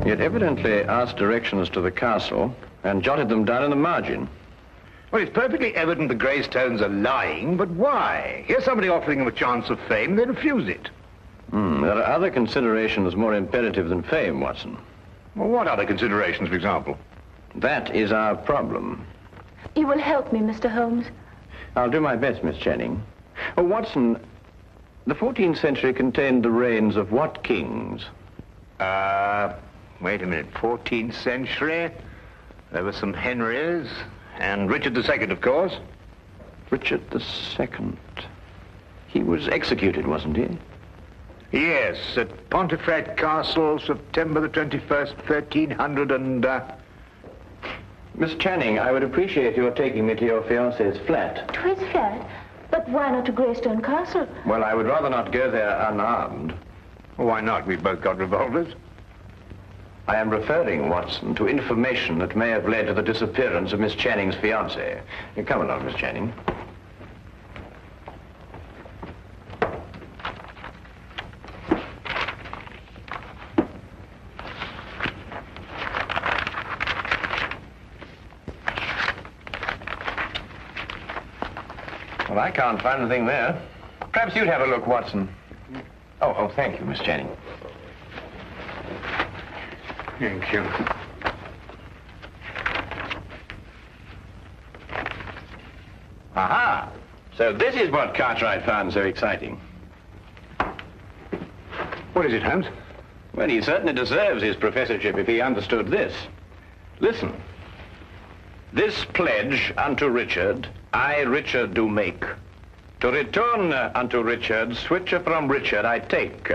He had evidently asked directions to the castle and jotted them down in the margin. Well, it's perfectly evident the Greystones are lying, but why? Here's somebody offering them a chance of fame, they refuse it. There are other considerations more imperative than fame, Watson. Well, what other considerations, for example? That is our problem. You will help me, Mr. Holmes. I'll do my best, Miss Channing. Oh, Watson, the 14th century contained the reigns of what kings? Wait a minute, 14th century? There were some Henrys, and Richard II, of course. Richard II. He was executed, wasn't he? Yes, at Pontefract Castle, September the 21st, 1300 and... Miss Channing, I would appreciate your taking me to your fiancé's flat. To his flat? But why not to Greystone Castle? Well, I would rather not go there unarmed. Well, why not? We've both got revolvers. I am referring, Watson, to information that may have led to the disappearance of Miss Channing's fiancé. Come along, Miss Channing. Well, I can't find anything there. Perhaps you'd have a look, Watson. Oh, thank you, Miss Channing. Thank you. Aha! So this is what Cartwright found so exciting. What is it, Holmes? Well, he certainly deserves his professorship if he understood this. Listen. This pledge unto Richard, I, Richard, do make. To return unto Richard, switcher from Richard I take.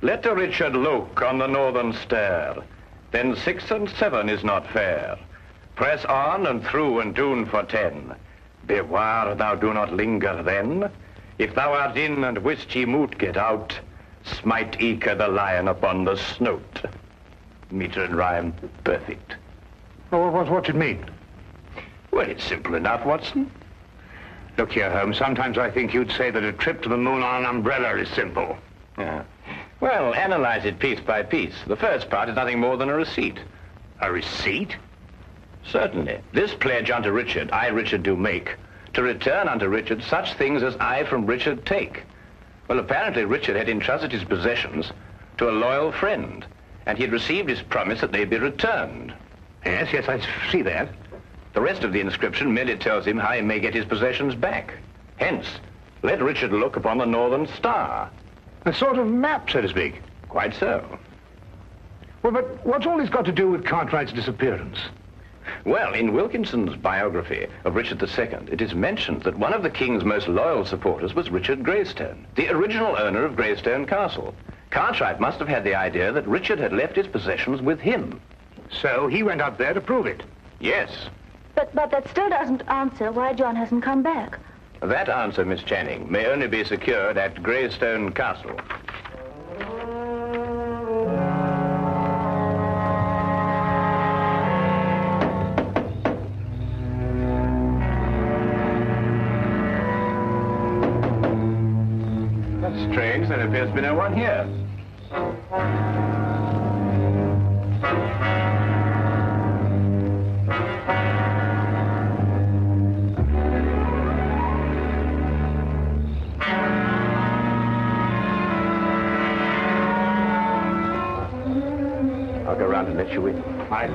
Let the Richard look on the northern stair, then 6 and 7 is not fair. Press on and through and tune for 10. Beware thou do not linger then. If thou art in and wist ye moot get out, smite eke the lion upon the snout. Meter and rhyme, perfect. Oh, what's it mean? Well, it's simple enough, Watson. Look here, Holmes, sometimes I think you'd say that a trip to the moon on an umbrella is simple. Yeah. Well, analyze it piece by piece. The first part is nothing more than a receipt. A receipt? Certainly. This pledge unto Richard, I, Richard, do make, to return unto Richard such things as I from Richard take. Well, apparently Richard had entrusted his possessions to a loyal friend, and he had received his promise that they'd be returned. Yes, I see that. The rest of the inscription merely tells him how he may get his possessions back. Hence, let Richard look upon the northern star. A sort of map, so to speak. Quite so. Well, but what's all this got to do with Cartwright's disappearance? Well, in Wilkinson's biography of Richard II, it is mentioned that one of the king's most loyal supporters was Richard Greystone, the original owner of Greystone Castle. Cartwright must have had the idea that Richard had left his possessions with him. So he went up there to prove it? Yes. But that still doesn't answer why John hasn't come back. That answer, Miss Channing, may only be secured at Greystone Castle. That's strange. There appears to be no one here. I'll go round and let you in. Aye.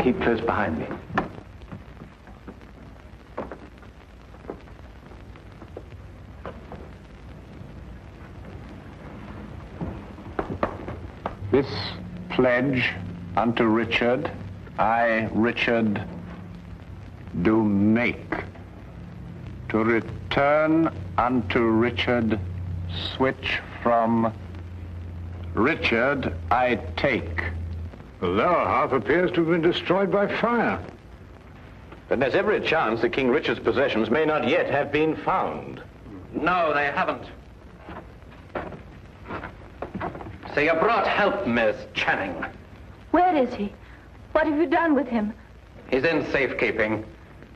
keep close behind me. This pledge unto Richard, I, Richard, do make. To return unto Richard, switch from Richard, I take. The lower half appears to have been destroyed by fire. But there's every chance that King Richard's possessions may not yet have been found. No, they haven't. So you brought help, Miss Channing. Where is he? What have you done with him? He's in safekeeping,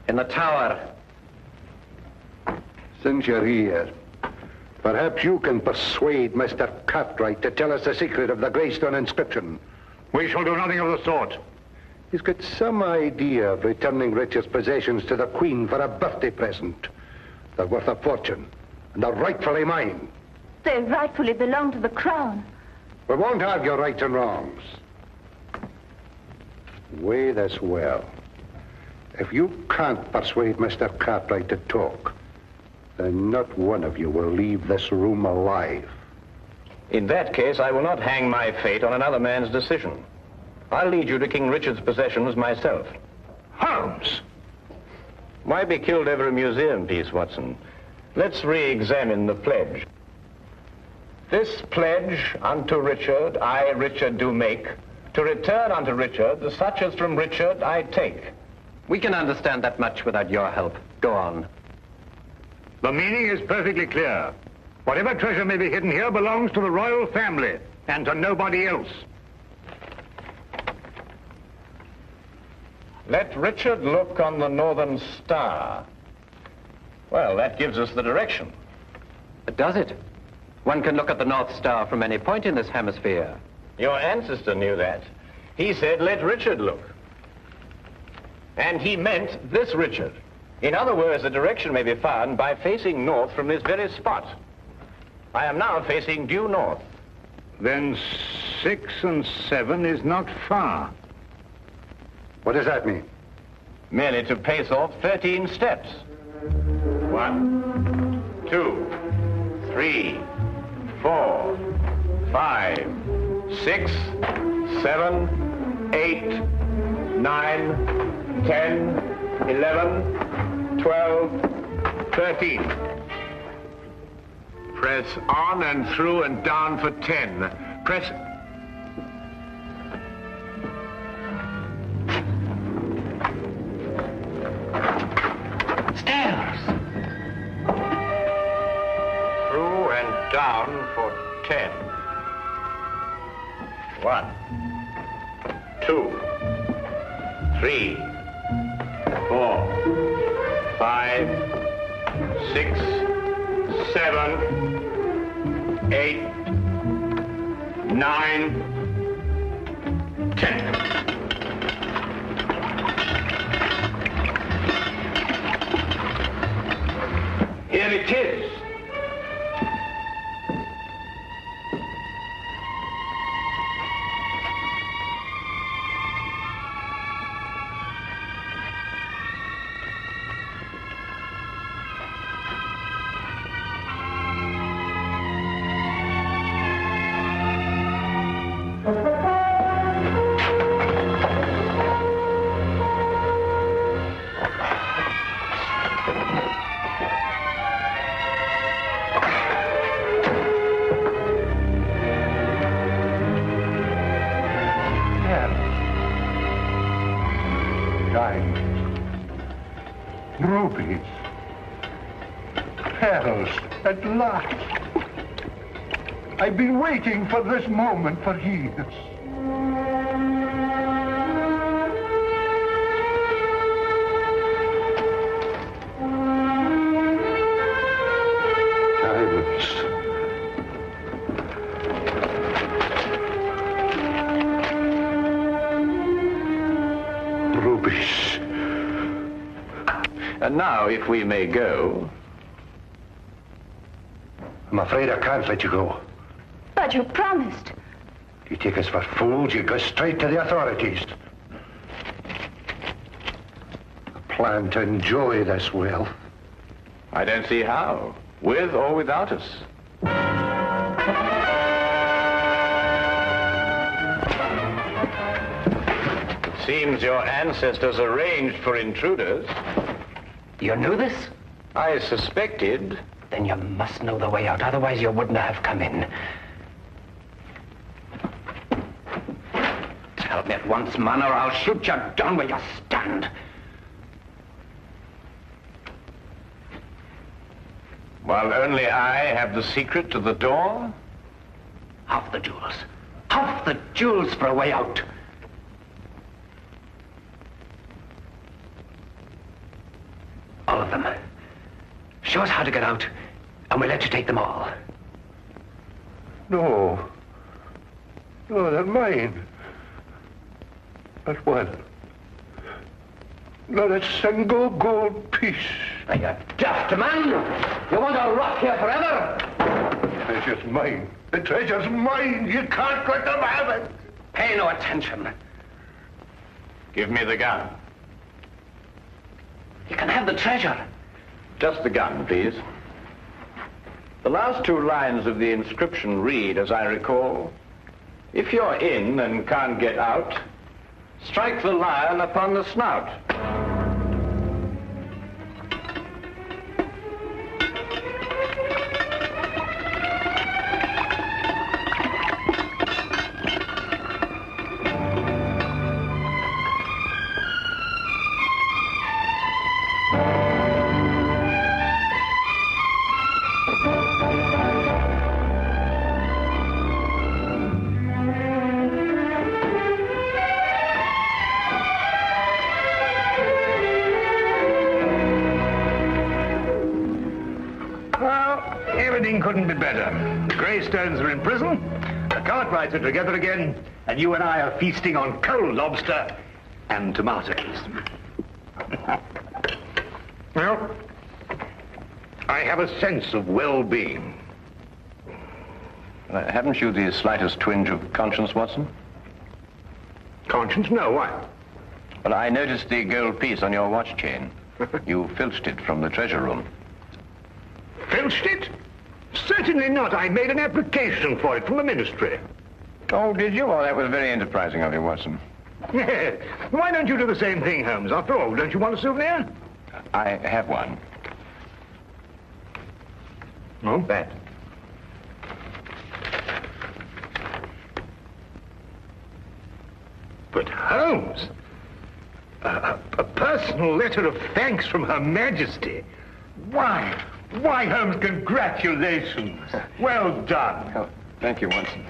in the tower. Since you're here, perhaps you can persuade Mr. Cartwright to tell us the secret of the Greystone inscription. We shall do nothing of the sort. He's got some idea of returning Richard's possessions to the Queen for a birthday present. They're worth a fortune, and they're rightfully mine. They rightfully belong to the Crown. We won't argue rights and wrongs. Weigh this well. If you can't persuade Mr. Cartwright to talk, then not one of you will leave this room alive. In that case, I will not hang my fate on another man's decision. I'll lead you to King Richard's possessions myself. Holmes! Why be killed over a museum piece, Watson? Let's re-examine the pledge. This pledge unto Richard, I, Richard, do make, to return unto Richard the such as from Richard I take. We can understand that much without your help. Go on. The meaning is perfectly clear. Whatever treasure may be hidden here belongs to the royal family and to nobody else. Let Richard look on the northern star. Well, that gives us the direction. But does it? One can look at the North Star from any point in this hemisphere. Your ancestor knew that. He said, let Richard look. And he meant this Richard. In other words, the direction may be found by facing north from this very spot. I am now facing due north. Then 6 and 7 is not far. What does that mean? Merely to pace off 13 steps. 1, 2, 3, 4, 5, 6, 7, 8, 9, 10, 11, 12, 13. Press on and through and down for 10. Press... Stairs! Through and down for 10. 1, 2, 3, 4, 5, 6, 7, 8, 9, 10. Here it is. Rubies. Pearls, at last. I've been waiting for this moment for years. Diamonds. Rubies. And now, if we may go... I'm afraid I can't let you go. But you promised. You take us for fools, you go straight to the authorities. plan to enjoy this wealth? I don't see how, with or without us. It seems your ancestors arranged for intruders. You knew this? I suspected. Then you must know the way out, otherwise you wouldn't have come in. Tell me at once, man, or I'll shoot you down where you stand. While only I have the secret to the door? Half the jewels. Half the jewels for a way out. All of them. Show us how to get out, and we'll let you take them all. No. No, they're mine. Not one. Not a single gold piece. Are you daft, man? You want to rot here forever? The treasure's mine. The treasure's mine. You can't let them have it. Pay no attention. Give me the gun. You can have the treasure. Just the gun, please. The last two lines of the inscription read, as I recall, if you're in and can't get out, strike the lion upon the snout. Couldn't be better. The Greystones are in prison, the Cartwrights are together again, and you and I are feasting on cold lobster and tomatoes. Well, I have a sense of well-being. Haven't you the slightest twinge of conscience, Watson? Conscience? No, why? Well, I noticed the gold piece on your watch chain. You filched it from the treasure room. Filched it? Certainly not. I made an application for it from the ministry. Oh, did you? Well, that was very enterprising of you, Watson. Yes. Why don't you do the same thing, Holmes? After all, don't you want a souvenir? I have one. Oh, that. But Holmes, a personal letter of thanks from Her Majesty. Why, Holmes, congratulations. Well done. Oh, thank you, Watson.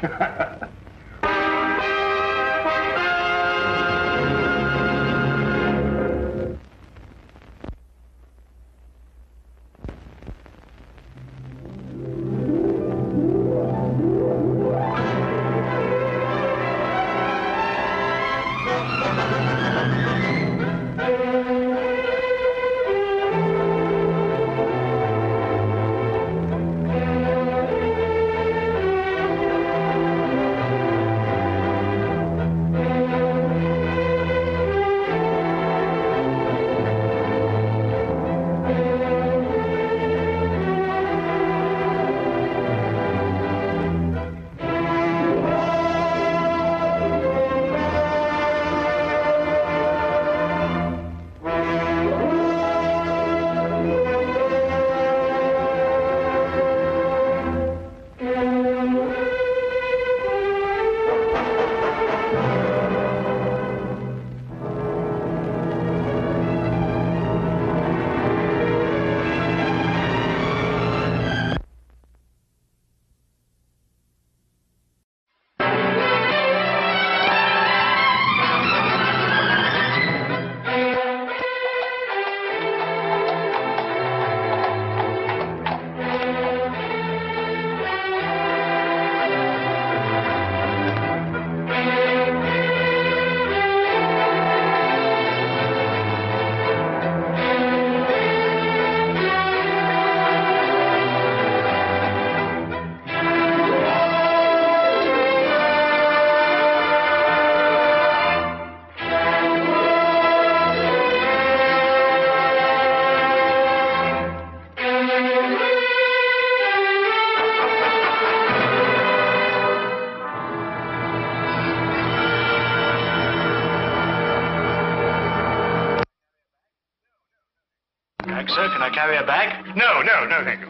carry her back? No, thank you.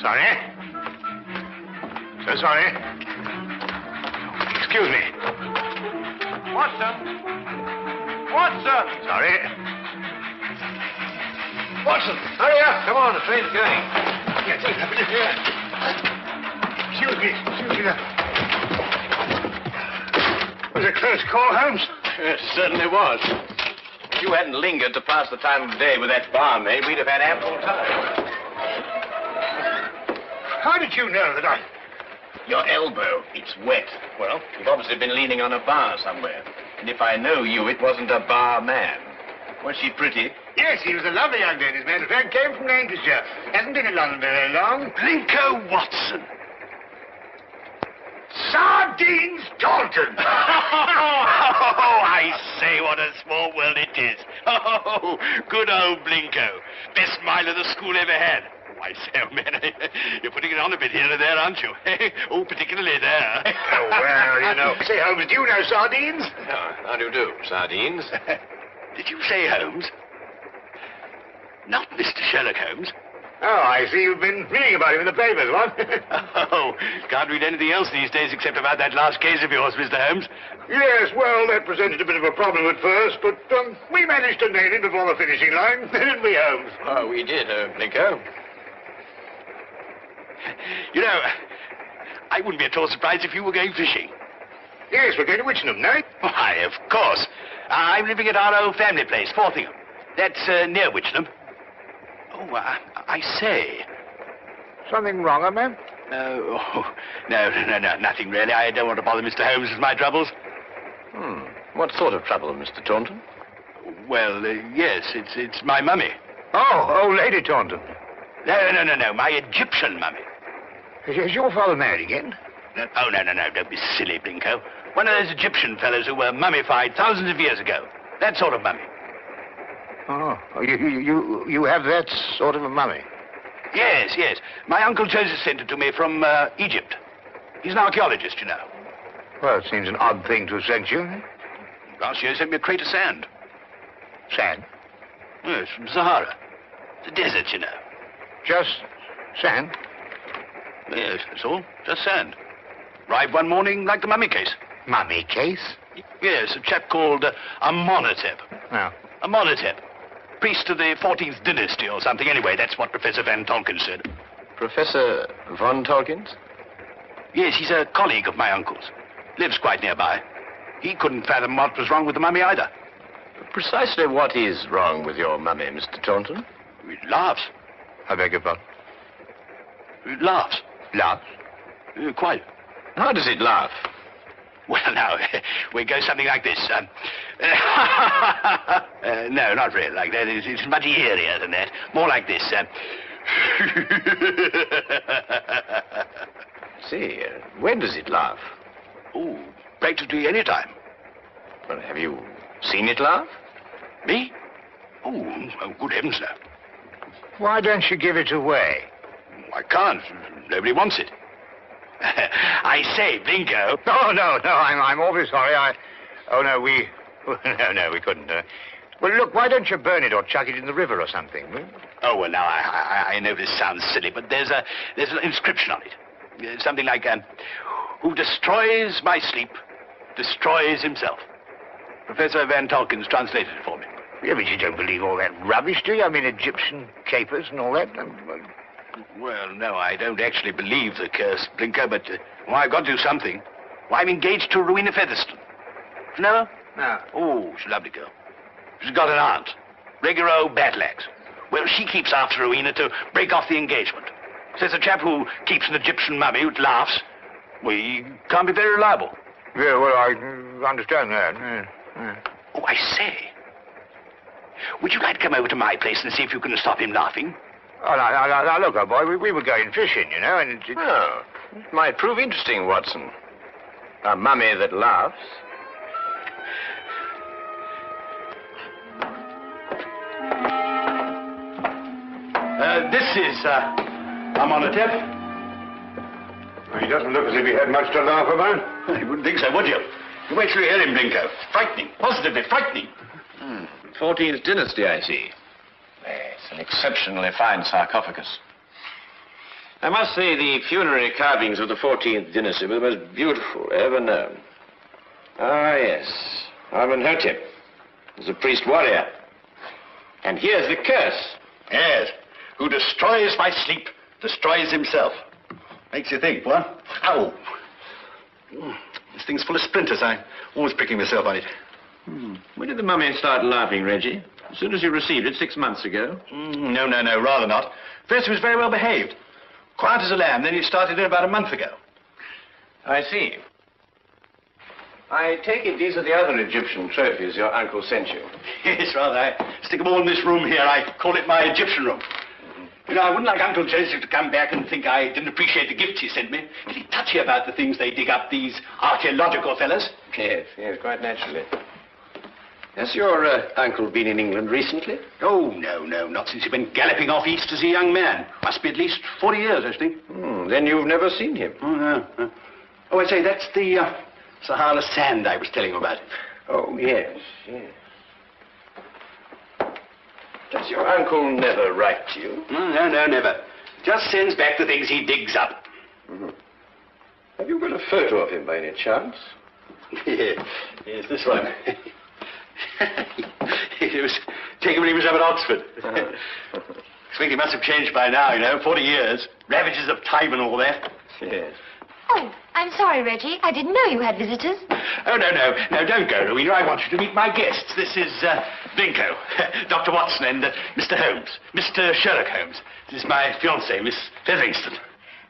Sorry. So sorry. Excuse me. Watson! Watson! Sorry. Watson, hurry up. Come on, the train's going. Yes, Excuse me. Was it a close call, Holmes? It certainly was. If you hadn't lingered to pass the time of the day with that barmaid, we'd have had ample time. How did you know that I... Your elbow, it's wet. Well, you've obviously been leaning on a bar somewhere. And if I know you, it wasn't a bar man. Was she pretty? Yes, he was a lovely young lady, as a matter of fact. Came from Lancashire. Hasn't been in London very long. Blinko Watson. Sardines Dalton. Oh, I say, what a small world it is. Oh, good old Blinko. Best mile of the school ever had. Oh, I say, oh, man, you're putting it on a bit here and there, aren't you? Oh, particularly there. Oh, well, you know. Say, Holmes, do you know sardines? Oh, how do you do, sardines? Did you say Holmes? Not Mr. Sherlock Holmes. Oh, I see you've been reading about him in the papers, what? Oh, can't read anything else these days except about that last case of yours, Mr. Holmes. Yes, well, that presented a bit of a problem at first, but we managed to nail him before the finishing line, didn't we, Holmes? Oh, we did, Blinko. You know, I wouldn't be at all surprised if you were going fishing. Yes, we're going to Witchenham, no? Why, of course. I'm living at our old family place, Forthingham. That's near Witchenham. Oh, I say. Something wrong, ma'am? No, nothing really. I don't want to bother Mr. Holmes with my troubles. What sort of trouble, Mr. Taunton? Well, yes, it's my mummy. Oh, Lady Taunton. No, my Egyptian mummy. Is your father married again? Oh, no, don't be silly, Blinko. One of those Egyptian fellows who were mummified thousands of years ago. That sort of mummy. Oh, you have that sort of a mummy? Yes. My Uncle Joseph sent it to me from Egypt. He's an archaeologist, you know. Well, it seems an odd thing to have sent you. Last year he sent me a crate of sand. Sand? Yes, from Sahara. The desert, you know. Just sand? Yes, that's all. Just sand. Arrived one morning like the mummy case. Mummy case? Yes, a chap called Amenhotep. Oh. Amenhotep. Priest of the 14th dynasty or something. Anyway, that's what Professor Van Tolkien said. Professor Von Tolkien? Yes, he's a colleague of my uncle's. Lives quite nearby. He couldn't fathom what was wrong with the mummy either. Precisely what is wrong with your mummy, Mr. Taunton? It laughs. I beg your pardon? It laughs. Laughs? Quite. How does it laugh? Well, now, we go something like this. No, not really like that. It's much eerier than that. More like this. See, when does it laugh? Oh, practically any time. Well, have you seen it laugh? Me? Oh, good heavens, no. Why don't you give it away? I can't. Nobody wants it. I say, Blinko. Oh, no, I'm awfully sorry. We couldn't. Well, look, why don't you burn it or chuck it in the river or something? Oh, well, now, I know this sounds silly, but there's an inscription on it. Something like, who destroys my sleep, destroys himself. Professor Van Tolkien's translated it for me. Yeah, but you don't believe all that rubbish, do you? I mean, Egyptian capers and all that. Well, no, I don't actually believe the curse, Blinko, but I've got to do something. Well, I'm engaged to Rowena Featherstone. No? No. Oh, she's a lovely girl. She's got an aunt, regular old battle-axe. Well, she keeps after Rowena to break off the engagement. Says a chap who keeps an Egyptian mummy who laughs, well, he can't be very reliable. Yeah, well, I understand that. Yeah. Oh, I say. Would you like to come over to my place and see if you can stop him laughing? Oh, now, look, old boy, we were going fishing, you know, and... Oh, it might prove interesting, Watson. A mummy that laughs. This is, Amenhotep. Well, he doesn't look as if he had much to laugh about. You wouldn't think so, would you? You wait till you hear him, Blinko. Frightening. Positively frightening. 14th dynasty, I see. exceptionally fine sarcophagus. I must say the funerary carvings of the 14th dynasty were the most beautiful ever known. Ah, yes. Amenhotep was a priest warrior. And here's the curse. Yes. Who destroys by sleep, destroys himself. Makes you think, what? Ow. This thing's full of splinters. I'm always pricking myself on it. When did the mummy start laughing, Reggie? As soon as you received it 6 months ago? No, rather not. First, he was very well behaved. Quiet as a lamb. Then he started in about a month ago. I see. I take it these are the other Egyptian trophies your uncle sent you. Yes, rather. I stick them all in this room here. I call it my Egyptian room. You know, I wouldn't like Uncle Joseph to come back and think I didn't appreciate the gifts he sent me. Getting touchy about the things they dig up, these archaeological fellas. Yes, quite naturally. Has your uncle been in England recently? Oh, no, not since he went galloping off east as a young man. Must be at least 40 years, I think. Then you've never seen him? Oh, no. Oh, I say, that's the Sahara sand I was telling you about. Oh, yes. Does your uncle never write to you? No, never. Just sends back the things he digs up. Have you got a photo of him by any chance? Yes, this one. It was taken when he was up at Oxford. I think he must have changed by now, you know, 40 years. Ravages of time and all that. Yes. Oh, I'm sorry, Reggie. I didn't know you had visitors. Oh, no, don't go, Rowena. I want you to meet my guests. This is Vinko, Dr. Watson, and Mr. Holmes, Mr. Sherlock Holmes. This is my fiancée, Miss Featherington.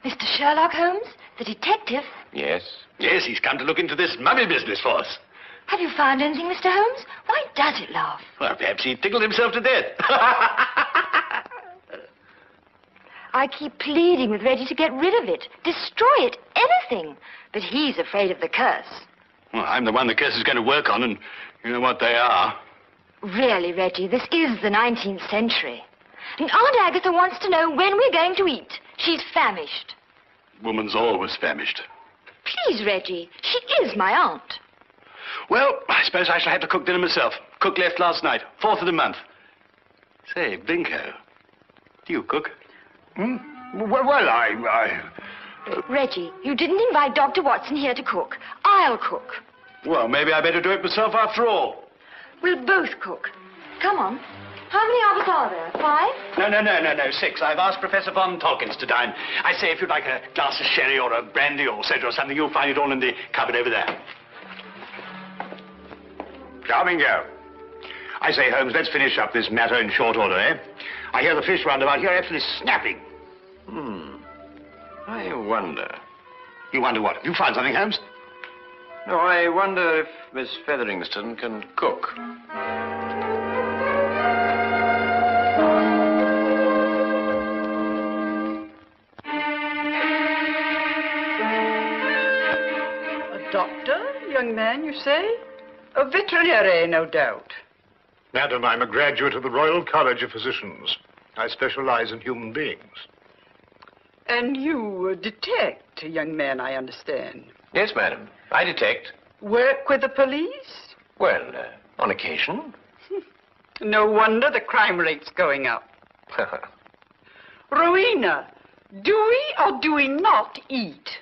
Mr. Sherlock Holmes, the detective? Yes. Yes, he's come to look into this mummy business for us. Have you found anything, Mr. Holmes? Why does it laugh? Well, perhaps he tickled himself to death. I keep pleading with Reggie to get rid of it, destroy it, anything. But he's afraid of the curse. Well, I'm the one the curse is going to work on, and you know what they are. Really, Reggie, this is the 19th century. And Aunt Agatha wants to know when we're going to eat. She's famished. Woman's always famished. Please, Reggie, she is my aunt. Well, I suppose I shall have to cook dinner myself. Cook left last night, 4th of the month. Say, Vinko, do you cook? Well, Reggie, you didn't invite Dr. Watson here to cook. I'll cook. Well, maybe I better do it myself after all. We'll both cook. Come on. How many of us are there? 5? No, 6. I've asked Professor von Tolkins to dine. I say, if you'd like a glass of sherry or a brandy or soda or something, you'll find it all in the cupboard over there. Charming girl. I say, Holmes, let's finish up this matter in short order, eh? I hear the fish round about here are absolutely snapping. I wonder. You wonder what? You found something, Holmes? No, I wonder if Miss Featherington can cook. A doctor, young man, you say? A veterinary, no doubt. Madam, I'm a graduate of the Royal College of Physicians. I specialize in human beings. And you detect, young man, I understand. Yes, madam. I detect. Work with the police? Well, on occasion. No wonder the crime rate's going up. Rowena, do we or do we not eat?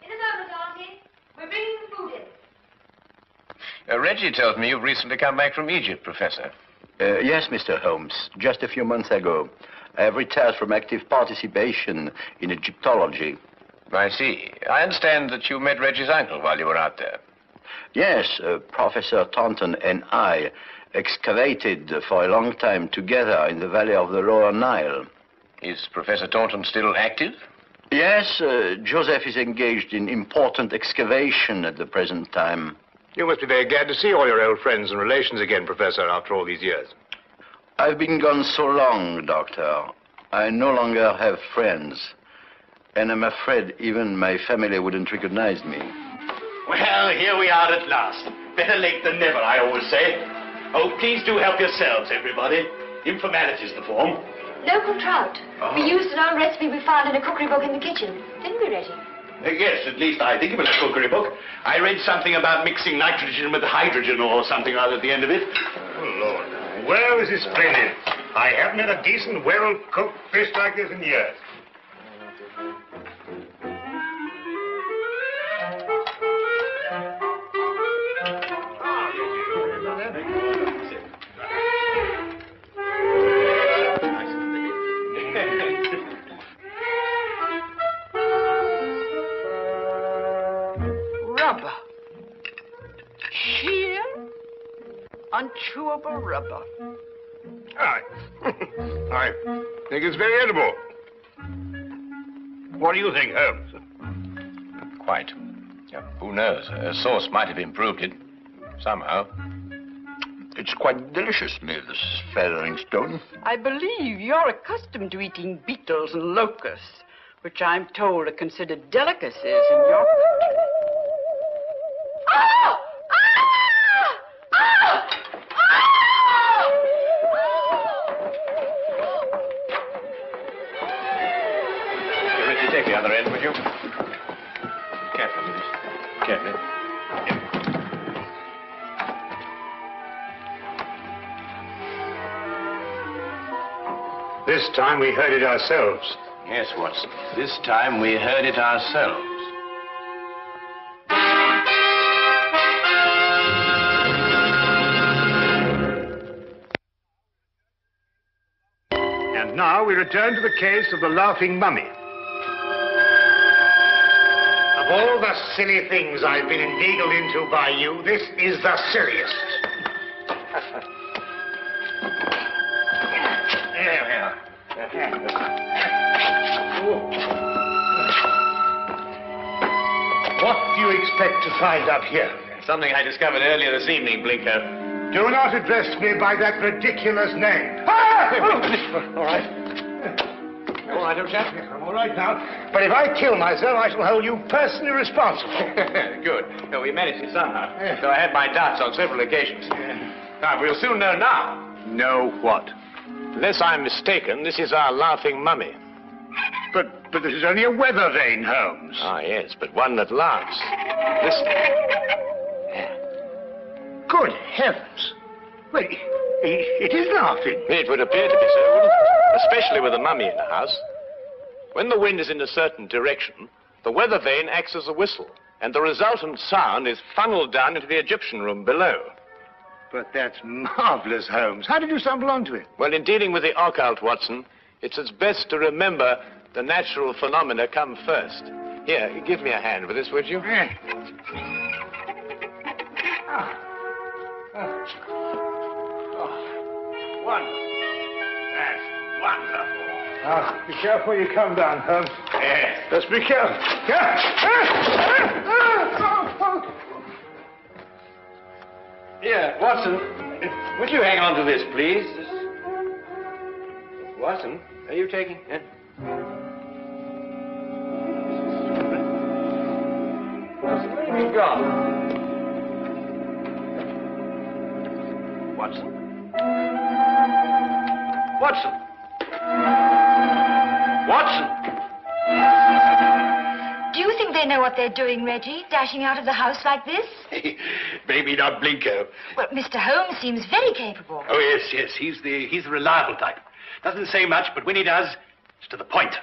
In a moment, Auntie. We're bringing the food in. Reggie tells me you've recently come back from Egypt, Professor. Yes, Mr. Holmes. Just a few months ago. I have retired from active participation in Egyptology. I see. I understand that you met Reggie's uncle while you were out there. Yes, Professor Taunton and I excavated for a long time together in the valley of the Lower Nile. Is Professor Taunton still active? Yes, Joseph is engaged in important excavation at the present time. You must be very glad to see all your old friends and relations again, Professor, after all these years. I've been gone so long, Doctor. I no longer have friends. And I'm afraid even my family wouldn't recognize me. Well, here we are at last. Better late than never, I always say. Oh, please do help yourselves, everybody. Informality's the form. Local trout. Oh. We used an old recipe we found in a cookery book in the kitchen. Didn't we, Reggie? Yes, at least I think it was a cookery book. I read something about mixing nitrogen with hydrogen or something or other at the end of it. Oh, Lord. Well, this is splendid. I haven't had a decent, well-cooked fish like this in years. Rubber. Sheer, unchewable rubber. I think it's very edible. What do you think, Holmes? Quite. Who knows? A sauce might have improved it. Somehow. It's quite delicious, Miss Featheringstone. I believe you're accustomed to eating beetles and locusts, which I'm told are considered delicacies in your country. Ah! Take the other end, would you? Carefully, Willis. Carefully. This time we heard it ourselves. Yes, Watson. This time we heard it ourselves. And now we return to the case of the laughing mummy. Of all the silly things I've been inveigled into by you, this is the silliest. There we are. What do you expect to find up here? Something I discovered earlier this evening, Blinker. Do not address me by that ridiculous name. All right. All right, old chap? I'm all right now. But if I kill myself, I shall hold you personally responsible. Good. Well, we managed it somehow. So I had my doubts on several occasions. Now, we'll soon know now. Know what? Unless I'm mistaken, this is our laughing mummy. But this is only a weather vane, Holmes. Ah, yes, but one that laughs. Listen. Good heavens. Well, it is laughing. It would appear to be so, wouldn't it? Especially with a mummy in the house. When the wind is in a certain direction, the weather vane acts as a whistle, and the resultant sound is funneled down into the Egyptian room below. But that's marvelous, Holmes. How did you stumble onto it? Well, in dealing with the occult, Watson, it's as best to remember the natural phenomena come first. Here, give me a hand with this, would you? One. That's wonderful. Now, be careful you come down, Holmes. Yes. Just be careful. Here, Watson, would you hang on to this, please? Watson, are you taking it? Watson, where have you gone? Watson? Watson! Watson! Do you think they know what they're doing, Reggie, dashing out of the house like this? Maybe not Blinko. Well, Mr. Holmes seems very capable. Oh, yes. He's the reliable type. Doesn't say much, but when he does, it's to the point.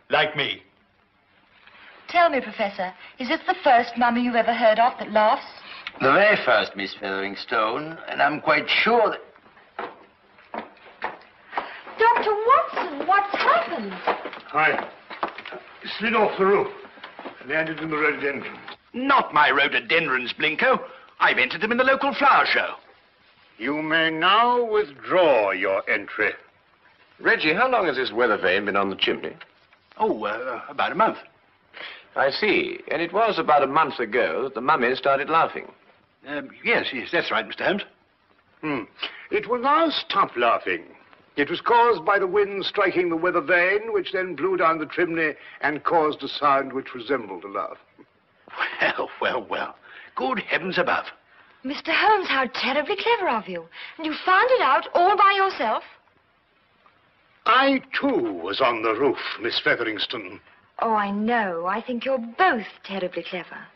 Like me. Tell me, Professor, is this the first mummy you've ever heard of that laughs? The very first, Miss Featheringstone, and I'm quite sure that... Dr. Watson, what's happened? I slid off the roof and landed in the rhododendron. Not my rhododendrons, Blinko. I've entered them in the local flower show. You may now withdraw your entry. Reggie, how long has this weather vane been on the chimney? Oh, about a month. I see. And it was about a month ago that the mummy started laughing. Yes, that's right, Mr. Holmes. It will now stop laughing. It was caused by the wind striking the weather vane, which then blew down the chimney and caused a sound which resembled a laugh. Well. Good heavens above. Mr. Holmes, how terribly clever of you. And you found it out all by yourself? I, too, was on the roof, Miss Featheringstone. Oh, I know. I think you're both terribly clever.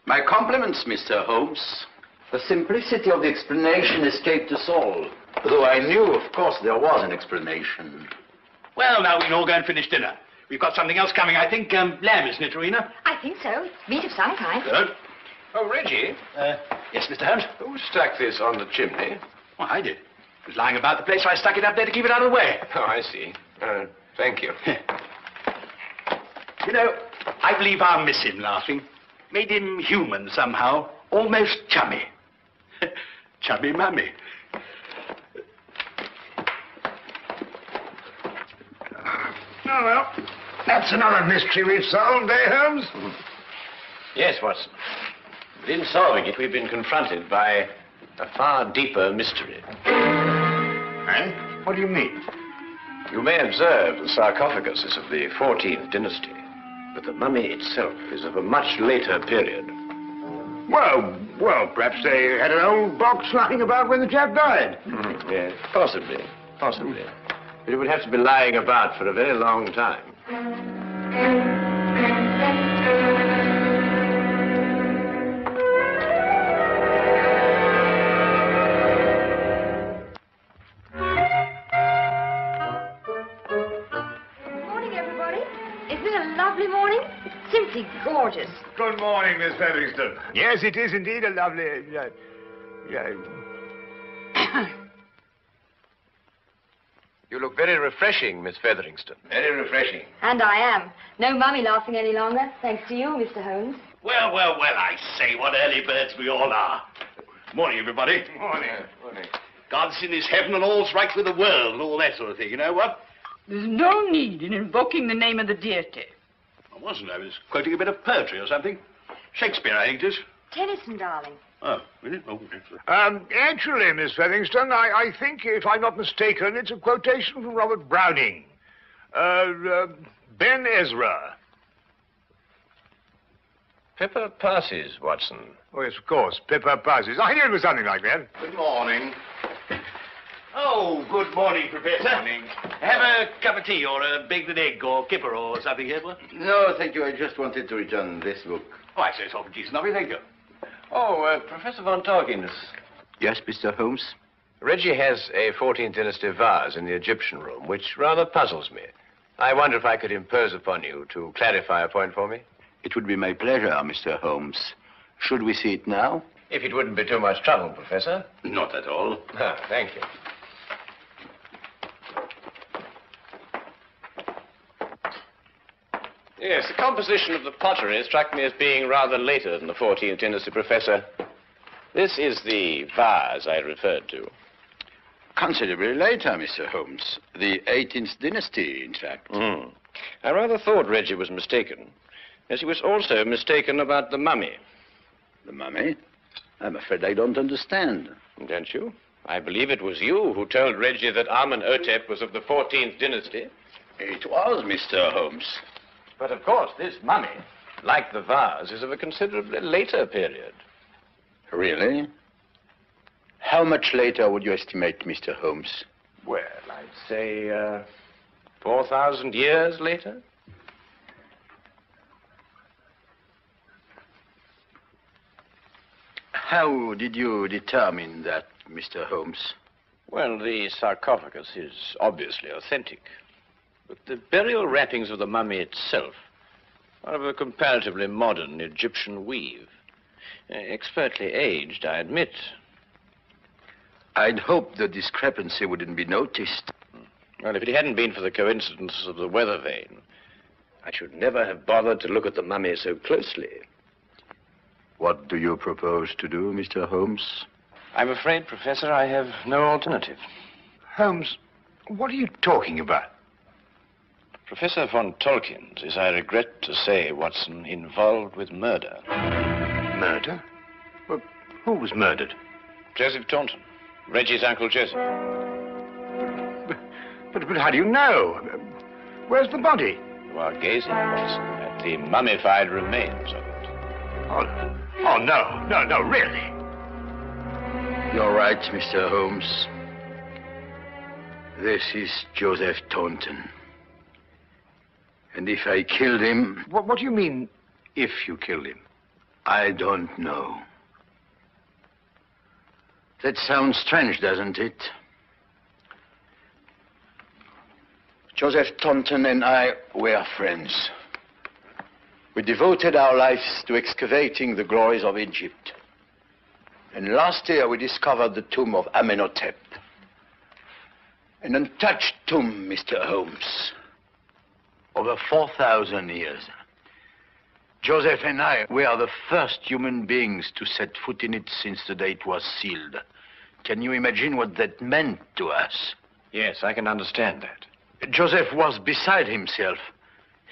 My compliments, Mr. Holmes. The simplicity of the explanation escaped us all. Though I knew, of course, there was an explanation. Well, now we can all go and finish dinner. We've got something else coming, I think. Lamb, isn't it, Rowena? I think so. Meat of some kind. Good. Oh, Reggie. Yes, Mr. Holmes? Who stuck this on the chimney? Well, I did. It was lying about the place, so I stuck it up there to keep it out of the way. Oh, I see. Thank you. You know, I believe I'll miss him laughing. Made him human somehow. Almost chummy. Chummy mummy. Oh, well, that's another mystery we've solved, eh, Holmes? Yes, Watson. But in solving it, we've been confronted by a far deeper mystery. And? What do you mean? You may observe the sarcophagus is of the 14th dynasty, but the mummy itself is of a much later period. Well, perhaps they had an old box lying about when the chap died. Yes, possibly. But it would have to be lying about for a very long time. Morning, everybody. Isn't it a lovely morning? Simply gorgeous. Good morning, Miss Featherston. Yes, it is indeed a lovely... You look very refreshing, Miss Featherington. Very refreshing. And I am. No mummy laughing any longer, thanks to you, Mr. Holmes. Well, I say, what early birds we all are. Morning, everybody. Morning. God's in his heaven and all's right with the world and all that sort of thing, you know what? There's no need in invoking the name of the deity. I wasn't. I was quoting a bit of poetry or something. Shakespeare, I think it is. Tennyson, darling. Oh, really? Oh, excellent. Actually, Miss Featherston, I think, if I'm not mistaken, it's a quotation from Robert Browning. Ben Ezra. Pippa passes, Watson. Oh, yes, of course. Pippa passes. I knew it was something like that. Good morning. Oh, good morning, Professor. Good morning. Have a cup of tea or a baked egg or kipper or something, Edward? No, thank you. I just wanted to return this book. Oh, I say it's awful decent of you, thank you. Oh, Professor von Torkins. Yes, Mr. Holmes? Reggie has a 14th dynasty vase in the Egyptian room, which rather puzzles me. I wonder if I could impose upon you to clarify a point for me? It would be my pleasure, Mr. Holmes. Should we see it now? If it wouldn't be too much trouble, Professor. Not at all. Ah, thank you. Yes, the composition of the pottery struck me as being rather later than the 14th dynasty, Professor. This is the vase I referred to. Considerably later, Mr. Holmes. The 18th dynasty, in fact. I rather thought Reggie was mistaken, as he was also mistaken about the mummy. The mummy? I'm afraid I don't understand. Don't you? I believe it was you who told Reggie that Amenhotep was of the 14th dynasty. It was, Mr. Holmes. But of course, this mummy, like the vase, is of a considerably later period. Really? How much later would you estimate, Mr. Holmes? Well, I'd say 4,000 years later. How did you determine that, Mr. Holmes? Well, the sarcophagus is obviously authentic. But the burial wrappings of the mummy itself are of a comparatively modern Egyptian weave. Expertly aged, I admit. I'd hoped the discrepancy wouldn't be noticed. Well, if it hadn't been for the coincidence of the weather vane, I should never have bothered to look at the mummy so closely. What do you propose to do, Mr. Holmes? I'm afraid, Professor, I have no alternative. Holmes, what are you talking about? Professor von Torkins is, I regret to say, Watson, involved with murder. Murder? Well, who was murdered? Joseph Taunton, Reggie's Uncle Joseph. But how do you know? Where's the body? You are gazing, Watson, at the mummified remains of it. Oh, no, really. You're right, Mr. Holmes. This is Joseph Taunton. And if I killed him... What do you mean, if you killed him? I don't know. That sounds strange, doesn't it? Joseph Taunton and I were friends. We devoted our lives to excavating the glories of Egypt. And last year we discovered the tomb of Amenhotep. An untouched tomb, Mr. Holmes. Over 4,000 years. Joseph and I were the first human beings to set foot in it since the day it was sealed. Can you imagine what that meant to us? Yes, I can understand that. Joseph was beside himself.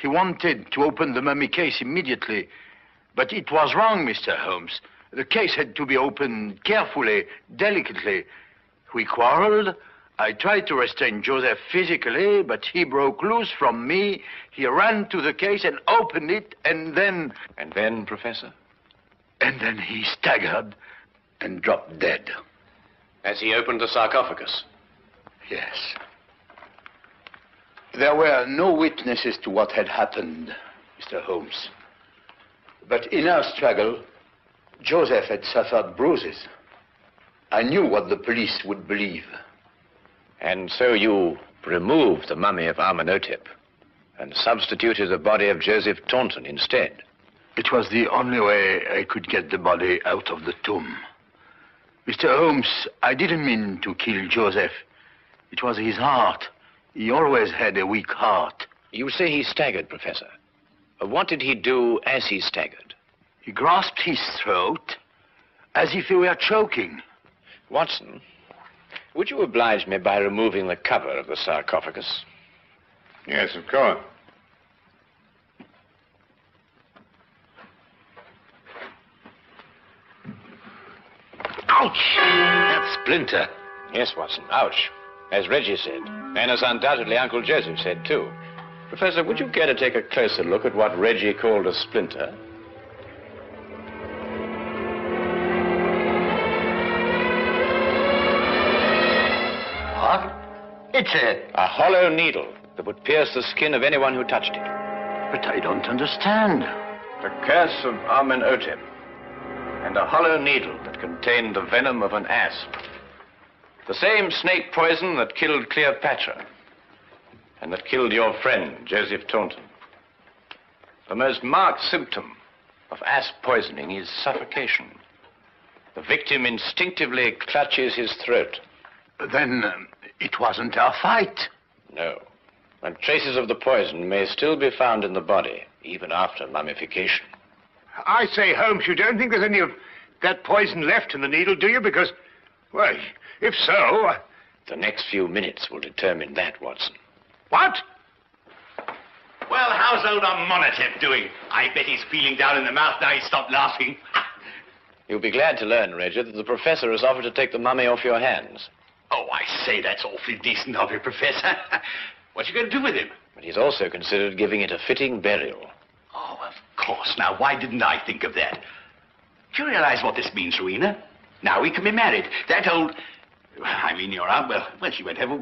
He wanted to open the mummy case immediately. But it was wrong, Mr. Holmes. The case had to be opened carefully, delicately. We quarreled. I tried to restrain Joseph physically, but he broke loose from me. He ran to the case and opened it, and then... And then, Professor? And then he staggered and dropped dead. As he opened the sarcophagus? Yes. There were no witnesses to what had happened, Mr. Holmes. But in our struggle, Joseph had suffered bruises. I knew what the police would believe. And so you removed the mummy of Amenhotep and substituted the body of Joseph Taunton instead? It was the only way I could get the body out of the tomb. Mr. Holmes, I didn't mean to kill Joseph. It was his heart. He always had a weak heart. You say he staggered, Professor. What did he do as he staggered? He grasped his throat as if he were choking. Watson, would you oblige me by removing the cover of the sarcophagus? Yes, of course. Ouch! That splinter. Yes, Watson, ouch. As Reggie said, and as undoubtedly Uncle Joseph said, too. Professor, would you care to take a closer look at what Reggie called a splinter? What? It's a hollow needle that would pierce the skin of anyone who touched it. But I don't understand. The curse of Amenhotep. And a hollow needle that contained the venom of an asp. The same snake poison that killed Cleopatra and that killed your friend, Joseph Taunton. The most marked symptom of asp poisoning is suffocation. The victim instinctively clutches his throat. Then it wasn't our fight. No. And traces of the poison may still be found in the body, even after mummification. I say, Holmes, you don't think there's any of that poison left in the needle, do you? Because, well, if so... The next few minutes will determine that, Watson. What? Well, how's old Amenhotep doing? I bet he's feeling down in the mouth now he's stopped laughing. You'll be glad to learn, Reggie, that the professor has offered to take the mummy off your hands. Oh, I say, that's awfully decent of you, Professor. What you going to do with him? But he's also considered giving it a fitting burial. Oh, of course. Now, why didn't I think of that? Do you realize what this means, Rowena? Now we can be married. That old... I mean, your aunt, well, she won't have a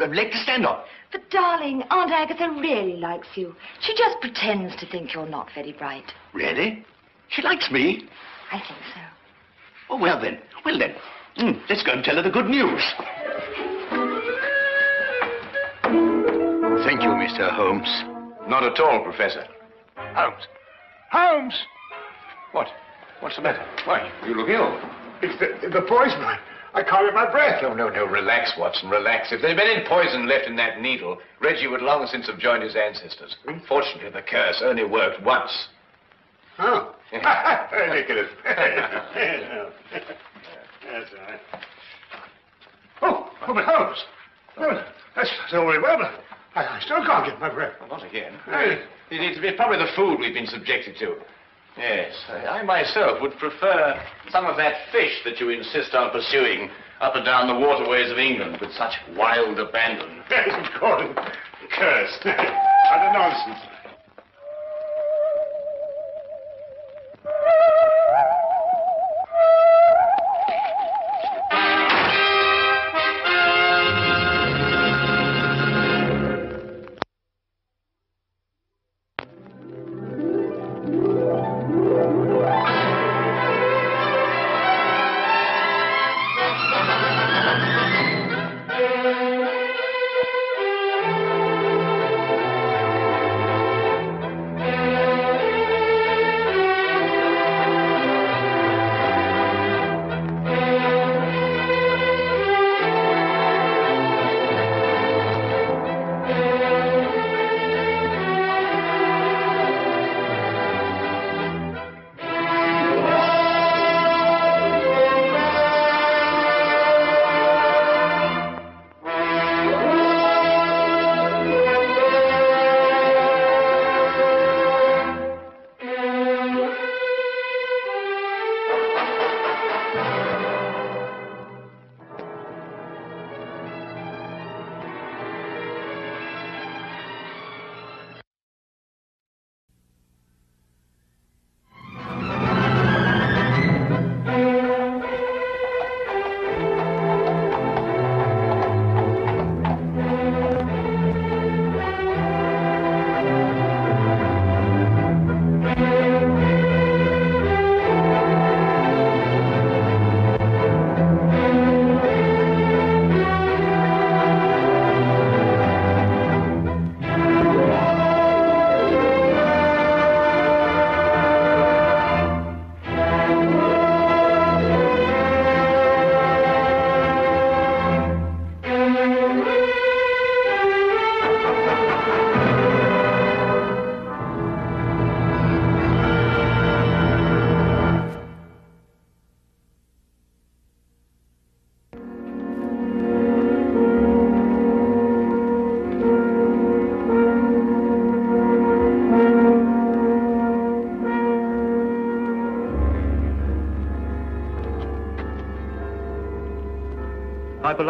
leg to stand on. But, darling, Aunt Agatha really likes you. She just pretends to think you're not very bright. Really? She likes me? I think so. Oh, well then. Let's go and tell her the good news. Thank you, Mr. Holmes. Not at all, Professor. Holmes! Holmes! What? What's the matter? Why, you look ill. It's the poison. I can't get my breath. No, relax, Watson, relax. If there'd been any poison left in that needle, Reggie would long since have joined his ancestors. Fortunately, the curse only worked once. Oh. Ridiculous. That's all right. Oh, but Holmes. Oh, that's all very well, but I still can't get my breath. Well, not again. It's probably the food we've been subjected to. Yes, I myself would prefer some of that fish that you insist on pursuing up and down the waterways of England with such wild abandon. Yes, of course. Curse. Utter nonsense.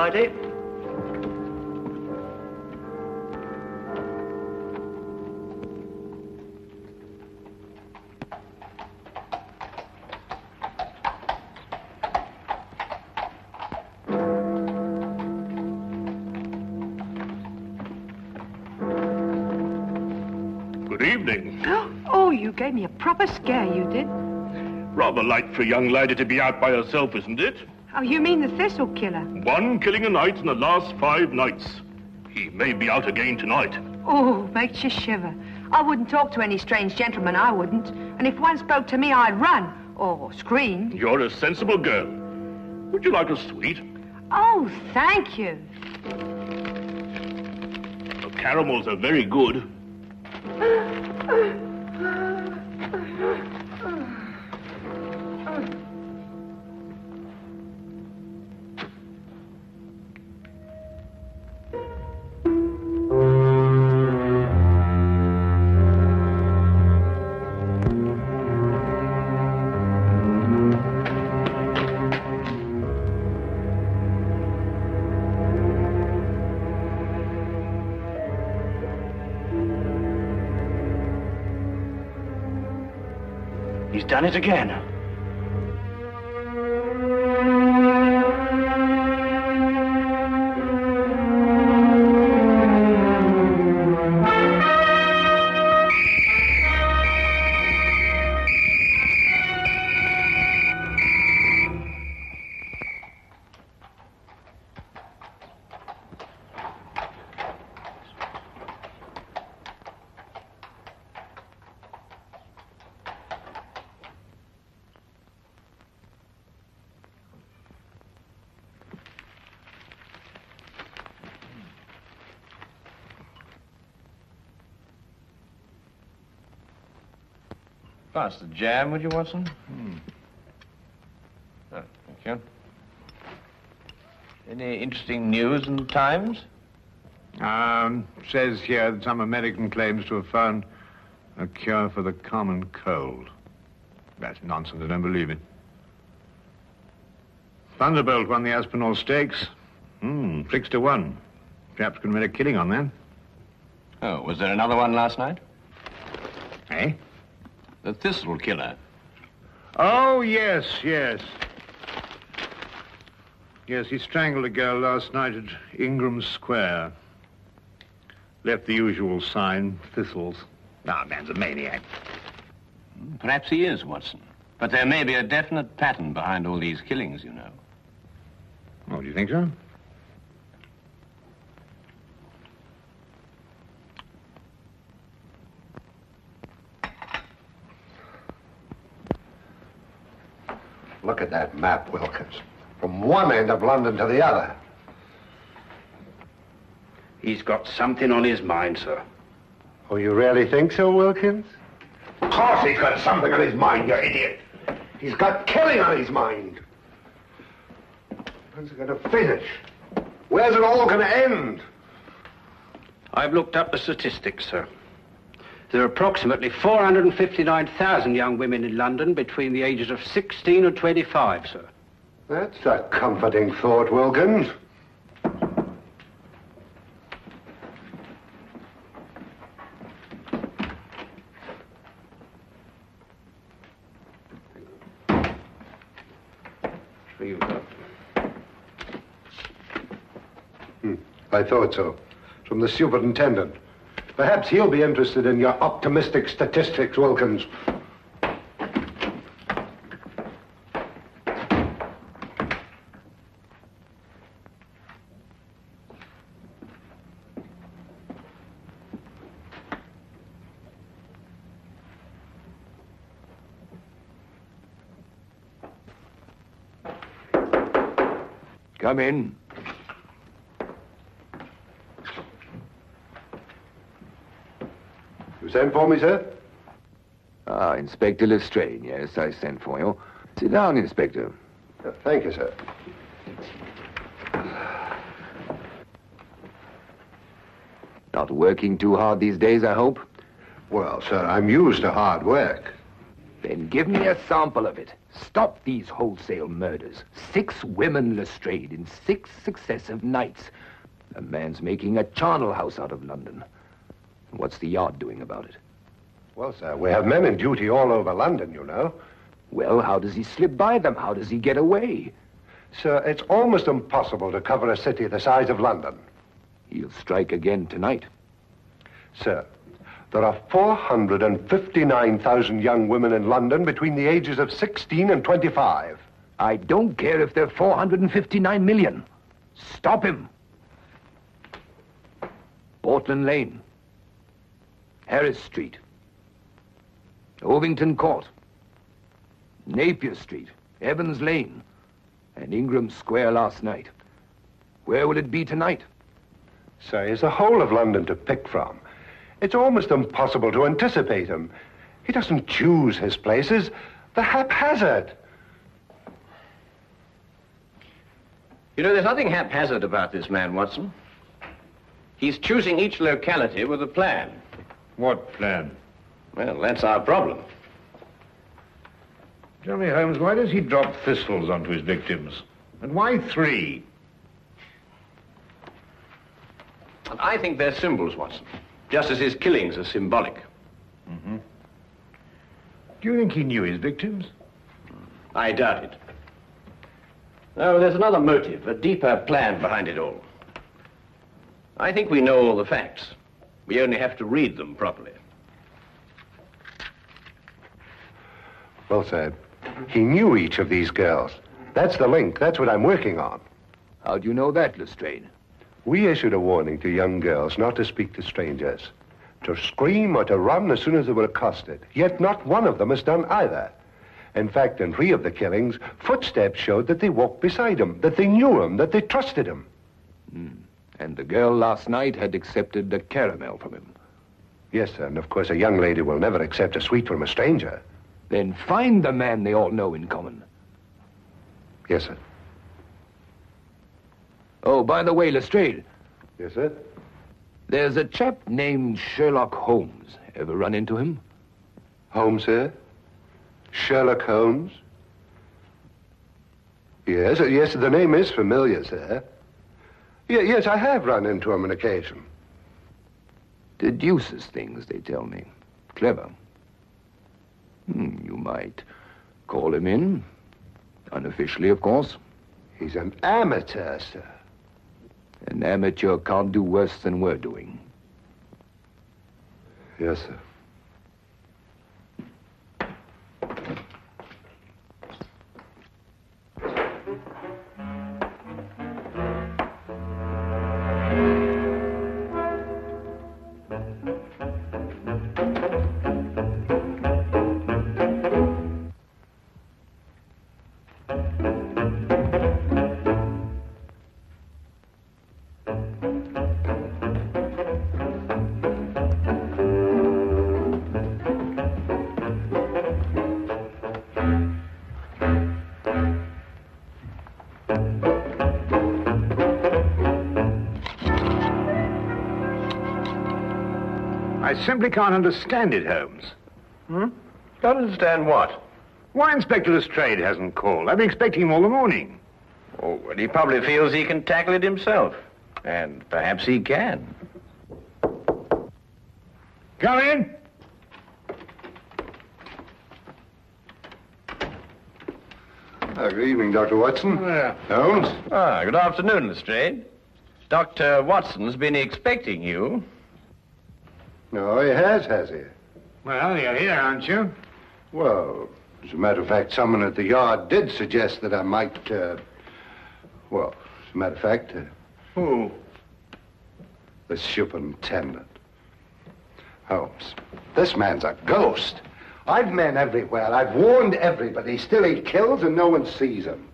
lady. Good evening. Oh, you gave me a proper scare, you did. Rather light for a young lady to be out by herself, isn't it? Oh, you mean the thistle killer? 1 killing a night in the last 5 nights. He may be out again tonight. Oh, makes you shiver. I wouldn't talk to any strange gentleman, I wouldn't. And if one spoke to me, I'd run. Or scream. You're a sensible girl. Would you like a sweet? Oh, thank you. The caramels are very good. He's done it again. Pass the jam, would you, Watson? Oh, thank you. Any interesting news in the Times? Says here that some American claims to have found a cure for the common cold. That's nonsense, I don't believe it. Thunderbolt won the Aspinall Stakes. 6-1. Chaps can make a killing on that. Oh, was there another one last night? Eh? The thistle killer. Oh, yes. Yes, he strangled a girl last night at Ingram Square. Left the usual sign, thistles. Ah, man's a maniac. Perhaps he is, Watson. But there may be a definite pattern behind all these killings, you know. Oh, do you think so? Look at that map, Wilkins. From one end of London to the other. He's got something on his mind, sir. Oh, you really think so, Wilkins? Of course he's got something on his mind, you idiot. He's got killing on his mind. When's it going to finish? Where's it all going to end? I've looked up the statistics, sir. There are approximately 459,000 young women in London between the ages of 16 and 25, sir. That's a comforting thought, Wilkins. I thought so. From the superintendent. Perhaps he'll be interested in your optimistic statistics, Wilkins. Come in. You sent for me, sir? Ah, Inspector Lestrade. Yes, I sent for you. Sit down, Inspector. Thank you, sir. Not working too hard these days, I hope? Well, sir, I'm used to hard work. Then give me a sample of it. Stop these wholesale murders. 6 women, Lestrade, in 6 successive nights. A man's making a charnel house out of London. What's the Yard doing about it? Well, sir, we have men in duty all over London, you know. Well, how does he slip by them? How does he get away? Sir, it's almost impossible to cover a city the size of London. He'll strike again tonight. Sir, there are 459,000 young women in London between the ages of 16 and 25. I don't care if there are 459 million. Stop him. Portland Lane. Harris Street. Ovington Court. Napier Street. Evans Lane. And Ingram Square last night. Where will it be tonight? Sir, he's the whole of London to pick from. It's almost impossible to anticipate him. He doesn't choose his places. They're haphazard. You know, there's nothing haphazard about this man, Watson. He's choosing each locality with a plan. What plan? Well, that's our problem. Tell me, Holmes, why does he drop thistles onto his victims? And why 3? I think they're symbols, Watson. Just as his killings are symbolic. Mm-hmm. Do you think he knew his victims? I doubt it. No, there's another motive, a deeper plan behind it all. I think we know all the facts. We only have to read them properly. Well, sir, he knew each of these girls. That's the link. That's what I'm working on. How do you know that, Lestrade? We issued a warning to young girls not to speak to strangers, to scream or to run as soon as they were accosted. Yet not one of them has done either. In fact, in 3 of the killings, footsteps showed that they walked beside him, that they knew him, that they trusted him. And the girl last night had accepted a caramel from him. Yes, sir, and of course a young lady will never accept a sweet from a stranger. Then find the man they all know in common. Yes, sir. Oh, by the way, Lestrade. Yes, sir? There's a chap named Sherlock Holmes. Ever run into him? Holmes, sir? Sherlock Holmes? Yes, yes, the name is familiar, sir. Yes, I have run into him on occasion. Deduces things, they tell me. Clever. You might call him in. Unofficially, of course. He's an amateur, sir. An amateur can't do worse than we're doing. Yes, sir. I simply can't understand it, Holmes. Can't understand what? Why Inspector Lestrade hasn't called? I've been expecting him all the morning. Oh, well, he probably feels he can tackle it himself. And perhaps he can. Come in. Good evening, Dr. Watson. Holmes? Good afternoon, Lestrade. Dr. Watson's been expecting you. Oh, he has he? Well, you're here, aren't you? Well, as a matter of fact, someone at the Yard did suggest that I might, well, as a matter of fact... Who? The superintendent. Holmes, this man's a ghost. I've men everywhere. I've warned everybody. Still he kills and no one sees him.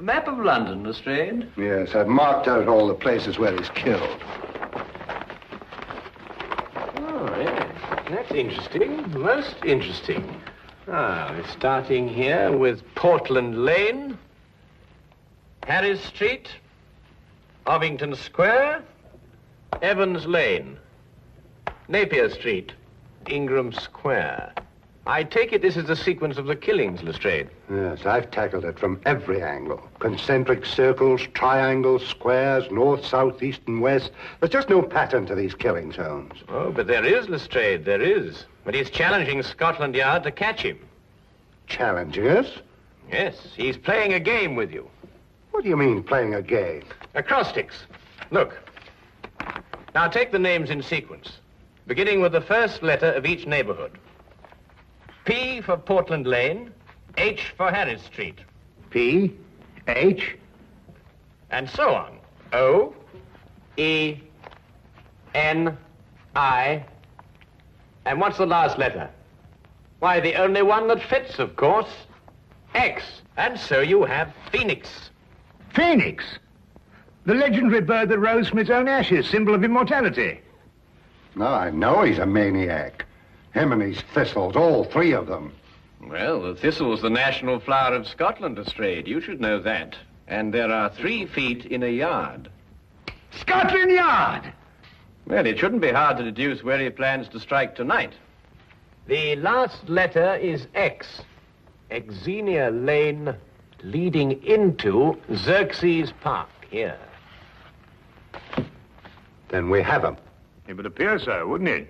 Map of London, Lestrade? Yes, I've marked out all the places where he's killed. Oh, yes. That's interesting. Most interesting. We're starting here with Portland Lane, Harris Street, Ovington Square, Evans Lane, Napier Street, Ingram Square. I take it this is the sequence of the killings, Lestrade. Yes, I've tackled it from every angle. Concentric circles, triangles, squares, north, south, east, and west. There's just no pattern to these killings, Holmes. Oh, but there is, Lestrade, there is. But he's challenging Scotland Yard to catch him. Challenging us? Yes, he's playing a game with you. What do you mean, playing a game? Acrostics. Look. Now take the names in sequence, beginning with the first letter of each neighborhood. P for Portland Lane, H for Harris Street. P, H. And so on. O, E, N, I. And what's the last letter? Why, the only one that fits, of course. X. And so you have Phoenix. Phoenix? The legendary bird that rose from its own ashes, symbol of immortality. No, I know he's a maniac. Him and his thistles, all three of them. Well, the thistle's the national flower of Scotland, Lestrade. You should know that. And there are 3 feet in a yard. Scotland Yard! Well, it shouldn't be hard to deduce where he plans to strike tonight. The last letter is X. Xenia Lane leading into Xerxes Park, here. Then we have him. It would appear so, wouldn't it?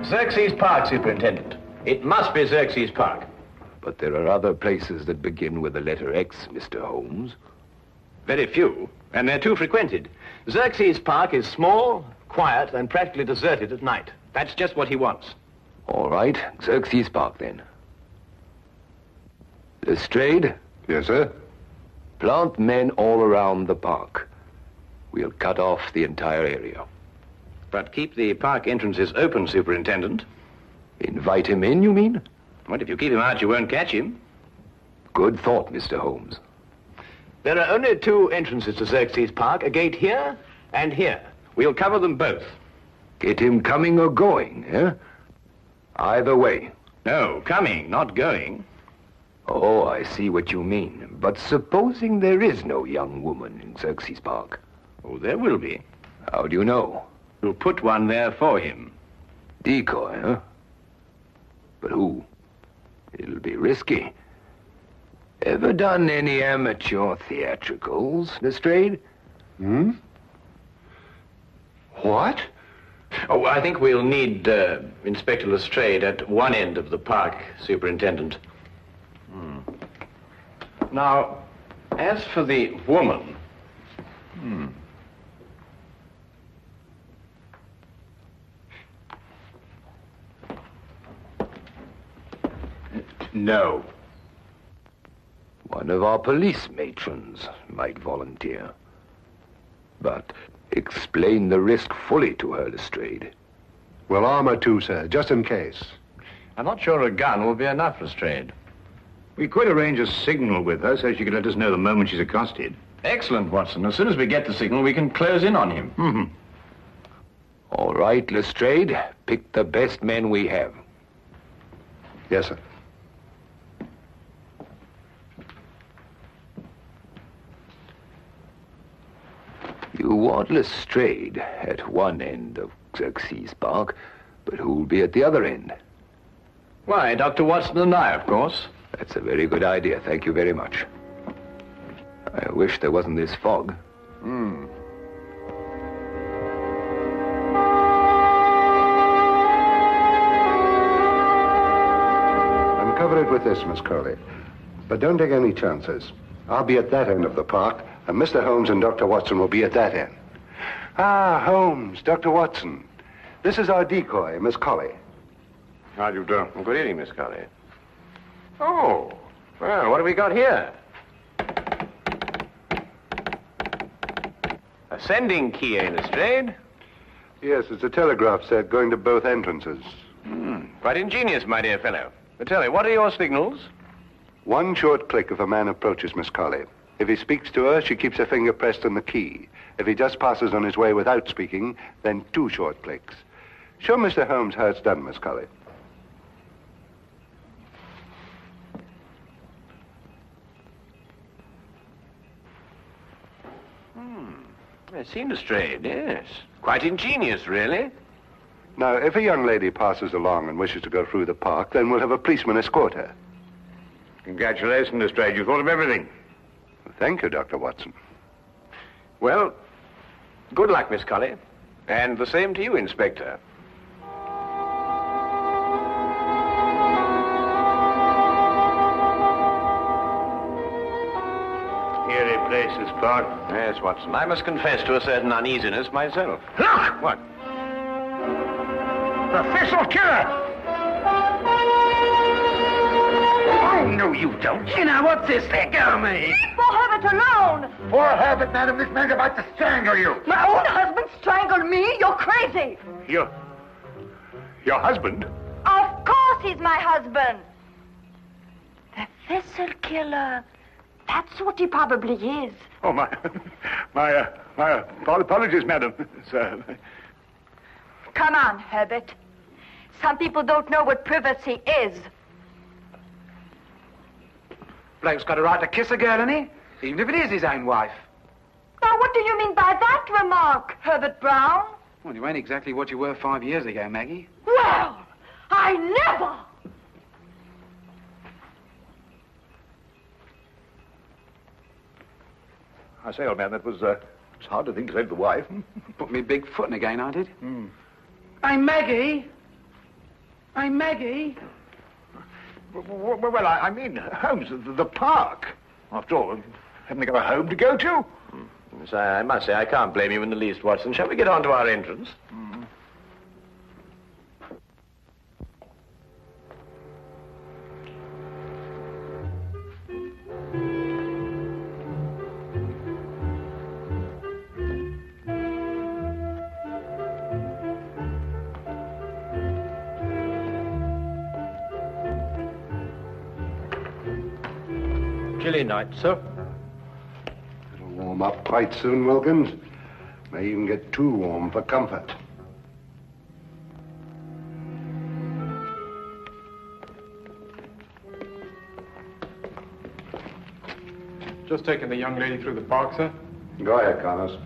Xerxes Park, Superintendent. It must be Xerxes Park. But there are other places that begin with the letter X, Mr. Holmes. Very few, and they're too frequented. Xerxes Park is small, quiet, and practically deserted at night. That's just what he wants. All right, Xerxes Park, then. Lestrade? Yes, sir? Plant men all around the park. We'll cut off the entire area. But keep the park entrances open, Superintendent. Invite him in, you mean? What, if you keep him out, you won't catch him? Good thought, Mr. Holmes. There are only 2 entrances to Xerxes Park, a gate here and here. We'll cover them both. Get him coming or going, eh? Either way. No, coming, not going. Oh, I see what you mean. But supposing there is no young woman in Xerxes Park? Oh, there will be. How do you know? We'll put one there for him. Decoy, huh? But who? It'll be risky. Ever done any amateur theatricals, Lestrade? Hmm? What? Oh, I think we'll need Inspector Lestrade at one end of the park, Superintendent. Now, as for the woman... No. One of our police matrons might volunteer. But explain the risk fully to her, Lestrade. Well, armor too, sir, just in case. I'm not sure a gun will be enough, Lestrade. We could arrange a signal with her so she could let us know the moment she's accosted. Excellent, Watson. As soon as we get the signal, we can close in on him. All right, Lestrade. Pick the best men we have. Yes, sir. You want Lestrade at one end of Xerxes Park, but who'll be at the other end? Why, Dr. Watson and I, of course. That's a very good idea. Thank you very much. I wish there wasn't this fog. Uncover it with this, Miss Crowley. But don't take any chances. I'll be at that end of the park, and Mr. Holmes and Dr. Watson will be at that end. Ah, Holmes, Dr. Watson. This is our decoy, Miss Colley. How do you do? Good evening, Miss Colley. Oh, well, what have we got here? A sending key, eh, Lestrade? Yes, it's a telegraph set going to both entrances. Quite ingenious, my dear fellow. But tell me, what are your signals? One short click if a man approaches Miss Colley. If he speaks to her, she keeps her finger pressed on the key. If he just passes on his way without speaking, then 2 short clicks. Show Mr. Holmes how it's done, Miss Colley. I've seen Lestrade, yes. Quite ingenious, really. Now, if a young lady passes along and wishes to go through the park, then we'll have a policeman escort her. Congratulations, Lestrade. You thought of everything. Thank you, Dr. Watson. Well, good luck, Miss Colley. And the same to you, Inspector. Eerie place, this park. Yes, Watson. I must confess to a certain uneasiness myself. Look! What? The thistle killer! Oh, no, you don't. You know, what's this there? Go, me. Leave poor Herbert alone! Poor Herbert, madam, this man's about to strangle you. My own husband strangled me? You're crazy. Your husband? Of course he's my husband. The thistle killer. That's what he probably is. Oh, my apologies, madam. Sir. Come on, Herbert. Some people don't know what privacy is. Bloke's got a right to kiss a girl, hasn't he? Even if it is his own wife. Now, what do you mean by that remark, Herbert Brown? Well, you ain't exactly what you were 5 years ago, Maggie. Well, I never! I say, old man, that was, it's hard to think to save the wife. Put me big foot in again, I did. Hey, Maggie! Hey, Maggie! Well, I mean, Holmes, the park. After all, haven't they got a home to go to? Yes, I must say, I can't blame you in the least, Watson. Shall we get on to our entrance? Chilly night, sir. It'll warm up quite soon, Wilkins. May even get too warm for comfort. Just taking the young lady through the park, sir. Go ahead, Connors.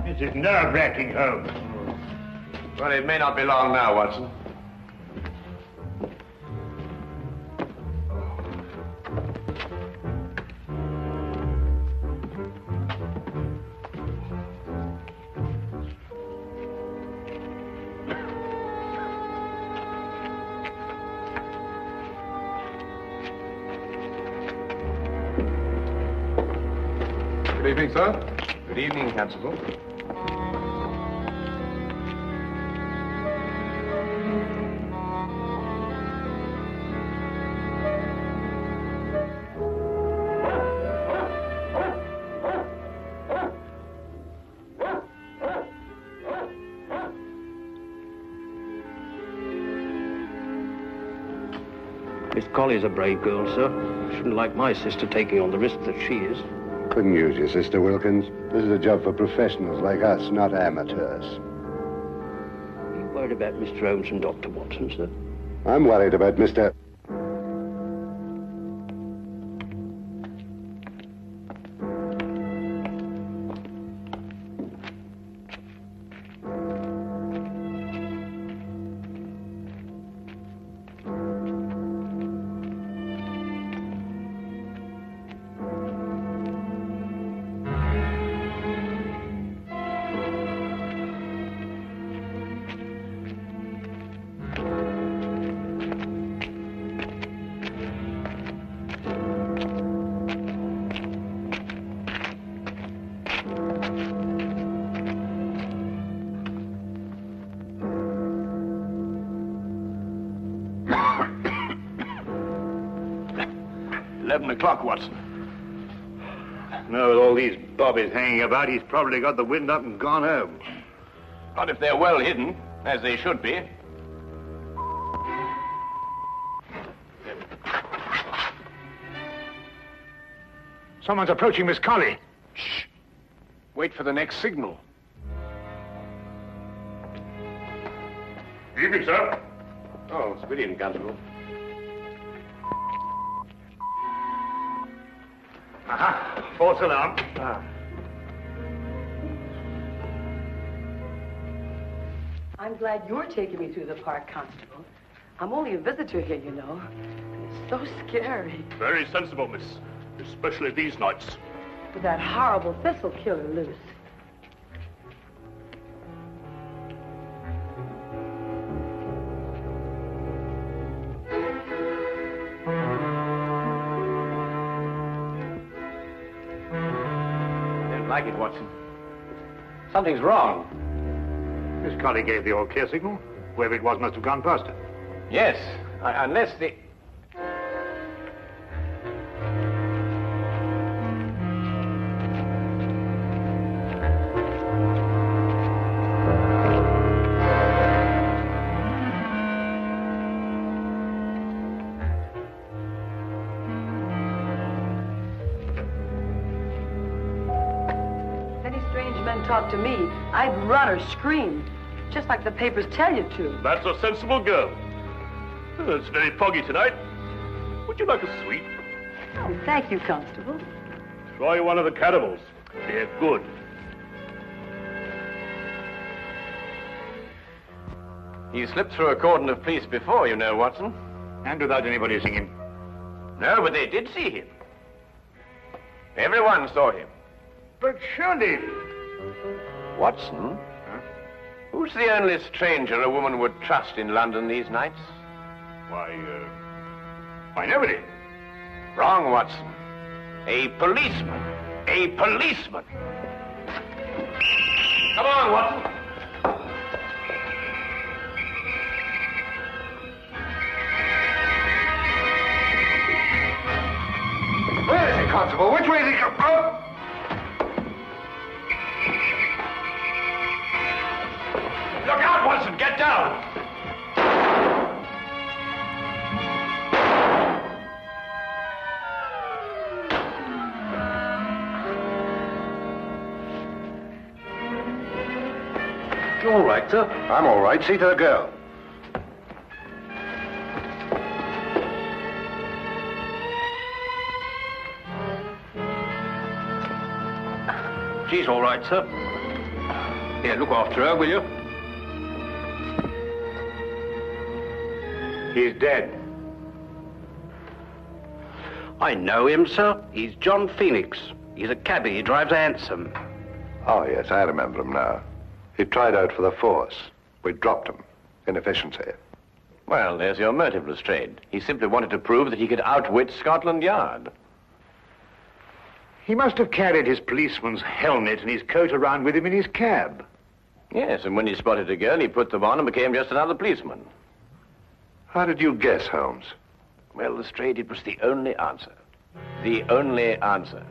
This is nerve-wracking, Holmes. Well, it may not be long now, Watson. Good evening, sir. Good evening, Constable. Miss Colley's a brave girl, sir. Shouldn't like my sister taking on the risk that she is. Couldn't use your sister, Wilkins. This is a job for professionals like us, not amateurs. Are you worried about Mr. Holmes and Dr. Watson, sir? I'm worried about Mr. 11 o'clock, Watson. No, with all these bobbies hanging about, he's probably got the wind up and gone home. Not if they're well hidden, as they should be. Someone's approaching Miss Colley. Shh. Wait for the next signal. Evening, sir. Oh, it's good evening, Constable. Aha, false alarm. I'm glad you're taking me through the park, Constable. I'm only a visitor here, you know. It's so scary. Very sensible, miss. Especially these nights. With that horrible thistle killer loose. I don't like it, Watson. Something's wrong. Miss Colley gave the all-clear signal. Whoever it was must have gone past her. Yes, unless the... Talk to me, I'd run or scream, just like the papers tell you to. That's a sensible girl. It's very foggy tonight. Would you like a sweet? Oh, thank you, Constable. Try one of the caramels. They're good. He slipped through a cordon of police before, you know, Watson. And without anybody seeing him. No, but they did see him. Everyone saw him. But surely... Watson? Huh? Who's the only stranger a woman would trust in London these nights? Why, nobody. Wrong, Watson. A policeman. A policeman. Come on, Watson. Where is he, Constable? Which way is he going? Oh! Look out, Watson! Get down! You all right, sir? I'm all right. See to the girl. She's all right, sir. Here, look after her, will you? He's dead. I know him, sir. He's John Phoenix. He's a cabbie. He drives a hansom. Oh, yes, I remember him now. He tried out for the force. We dropped him. Inefficiency. Well, there's your motive, Lestrade. He simply wanted to prove that he could outwit Scotland Yard. He must have carried his policeman's helmet and his coat around with him in his cab. Yes, and when he spotted a girl, he put them on and became just another policeman. How did you guess, Holmes? Well, Lestrade, it was the only answer. The only answer.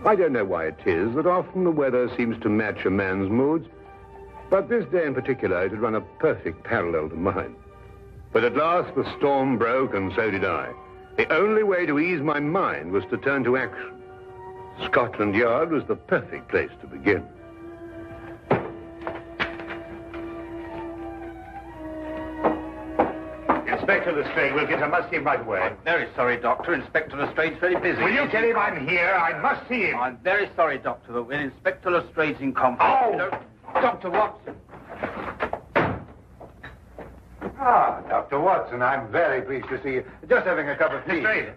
I don't know why it is that often the weather seems to match a man's moods, but this day in particular it had run a perfect parallel to mine. But at last the storm broke, and so did I. The only way to ease my mind was to turn to action. Scotland Yard was the perfect place to begin. Inspector Lestrade, Wilkins, I must see him right away. I'm very sorry, Doctor. Inspector Lestrade's very busy. Will you tell him I'm here? I must see him. I'm very sorry, Doctor, but when Inspector Lestrade's in conference... Oh! You know, Dr. Watson. Ah, Dr. Watson, I'm very pleased to see you. Just having a cup of tea. Lestrade,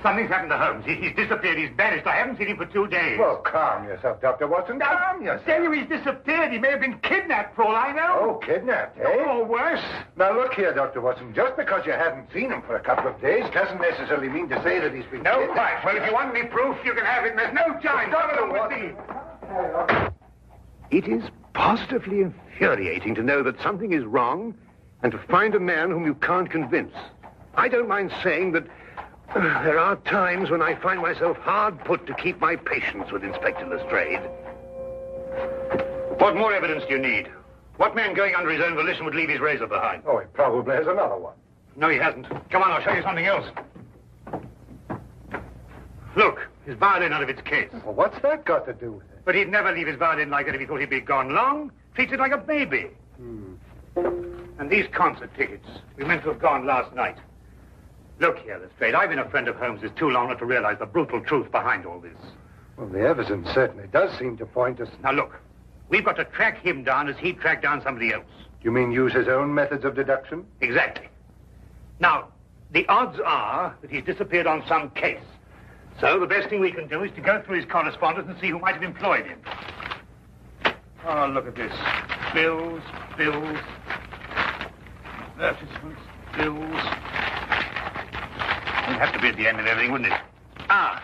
something's happened to Holmes. He's disappeared. He's vanished. I haven't seen him for 2 days. Well, calm yourself, Dr. Watson. Calm yourself. I tell you, he's disappeared. He may have been kidnapped, for all I know. Oh, kidnapped, eh? Or worse. Now, look here, Dr. Watson. Just because you haven't seen him for a couple of days doesn't necessarily mean to say that he's been No, kidnapped. quite. Well, if you want any proof, you can have it. There's no time. Dr. Watson. It is positively infuriating to know that something is wrong and to find a man whom you can't convince. I don't mind saying that there are times when I find myself hard put to keep my patience with Inspector Lestrade. What more evidence do you need? What man going under his own volition would leave his razor behind? Oh, he probably has another one. No, he hasn't. Come on, I'll show you something else. Look, his violin out of its case. Well, what's that got to do with it? But he'd never leave his violin like that if he thought he'd be gone long. Treats it like a baby. And these concert tickets, we meant to have gone last night. Look here, Lestrade, I've been a friend of Holmes's too long not to realize the brutal truth behind all this. Well, the evidence certainly does seem to point us... Now, look, we've got to track him down as he tracked down somebody else. You mean use his own methods of deduction? Exactly. Now, the odds are that he's disappeared on some case. So the best thing we can do is to go through his correspondence and see who might have employed him. Oh, look at this. Bills, advertisements, bills. It'd have to be at the end of everything, wouldn't it? Now,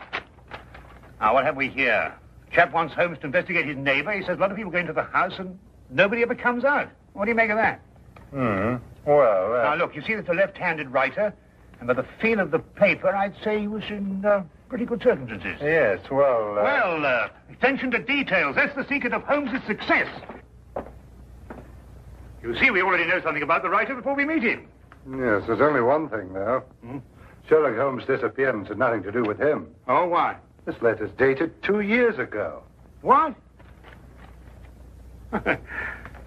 what have we here? Chap wants Holmes to investigate his neighbor. He says a lot of people go into the house and nobody ever comes out. What do you make of that? Well, Now, look, you see that's a left-handed writer, and by the feel of the paper, I'd say he was in pretty good circumstances. Yes, well... attention to details. That's the secret of Holmes's success. You see, we already know something about the writer before we meet him. Yes, there's only one thing, though. Sherlock Holmes' disappearance had nothing to do with him. Oh, why? This letter's dated 2 years ago. What?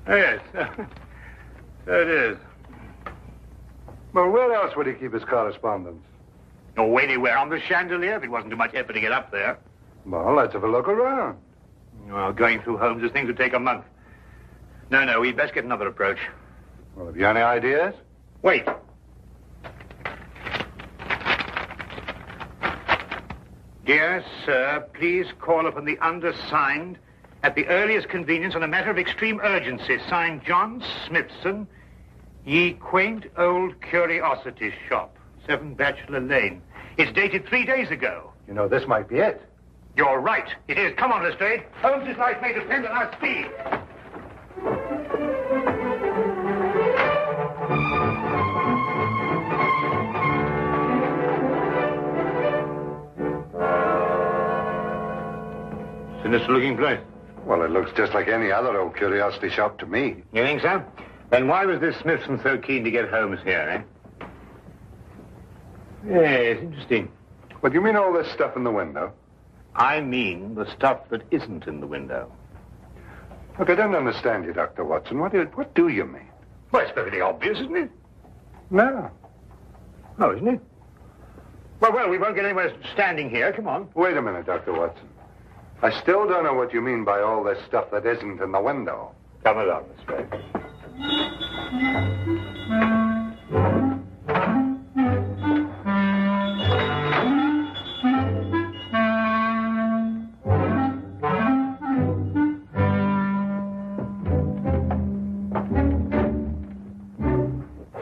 Yes. So it is. Well, where else would he keep his correspondence? Oh, anywhere on the chandelier, if it wasn't too much effort to get up there. Well, let's have a look around. Well, going through Holmes's things would take a month. No, we'd best get another approach. Well, have you any ideas? Wait. Dear sir, please call upon the undersigned at the earliest convenience on a matter of extreme urgency. Signed, John Smithson, Ye Quaint Old Curiosity Shop, 7 Bachelor Lane. It's dated 3 days ago. You know, this might be it. You're right. It is. Come on, Lestrade. Holmes's life may depend on our speed. Sinister-looking place. Well, it looks just like any other old curiosity shop to me. You think so? Then why was this Smithson so keen to get Holmes here, eh? Yes, interesting. What do you mean all this stuff in the window? I mean the stuff that isn't in the window. Look, I don't understand you, Dr. Watson. What do you mean? Well, it's perfectly obvious, isn't it? No. Oh, isn't it? Well, we won't get anywhere standing here. Come on. Wait a minute, Dr. Watson. I still don't know what you mean by all this stuff that isn't in the window. Come along, Lestrade.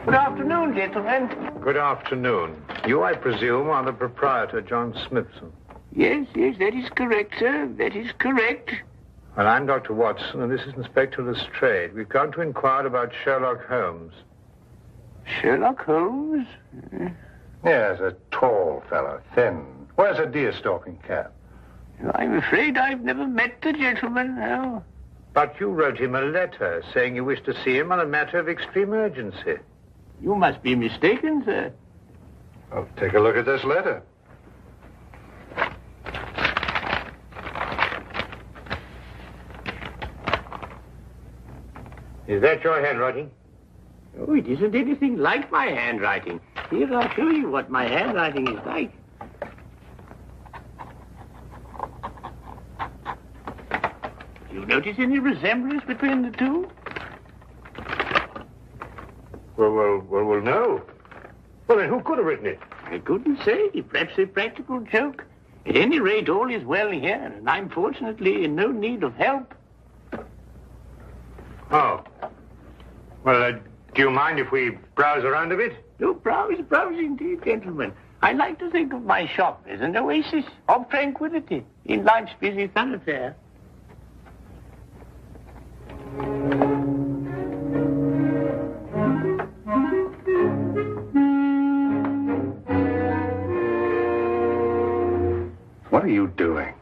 Good afternoon, gentlemen. Good afternoon. You, I presume, are the proprietor, John Smithson. Yes, that is correct, sir. That is correct. Well, I'm Dr. Watson, and this is Inspector Lestrade. We've come to inquire about Sherlock Holmes. Sherlock Holmes? Yes, a tall fellow, thin. Wears a deer-stalking cap. I'm afraid I've never met the gentleman, no. But you wrote him a letter saying you wished to see him on a matter of extreme urgency. You must be mistaken, sir. Well, take a look at this letter. Is that your handwriting? Oh, it isn't anything like my handwriting. Here, I'll show you what my handwriting is like. Do you notice any resemblance between the two? Well, no. Well, then who could have written it? I couldn't say. Perhaps a practical joke. At any rate, all is well here, and I'm fortunately in no need of help. Oh. Well, do you mind if we browse around a bit? No, browse indeed, gentlemen. I like to think of my shop as an oasis of tranquility in life's busy thoroughfare. What are you doing?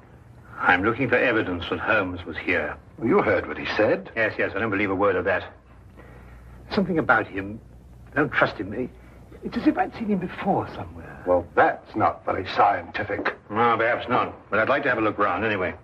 I'm looking for evidence that Holmes was here. Well, you heard what he said. Yes, I don't believe a word of that. Something about him. I don't trust him. It's as if I'd seen him before somewhere. Well, that's not very scientific. No, perhaps not. But I'd like to have a look round anyway.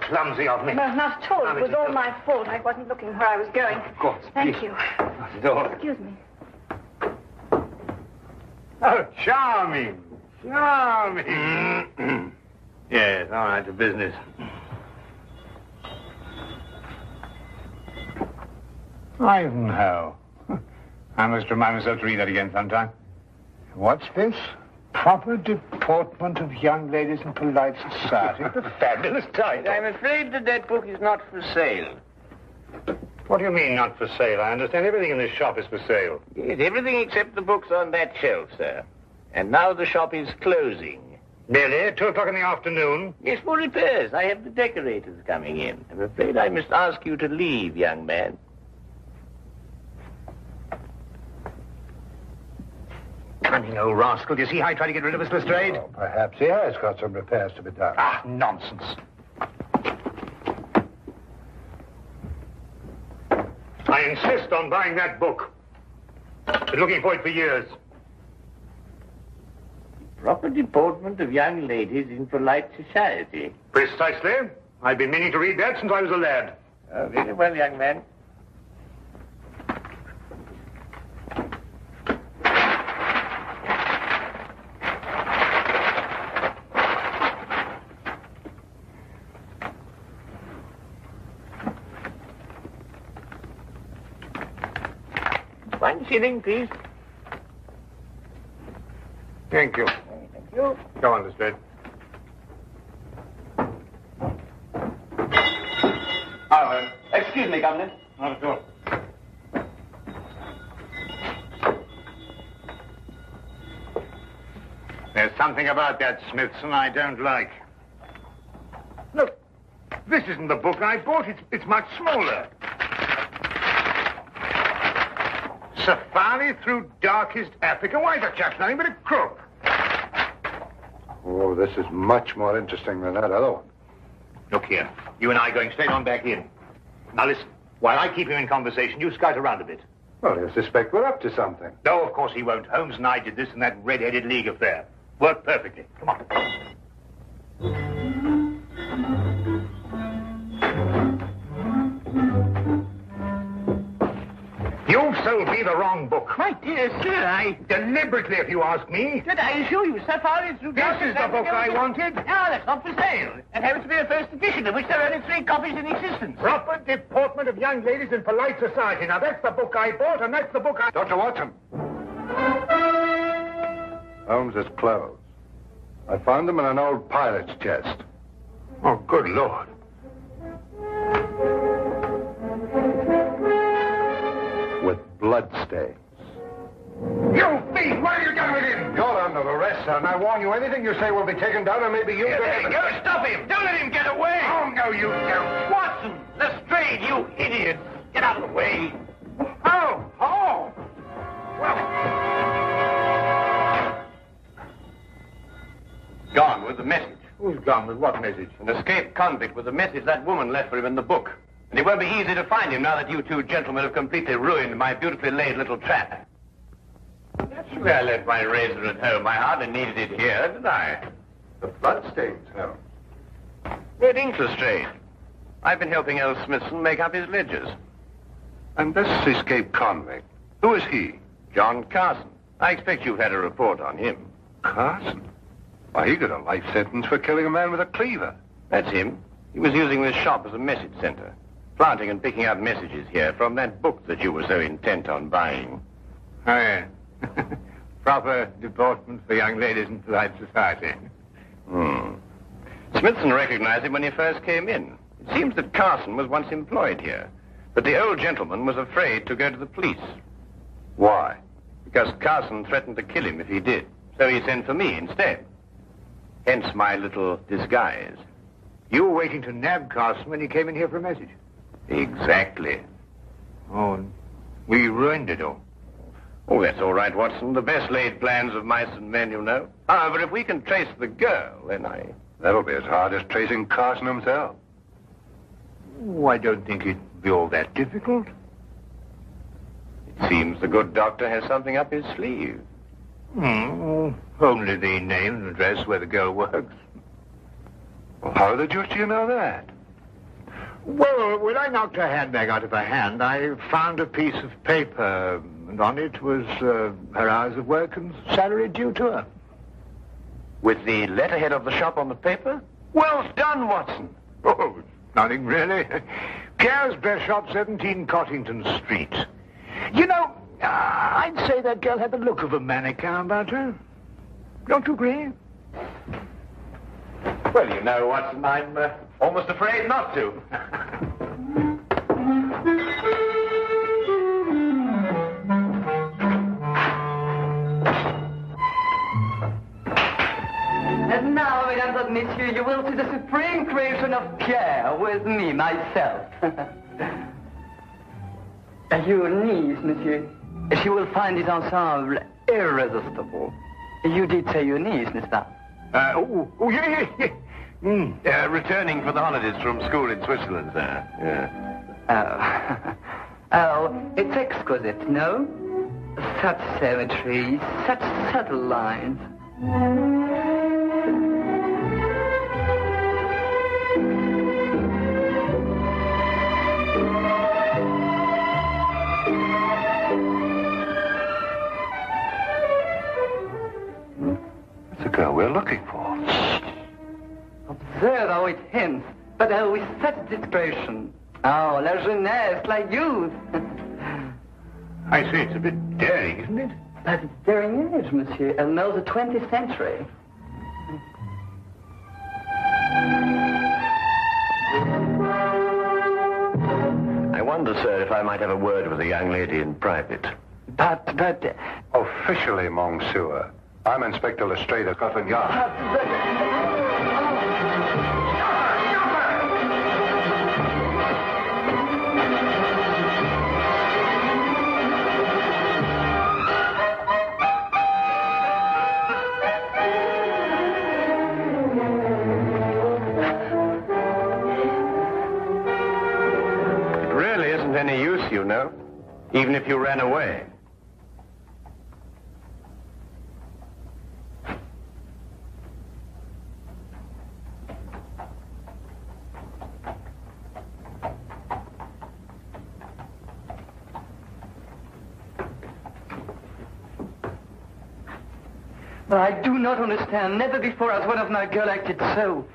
Clumsy of me. No, not at all. It was all my fault. I wasn't looking where I was going. Of course. Thank you. Not at all. Excuse me. Oh, charming. Charming. Yes, all right, to business. Ivanhoe. I must remind myself to read that again sometime. What's this? Proper deportment of young ladies in polite society. What a fabulous title. I'm afraid that book is not for sale. What do you mean, not for sale? I understand everything in this shop is for sale. Yes, everything except the books on that shelf, sir. And now the shop is closing. Really? 2 o'clock in the afternoon? Yes, for repairs. I have the decorators coming in. I'm afraid I must ask you to leave, young man. Cunning old rascal. Do you see how he tried to get rid of us, Lestrade? Well, perhaps he has got some repairs to be done. Ah, nonsense. I insist on buying that book. Been looking for it for years. Proper deportment of young ladies in polite society. Precisely. I've been meaning to read that since I was a lad. Very well, young man. $1 please. Thank you. Thank you. Go on, Lestrade. Excuse me, Governor. Not at all. There's something about that Smithson I don't like. Look, this isn't the book I bought. It's much smaller. Safari through darkest Africa. Why, the chap's nothing but a crook. Oh, this is much more interesting than that other one. Look here. You and I are going straight on back in. Now listen. While I keep him in conversation, you scout around a bit. Well, he'll suspect we're up to something. No, of course he won't. Holmes and I did this in that red-headed league affair. Worked perfectly. Come on. You've sold me the wrong book. My dear sir, Deliberately, if you ask me. Did I assure you, Safari through... This is the book I wanted. No, that's not for sale. It happens to be a first edition, of which there are only 3 copies in existence. Proper deportment of young ladies in polite society. Now, that's the book I bought, and that's the book I... Dr. Watson. Holmes's clothes. I found them in an old pilot's chest. Oh, good Lord. With bloodstains. You thief! What have you done with him? You're under arrest, sir, and I warn you, anything you say will be taken down, and maybe you... Hey, go, stop him! Don't let him get away! Oh, no, you don't. Watson! Lestrade, you idiot! Get out of the way! Oh, oh! Gone with the message. Who's gone with what message? An escaped convict with the message that woman left for him in the book. And it won't be easy to find him now that you two gentlemen have completely ruined my beautifully laid little trap. Naturally, I left my razor at home. I hardly needed it here, did I? The bloodstains, Holmes. Red ink, Lestrade. I've been helping old Smithson make up his ledgers. And this escaped convict, who is he? John Carson. I expect you've had a report on him. Carson? Why, he got a life sentence for killing a man with a cleaver. That's him. He was using this shop as a message center, planting and picking out messages here from that book that you were so intent on buying. Oh, yeah. Proper deportment for young ladies in polite society. Smithson recognized him when he first came in. It seems that Carson was once employed here, but the old gentleman was afraid to go to the police. Why? Because Carson threatened to kill him if he did, so he sent for me instead. Hence my little disguise. You were waiting to nab Carson when he came in here for a message? Exactly. Oh, and we ruined it all. Oh, that's all right, Watson. The best laid plans of mice and men, you know. However, if we can trace the girl, then That'll be as hard as tracing Carson himself. Oh, I don't think it'd be all that difficult. It seems the good doctor has something up his sleeve. Only the name and address where the girl works. Well, how the deuce do you know that? Well, when I knocked her handbag out of her hand, I found a piece of paper, and on it was her hours of work and salary due to her. With the letterhead of the shop on the paper? Well done, Watson. Oh, nothing really. Pierre's Dress Shop, 17 Cottington Street. You know, I'd say that girl had the look of a mannequin about her. Don't you agree? Well, you know, Watson, I'm almost afraid not to. And now, mesdames and messieurs, you will see the supreme creation of Pierre with me, myself. Your niece, monsieur. She will find this ensemble irresistible. You did say your niece, n'est-ce pas? Yeah. Returning for the holidays from school in Switzerland, sir. Yeah. Oh, it's exquisite, no? Such symmetry, such subtle lines. It's the girl we're looking for. Observe how it hints, but with such discretion. Oh, la jeunesse, la youth. I say it's a bit daring, isn't it? But it's daring age, monsieur. Elle knows the 20th century. I wonder, sir, if I might have a word with the young lady in private. But... Officially, Monsieur, I'm Inspector Lestrade of Scotland Yard. Any use, you know, even if you ran away. But I do not understand. Never before has one of my girl acted so.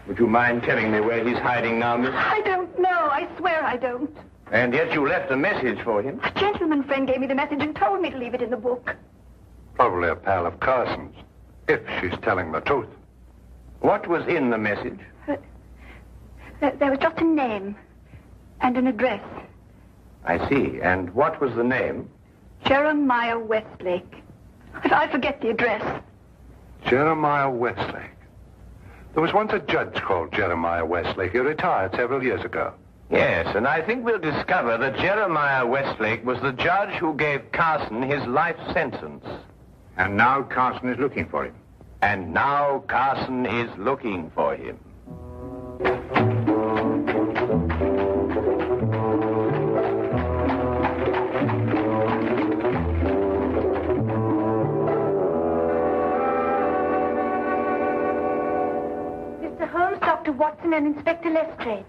Would you mind telling me where he's hiding now, miss? I don't know. I swear I don't. And yet you left a message for him. A gentleman friend gave me the message and told me to leave it in the book. Probably a pal of Carson's, if she's telling the truth. What was in the message? There was just a name and an address. I see. And what was the name? Jeremiah Westlake. I forget the address. Jeremiah Westlake. There was once a judge called Jeremiah Westlake. He retired several years ago. Yes, and I think we'll discover that Jeremiah Westlake was the judge who gave Carson his life sentence. And now Carson is looking for him. And now Carson is looking for him. Mr. Holmes, Dr. Watson, and Inspector Lestrade.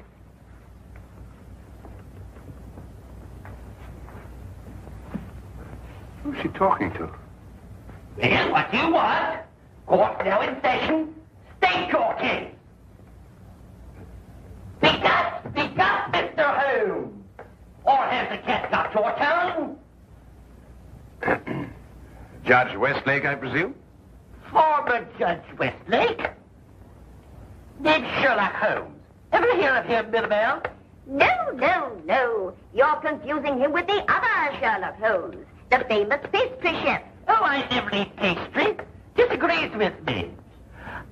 Who's she talking to? Yes, what do you want? Court now in session. State your case. Speak up, Mr. Holmes. Or has the cat got your tongue? Judge Westlake, I presume? Former Judge Westlake? Did Sherlock Holmes ever hear of him, Mirabelle? No. You're confusing him with the other Sherlock Holmes, the famous pastry chef. Oh, I never eat pastry. Disagrees with me.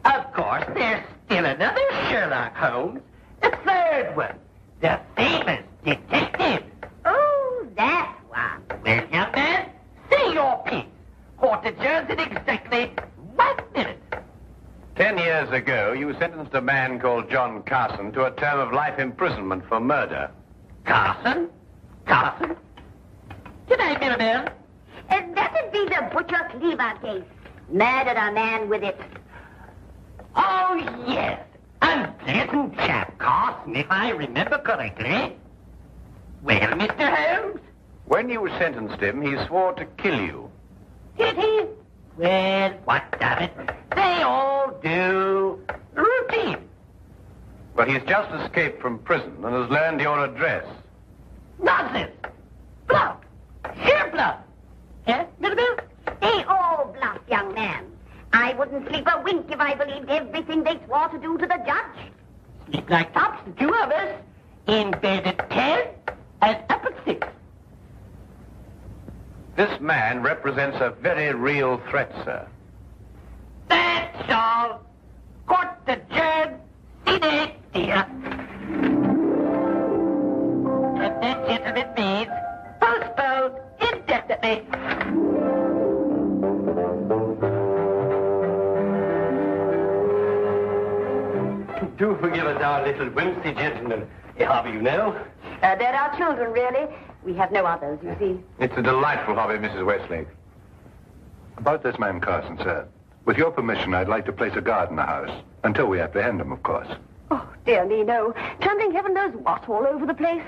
Of course, there's still another Sherlock Holmes, the third one, the famous detective. Oh, that one. Well, young man, say your piece. Court adjourns in exactly 1 minute. 10 years ago, you sentenced a man called John Carson to a term of life imprisonment for murder. Carson? Good night, Mirabelle. That'd be the butcher cleaver case. Murdered a man with it. Oh, yes. Unpleasant chap, Carson, if I remember correctly. Well, Mr. Holmes? When you sentenced him, he swore to kill you. Did he? Well, what of it? They all do. Routine. But he's just escaped from prison and has learned your address. Nonsense. Bluff. Sheer bluff. Yes, Mirabelle? They all bluff, young man. I wouldn't sleep a wink if I believed everything they swore to do to the judge. Sleep like tops, the two of us. In bed at 10 and up at 6. This man represents a very real threat, sir. That's all. Court adjourned. Sine die. And that, gentlemen, means postponed indefinitely. Do forgive us our little whimsy, gentlemen. Hobby, you know. They're our children, really. We have no others, you see. It's a delightful hobby, Mrs. Westlake. About this man Carson, sir. With your permission, I'd like to place a guard in the house. Until we apprehend him, of course. Oh, dear me, no. Trembling heaven knows what all over the place.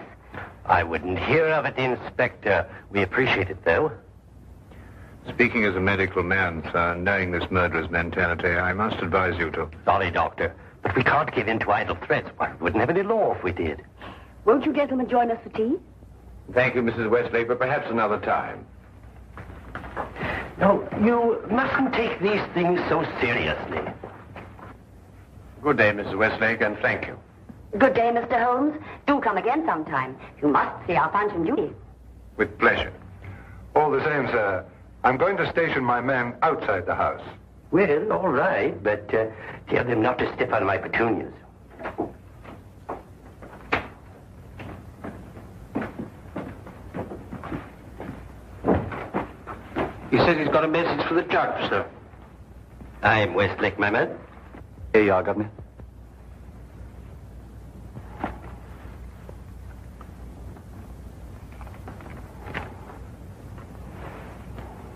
I wouldn't hear of it, Inspector. We appreciate it, though. Speaking as a medical man, sir, knowing this murderer's mentality, I must advise you to... Sorry, Doctor, but we can't give in to idle threats. Why, we wouldn't have any law if we did. Won't you gentlemen join us for tea? Thank you, Mrs. Westlake, but perhaps another time. No, you mustn't take these things so seriously. Good day, Mrs. Westlake, and thank you. Good day, Mr. Holmes. Do come again sometime. You must see our Punch and Judy. With pleasure. All the same, sir, I'm going to station my men outside the house. Well, all right, but tell them not to step on my petunias. He says he's got a message for the judge, sir. I'm Westlake, my man. Here you are, Governor.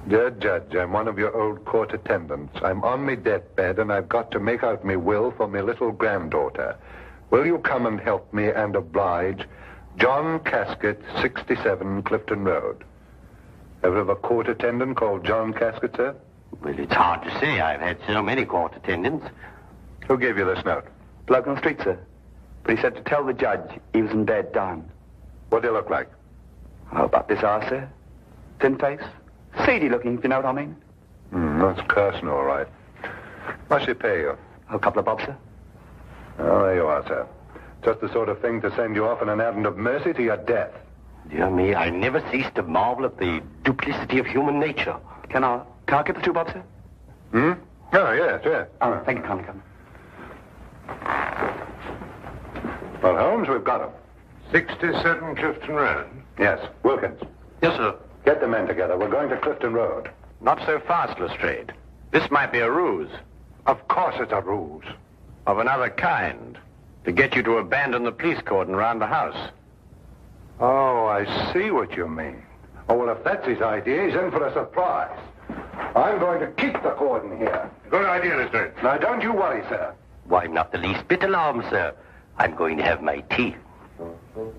Dear Judge, I'm one of your old court attendants. I'm on me deathbed, and I've got to make out me will for me little granddaughter. Will you come and help me and oblige? John Casket, 67 Clifton Road. Ever have a court attendant called John Casket, sir? Well, it's hard to say. I've had so many court attendants. Who gave you this note? Bloke on the street, sir. But he said to tell the judge he was in bed dying. What do you look like? How about this hour, sir? Thin face? Seedy looking, if you know what I mean. That's Carson, all right. What should pay you? A couple of bob, sir. Oh, there you are, sir. Just the sort of thing to send you off on an errand of mercy to your death. Dear me, I never cease to marvel at the duplicity of human nature. Can I get the 2 bob, sir? Oh, yes, yes. Oh, thank you, kindly, kindly. Well, Holmes, we've got him. 67 Clifton Road. Yes, Wilkins. Yes, sir. Get the men together. We're going to Clifton Road. Not so fast, Lestrade. This might be a ruse. Of course it's a ruse. Of another kind. To get you to abandon the police cordon around the house. Oh, I see what you mean. Oh, well, if that's his idea, he's in for a surprise. I'm going to keep the cordon here. Good idea, Lestrade. Now, don't you worry, sir. Why, not the least bit alarmed, sir. I'm going to have my tea. Don't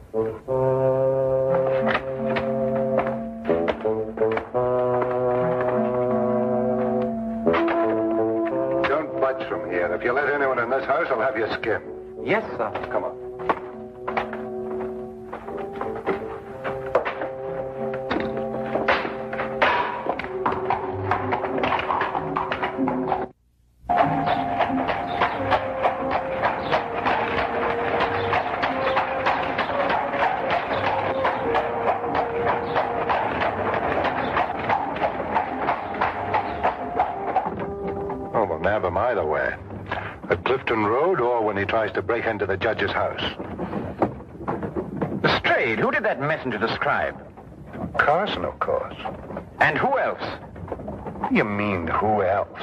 budge from here. If you let anyone in this house, I'll have your skin. Yes, sir. Come on. Either way. At Clifton Road or when he tries to break into the judge's house. Lestrade, who did that messenger describe? Carson, of course. And who else? What do you mean, who else?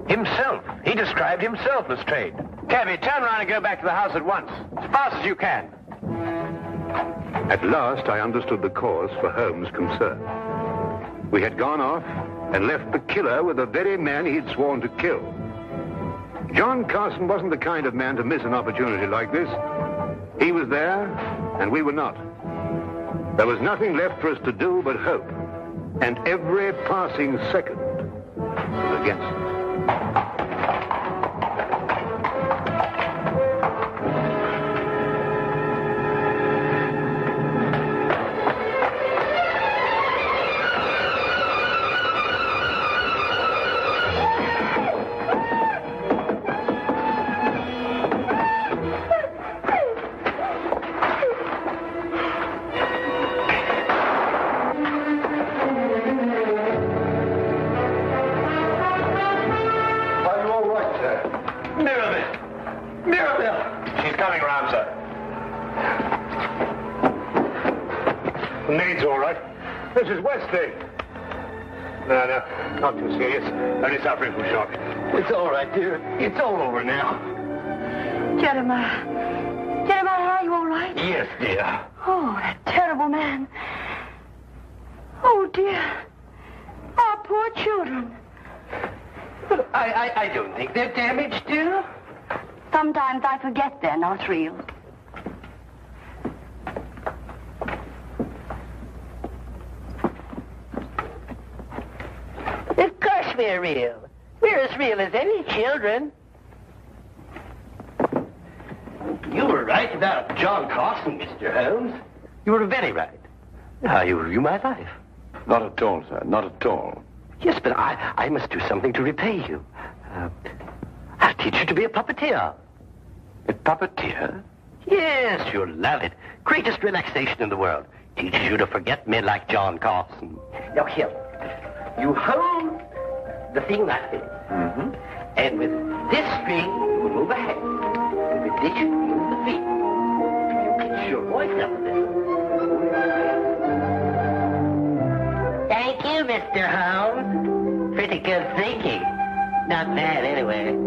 Himself. He described himself, Lestrade. Cabby, turn around and go back to the house at once. As fast as you can. At last, I understood the cause for Holmes' concern. We had gone off and left the killer with the very man he'd sworn to kill. John Carson wasn't the kind of man to miss an opportunity like this. He was there, and we were not. There was nothing left for us to do but hope. And every passing second was against us. No, not too serious. Only suffering from shock. It's all right, dear. It's all over now. Jeremiah, are you all right? Yes, dear. Oh, that terrible man. Oh, dear. Our poor children. But I don't think they're damaged, dear. Sometimes I forget they're not real. Of course we're real. We're as real as any children. You were right about John Carson, Mr. Holmes. You were very right. How you review my life. Not at all, sir. Not at all. Yes, but I must do something to repay you. I'll teach you to be a puppeteer. A puppeteer? Yes, you'll love it. Greatest relaxation in the world. Teaches you to forget men like John Carson. Now, here. You hold the thing like this. Mm-hmm. And with this string, you will move a hand. And with this, you move the feet. You pitch your voice up a little. Thank you, Mr. Holmes. Pretty good thinking. Not bad, anyway.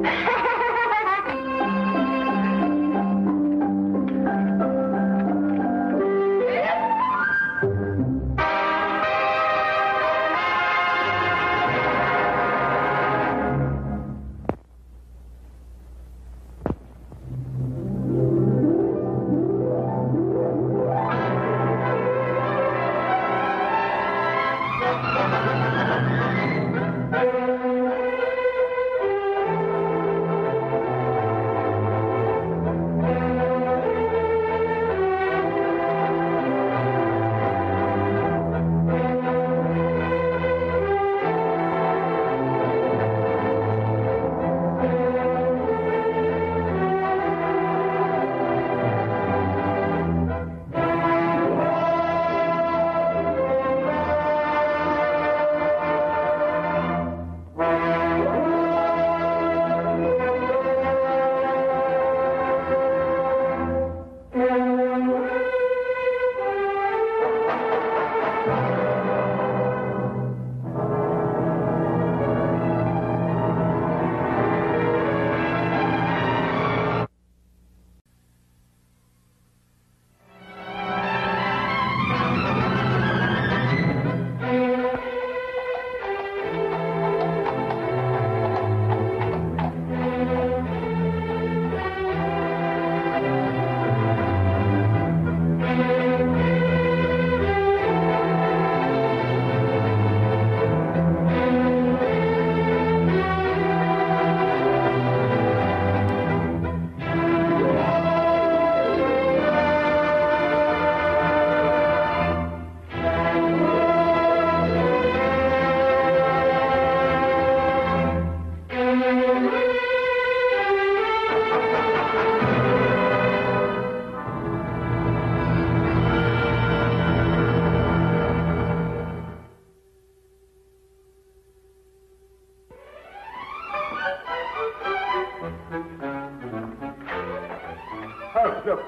Holmes, look.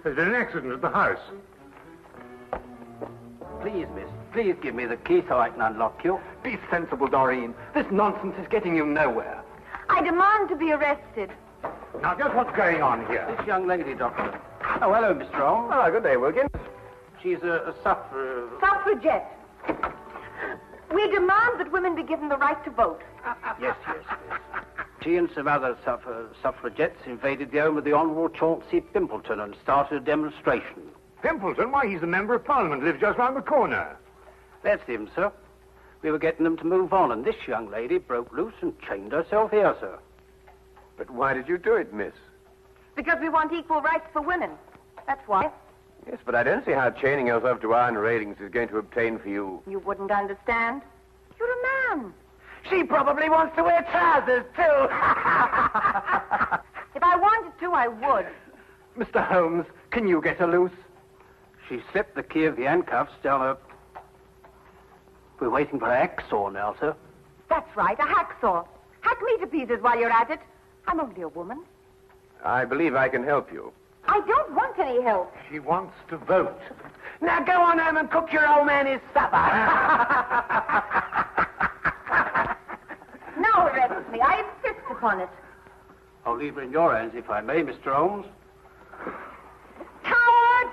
There's been an accident at the house. Please, miss, please give me the key so I can unlock you. Be sensible, Doreen. This nonsense is getting you nowhere. I demand to be arrested. Now, just what's going on here? This young lady, Doctor. Oh, hello, Mr. Holmes. Oh, good day, Wilkins. She's a Suffragette. We demand that women be given the right to vote. Yes. She and some other suffragettes invaded the home of the Honourable Chauncey Pimpleton and started a demonstration. Pimpleton? Why, he's the Member of Parliament, lives just round the corner. That's him, sir. We were getting them to move on, and this young lady broke loose and chained herself here, sir. But why did you do it, miss? Because we want equal rights for women. That's why. Yes, but I don't see how chaining yourself to iron railings is going to obtain for you. You wouldn't understand. You're a man. She probably wants to wear trousers, too. If I wanted to, I would. Mr. Holmes, can you get her loose? She slipped the key of the handcuffs down her... We're waiting for a hacksaw now, sir. That's right, a hacksaw. Hack me to pieces while you're at it. I'm only a woman. I believe I can help you. I don't want any help. She wants to vote. Now go on home and cook your old man his supper. Now arrest me. I insist upon it. I'll leave her in your hands, if I may, Mr. Holmes. Coward!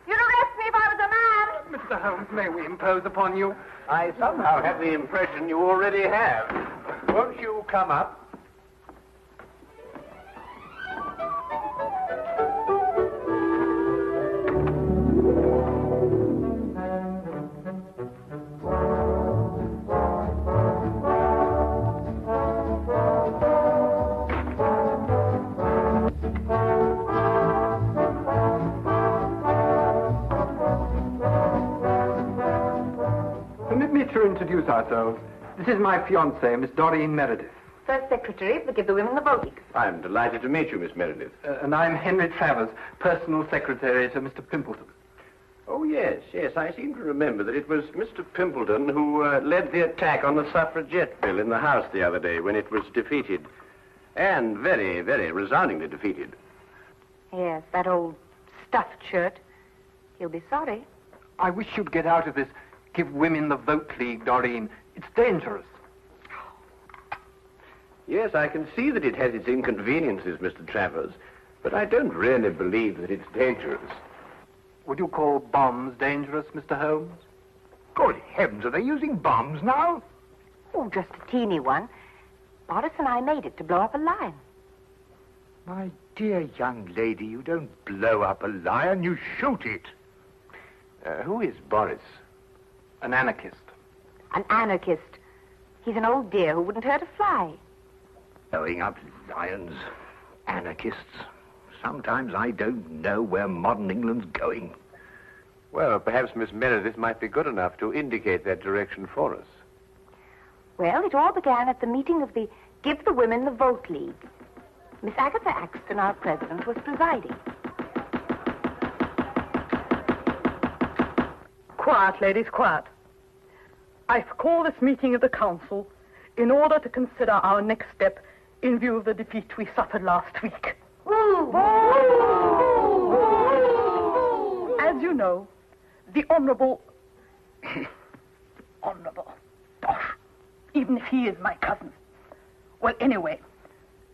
You'd arrest me if I was a man. Mr. Holmes, may we impose upon you? I somehow have the impression you already have. Won't you come up? Permit me to introduce ourselves. This is my fiancée, Miss Doreen Meredith. First secretary, but give the women the vote. I'm delighted to meet you, Miss Meredith. And I'm Henry Travers, personal secretary to Mr. Pimpleton. Oh, yes. I seem to remember that it was Mr. Pimpleton who led the attack on the suffragette bill in the House the other day when it was defeated. And very, very resoundingly defeated. Yes, that old stuffed shirt. He'll be sorry. I wish you'd get out of this Give Women the Vote League, Doreen. It's dangerous. Yes, I can see that it has its inconveniences, Mr. Travers, but I don't really believe that it's dangerous. Would you call bombs dangerous, Mr. Holmes? Good heavens, are they using bombs now? Oh, just a teeny one. Boris and I made it to blow up a lion. My dear young lady, you don't blow up a lion, you shoot it. Who is Boris? An anarchist. An anarchist. He's an old dear who wouldn't hurt a fly. Blowing up lions, anarchists. Sometimes I don't know where modern England's going. Well, perhaps Miss Meredith might be good enough to indicate that direction for us. Well, it all began at the meeting of the Give the Women the Vote League. Miss Agatha Axton, our president, was presiding. Quiet, ladies, quiet. I've called this meeting of the council in order to consider our next step in view of the defeat we suffered last week. As you know, the Honourable... Honourable... Bosh. Even if he is my cousin. Well, anyway,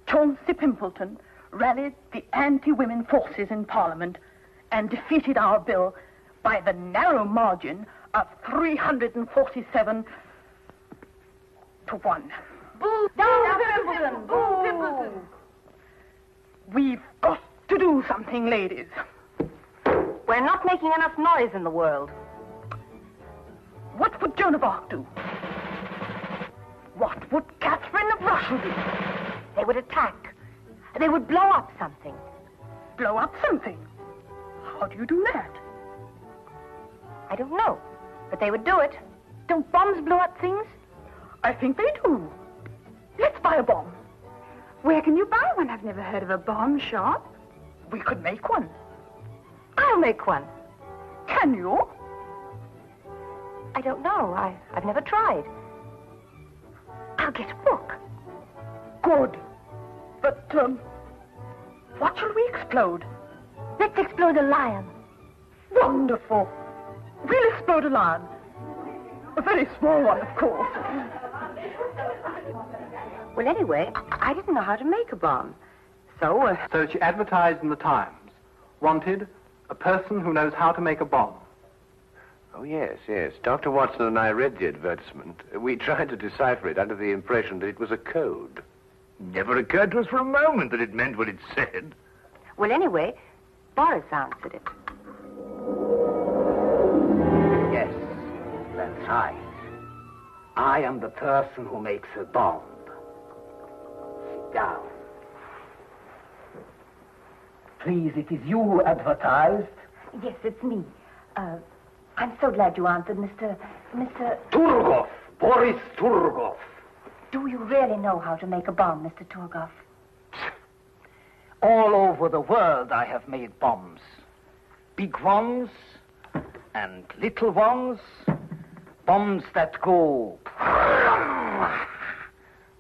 Chauncey Pimpleton rallied the anti-women forces in Parliament and defeated our bill by the narrow margin of 347 to 1. Boo! Pimpleton! Boo! Pimpleton! We've got to do something, ladies. We're not making enough noise in the world. What would Joan of Arc do? What would Catherine of Russia do? They would attack. They would blow up something. Blow up something? How do you do that? I don't know, but they would do it. Don't bombs blow up things? I think they do. Let's buy a bomb. Where can you buy one? I've never heard of a bomb shop. We could make one. I'll make one. Can you? I don't know. I've never tried. I'll get a book. Good. But, What shall we explode? Let's explode a lion. Wonderful. We'll explode a lion. A very small one, of course. Well, anyway, I didn't know how to make a bomb. So she advertised in the Times. Wanted, a person who knows how to make a bomb. Oh, yes, yes. Dr. Watson and I read the advertisement. We tried to decipher it under the impression that it was a code. Never occurred to us for a moment that it meant what it said. Well, anyway, Boris answered it. Yes, that's right. I am the person who makes a bomb. Sit down. Please, it is you who advertised. Yes, it's me. I'm so glad you answered, Mr. Turgov, Boris Turgov. Do you really know how to make a bomb, Mr. Turgov? All over the world I have made bombs. Big ones and little ones. Bombs that go...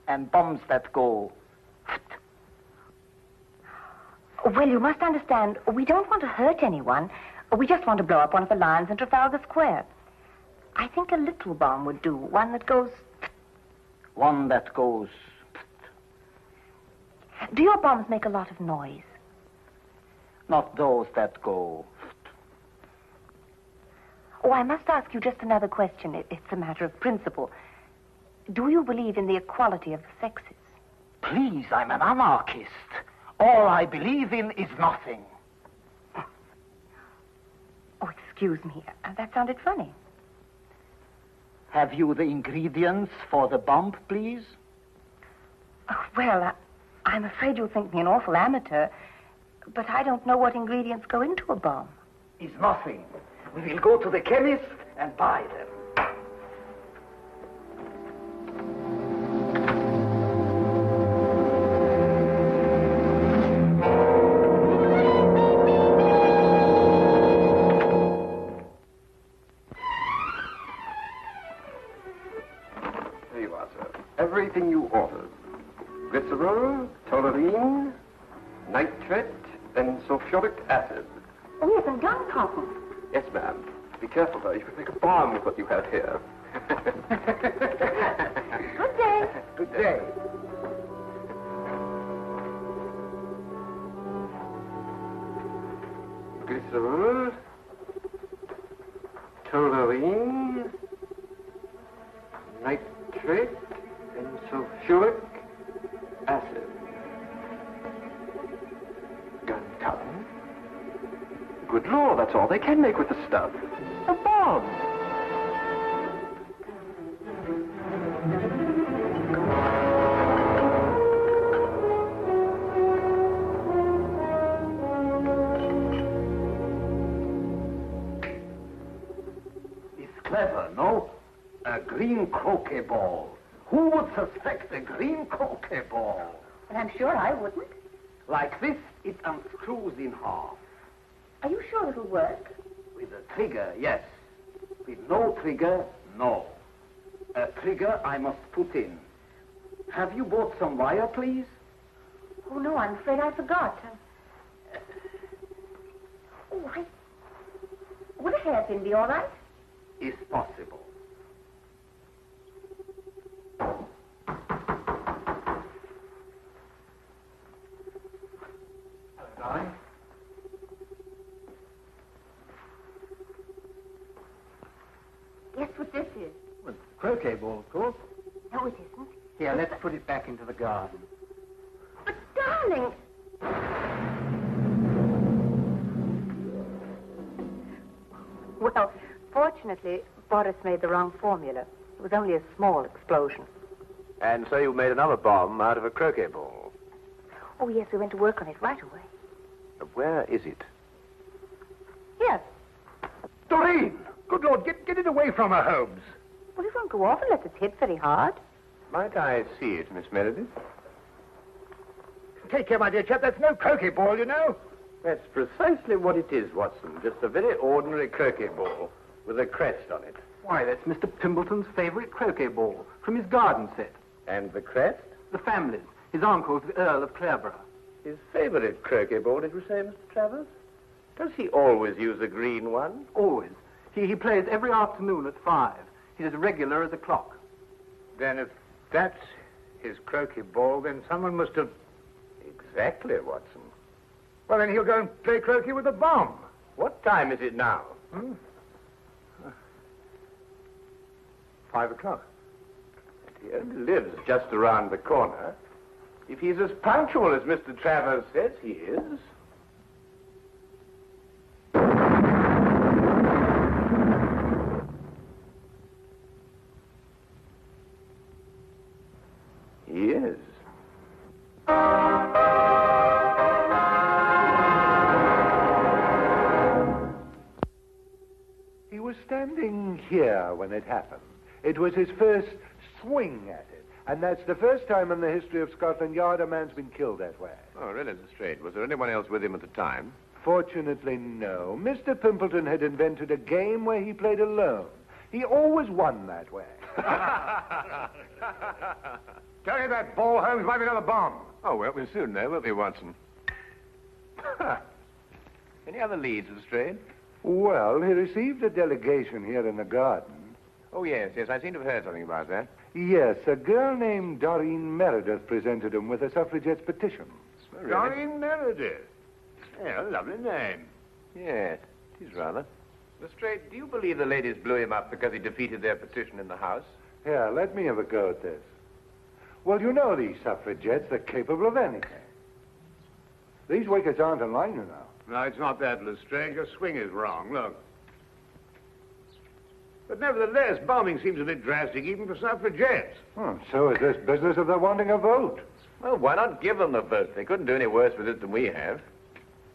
and bombs that go... Well, you must understand, we don't want to hurt anyone. We just want to blow up one of the lions in Trafalgar Square. I think a little bomb would do, one that goes... One that goes... Do your bombs make a lot of noise? Not those that go... Oh, I must ask you just another question. It's a matter of principle. Do you believe in the equality of the sexes? Please, I'm an anarchist. All I believe in is nothing. Oh, excuse me. That sounded funny. Have you the ingredients for the bomb, please? Oh, well, I'm afraid you'll think me an awful amateur, but I don't know what ingredients go into a bomb. Is nothing. We will go to the chemist and buy them. There you are, sir. Everything you ordered. Glycerol, toluene, nitrate, and sulfuric acid. Oh, yes, and gun cotton. Yes, ma'am. Be careful, though. You could make a bomb with what you have here. Good day. Good day. Glycerol, toluene, nitrate, and sulfuric acid. Gun cotton. Good Lord, that's all they can make with the stuff. A bomb. It's clever, no? A green croquet ball. Who would suspect a green croquet ball? Well, I'm sure I wouldn't. Like this, it unscrews in half. Are you sure it'll work? With a trigger, yes. With no trigger, no. A trigger I must put in. Have you bought some wire, please? Oh, no, I'm afraid I forgot. Would a hairpin be all right? Is possible. Darling? Guess what this is? Well, croquet ball, of course. No, it isn't. Here, let's put it back into the garden. But, darling... Well, fortunately, Boris made the wrong formula. It was only a small explosion. And so you made another bomb out of a croquet ball. Oh, yes, we went to work on it right away. Where is it? Here. Doreen! Good Lord, get it away from her, Holmes. Well, it won't go off unless it's hit very hard. Might I see it, Miss Meredith? Take care, my dear chap. That's no croquet ball, you know. That's precisely what it is, Watson. Just a very ordinary croquet ball with a crest on it. Why, that's Mr. Pimbleton's favorite croquet ball from his garden set. And the crest? The family's. His uncle's the Earl of Clareborough. His favourite croquet ball, did you say, Mr. Travers? Does he always use a green one? Always. He plays every afternoon at 5. He's as regular as a clock. Then if that's his croquet ball, then someone must have... Exactly, Watson. Well, then he'll go and play croquet with a bomb. What time is it now? 5 o'clock. He only lives just around the corner. If he's as punctual as Mr. Travers says he is... He is. He was standing here when it happened. It was his first swing at it. And that's the first time in the history of Scotland Yard a man's been killed that way. Oh, really, Lestrade? Was there anyone else with him at the time? Fortunately, no. Mr. Pimpleton had invented a game where he played alone. He always won that way. Tell you that ball, Holmes, might be another bomb. Oh, well, we'll soon know, won't we, Watson? Any other leads, Lestrade? Well, he received a delegation here in the garden. Oh, yes, I seem to have heard something about that. Yes, a girl named Doreen Meredith presented him with a suffragette's petition. Oh, really? Doreen Meredith. Yeah, lovely name. Yes, it is rather. Lestrade, do you believe the ladies blew him up because he defeated their petition in the House? Here, let me have a go at this. Well, you know these suffragettes, they're capable of anything. These wickets aren't in line, you know. No, it's not that, Lestrade. Your swing is wrong. Look. But nevertheless, bombing seems a bit drastic even for suffragettes. Oh, so is this business of their wanting a vote. Well, why not give them the vote? They couldn't do any worse with it than we have.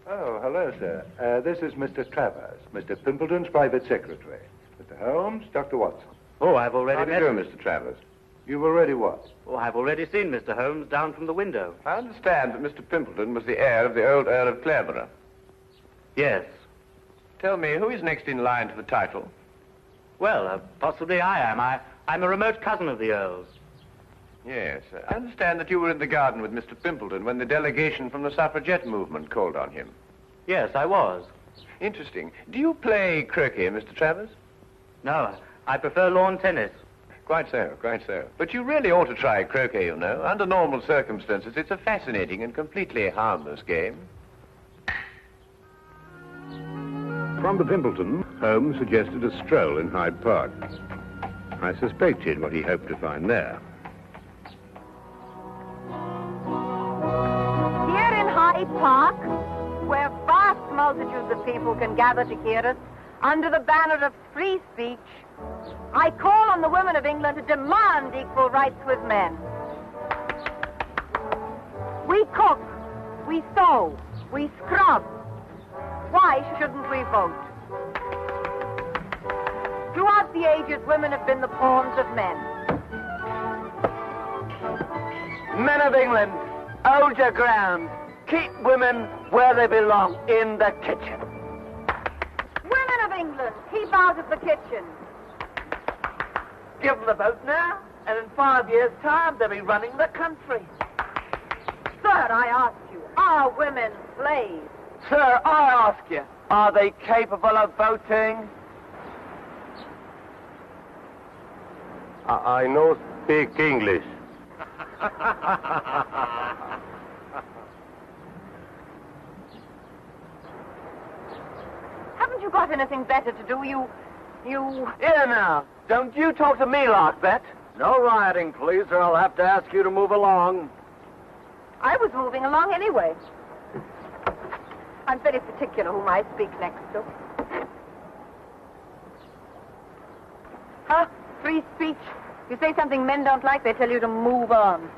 Oh, hello, sir. This is Mr. Travers, Mr. Pimpleton's private secretary. Mr. Holmes, Dr. Watson. Oh, I've already How do met you him. do, Mr. Travers? You've already what? Oh, I've already seen Mr. Holmes down from the window. I understand that Mr. Pimpleton was the heir of the old Earl of Clareborough. Yes. Tell me, who is next in line to the title? Well, possibly I am. I'm a remote cousin of the Earl's. Yes. I understand that you were in the garden with Mr. Pimpleton when the delegation from the suffragette movement called on him. Yes, I was. Interesting. Do you play croquet, Mr. Travers? No, I prefer lawn tennis. Quite so, quite so. But you really ought to try croquet, you know. Under normal circumstances, it's a fascinating and completely harmless game. From the Pimpleton, Holmes suggested a stroll in Hyde Park. I suspected what he hoped to find there. Here in Hyde Park, where vast multitudes of people can gather to hear us, under the banner of free speech, I call on the women of England to demand equal rights with men. We cook, we sew, we scrub. Why shouldn't we vote? Throughout the ages, women have been the pawns of men. Men of England, hold your ground. Keep women where they belong, in the kitchen. Women of England, keep out of the kitchen. Give them the vote now, and in 5 years' time, they'll be running the country. Sir, I ask you, are women slaves? Sir, I ask you, are they capable of voting? I no speak English. Haven't you got anything better to do? You... Here now, don't you talk to me like that. No rioting, please, or I'll have to ask you to move along. I was moving along anyway. I'm very particular whom I speak next to. Huh? Free speech. You say something men don't like, they tell you to move on.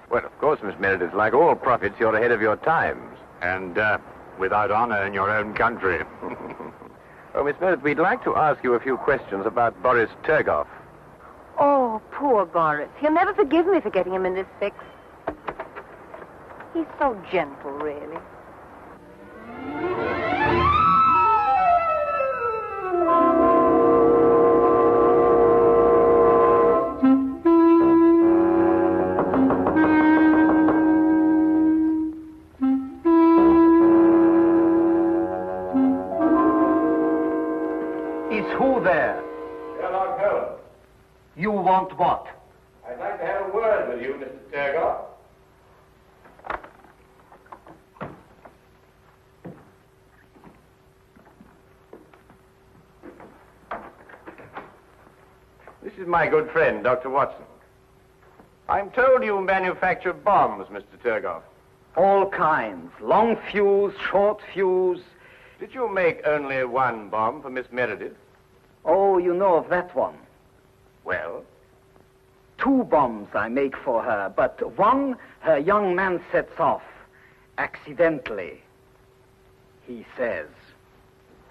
Well, of course, Miss Meredith, like all prophets, you're ahead of your times. And without honor in your own country. Oh, Miss Meredith, we'd like to ask you a few questions about Boris Turgoff. Oh, poor Boris. He'll never forgive me for getting him in this fix. He's so gentle, really. want what? I'd like to have a word with you, Mr. Turgot. This is my good friend, Dr. Watson. I'm told you manufacture bombs, Mr. Turgot. All kinds. Long fuse, short fuse. Did you make only one bomb for Miss Meredith? Oh, you know of that one. Well? 2 bombs I make for her, but one her young man sets off. Accidentally, he says.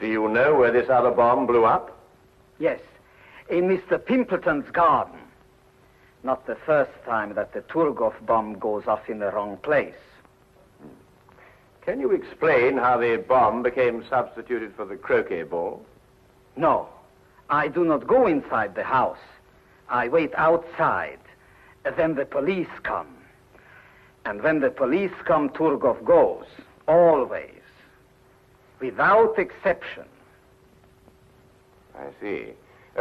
Do you know where this other bomb blew up? Yes, in Mr. Pimpleton's garden. Not the first time that the Turgoff bomb goes off in the wrong place. Can you explain how the bomb became substituted for the croquet ball? No, I do not go inside the house. I wait outside. Then the police come. And when the police come, Turgoff goes. Always. Without exception. I see.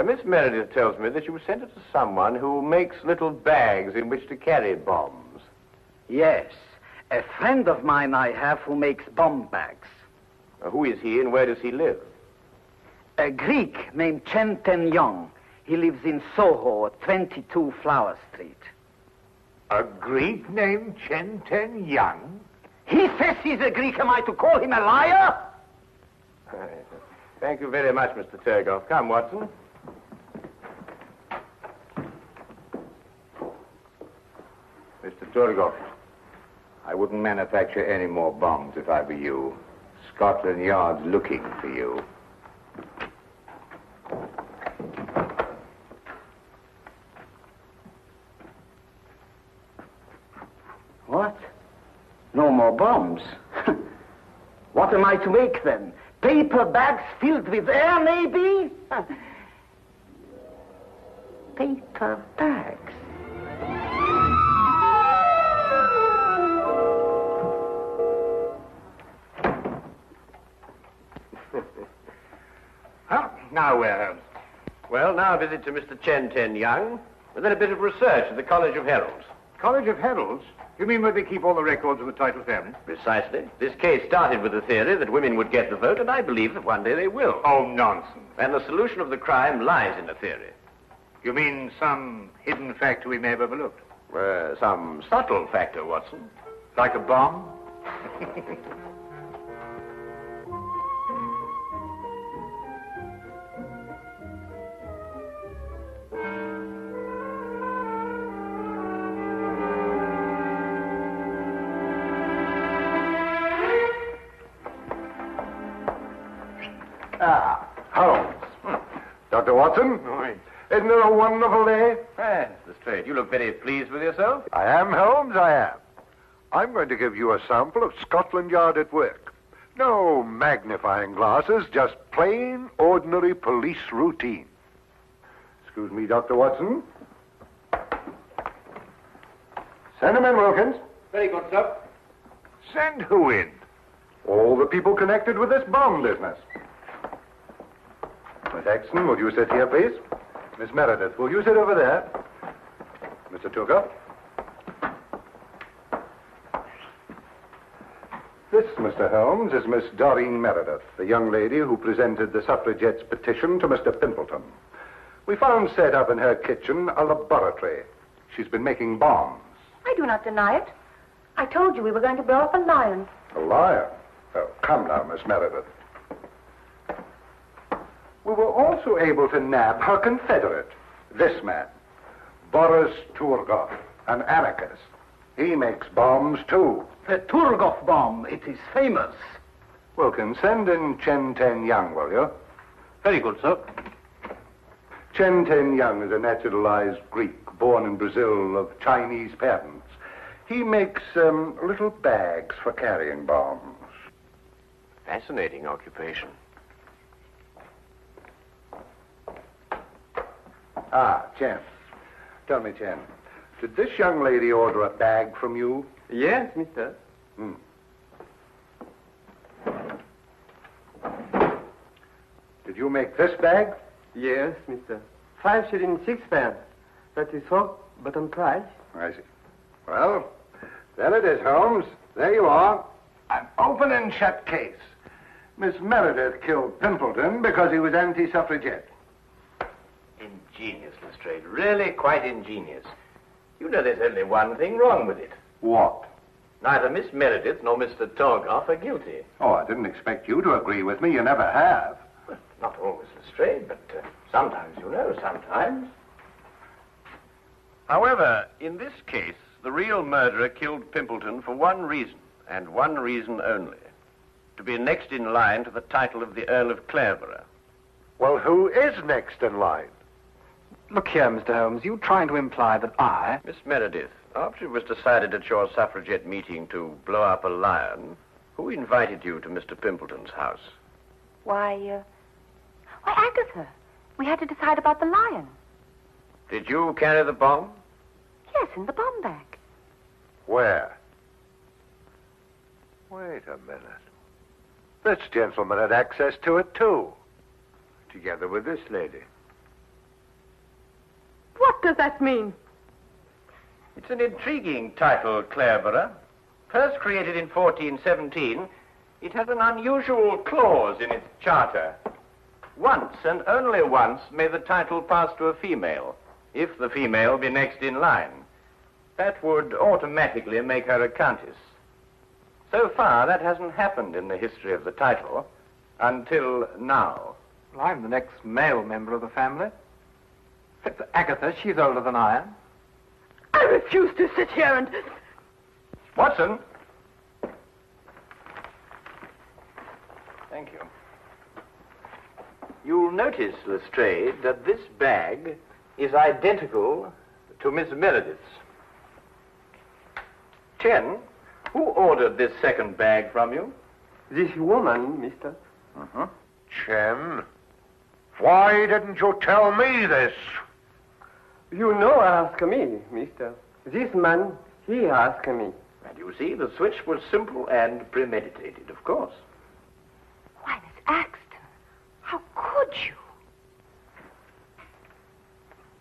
Miss Meredith tells me that you sent it to someone who makes little bags in which to carry bombs. Yes. A friend of mine I have who makes bomb bags. Who is he and where does he live? A Greek named Chen Ten Yong. He lives in Soho, 22 Flower Street. A Greek named Chen Ten Yang? He says he's a Greek. Am I to call him a liar? Thank you very much, Mr. Turgoff. Come, Watson. Mr. Turgoff, I wouldn't manufacture any more bombs if I were you. Scotland Yard's looking for you. What? No more bombs? What am I to make then? Paper bags filled with air, maybe? Paper bags. Now where, Holmes? Well, now a visit to Mr. Chen Ten Yang, and then a bit of research at the College of Heralds. College of Heralds? You mean where they keep all the records of the title family? Precisely. This case started with the theory that women would get the vote, and I believe that one day they will. Oh, nonsense. And the solution of the crime lies in the theory. You mean some hidden factor we may have overlooked? Some subtle factor, Watson. Like a bomb? Holmes. Dr. Watson? Isn't it a wonderful day? Yes, that's straight. You look very pleased with yourself. I am, Holmes, I am. I'm going to give you a sample of Scotland Yard at work. No magnifying glasses, just plain, ordinary police routine. Excuse me, Dr. Watson. Send him in, Wilkins. Very good, sir. Send who in? All the people connected with this bomb business. Miss Exton, will you sit here, please? Miss Meredith, will you sit over there? Mr. Turgoff? This, Mr. Holmes, is Miss Doreen Meredith, the young lady who presented the suffragettes' petition to Mr. Pimpleton. We found set up in her kitchen a laboratory. She's been making bombs. I do not deny it. I told you we were going to blow up a lion. A liar? Oh, come now, Miss Meredith. We were also able to nab her confederate, this man, Boris Turgoff, an anarchist. He makes bombs, too. The Turgoff bomb, it is famous. Wilkins, send in Chen Ten Yang, will you? Very good, sir. Chen Ten Yang is a naturalized Greek, born in Brazil, of Chinese parents. He makes little bags for carrying bombs. Fascinating occupation. Ah, Chen. Tell me, Chen, did this young lady order a bag from you? Yes, mister. Did you make this bag? Yes, mister. 5 shillings 6 pence. That is so, but on price. I see. Well, there it is, Holmes. There you are. An open and shut case. Miss Meredith killed Pimpleton because he was anti-suffragette. Ingenious, Lestrade. Really quite ingenious. You know there's only one thing wrong with it. What? Neither Miss Meredith nor Mr. Torgoff are guilty. Oh, I didn't expect you to agree with me. You never have. Well, not always, Lestrade, but sometimes, you know, sometimes. However, in this case, the real murderer killed Pimpleton for one reason, and one reason only. To be next in line to the title of the Earl of Clareborough. Well, who is next in line? Look here, Mr. Holmes, you trying to imply that I... Miss Meredith, after it was decided at your suffragette meeting to blow up a lion, who invited you to Mr. Pimpleton's house? Why, Agatha. We had to decide about the lion. Did you carry the bomb? Yes, in the bomb bag. Where? Wait a minute. This gentleman had access to it, too. Together with this lady. What does that mean? It's an intriguing title, Clareborough. First created in 1417, it has an unusual clause in its charter. Once, and only once, may the title pass to a female, if the female be next in line. That would automatically make her a countess. So far, that hasn't happened in the history of the title, until now. Well, I'm the next male member of the family. Except for Agatha, she's older than I am. I refuse to sit here and... Watson! Thank you. You'll notice, Lestrade, that this bag is identical to Miss Meredith's. Chen, who ordered this second bag from you? This woman, mister. Chen, why didn't you tell me this? You know ask me, mister. This man, he asked me. And you see, the switch was simple and premeditated, of course. Why, Miss Axton, how could you?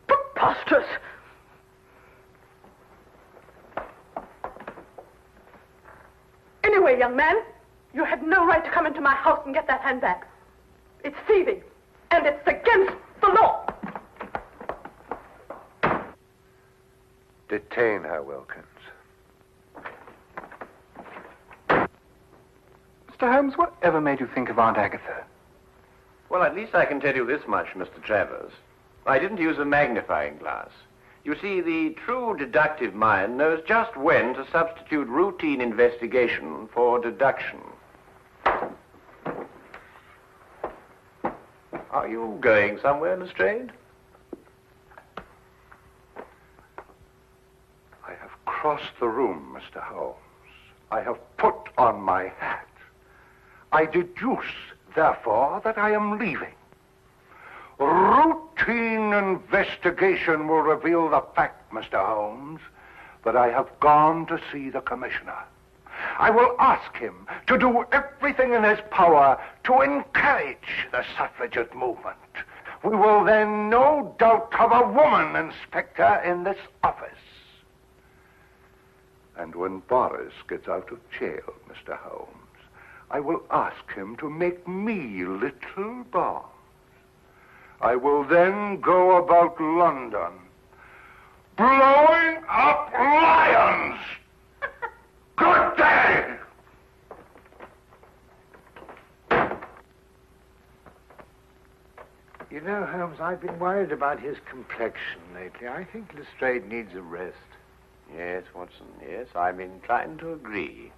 Preposterous! Anyway, young man, you had no right to come into my house and get that handbag. It's thieving, and it's against the law. Detain her, Wilkins. Mr. Holmes, whatever made you think of Aunt Agatha? Well, at least I can tell you this much, Mr. Travers. I didn't use a magnifying glass. You see, the true deductive mind knows just when to substitute routine investigation for deduction. Are you going somewhere, Lestrade? I have crossed the room, Mr. Holmes. I have put on my hat. I deduce, therefore, that I am leaving. Routine investigation will reveal the fact, Mr. Holmes, that I have gone to see the commissioner. I will ask him to do everything in his power to encourage the suffragette movement. We will then no doubt have a woman inspector in this office. And when Boris gets out of jail, Mr. Holmes, I will ask him to make me little bombs. I will then go about London, blowing up lions. Good day! You know, Holmes, I've been worried about his complexion lately. I think Lestrade needs a rest. Yes, Watson, yes, I'm inclined to agree.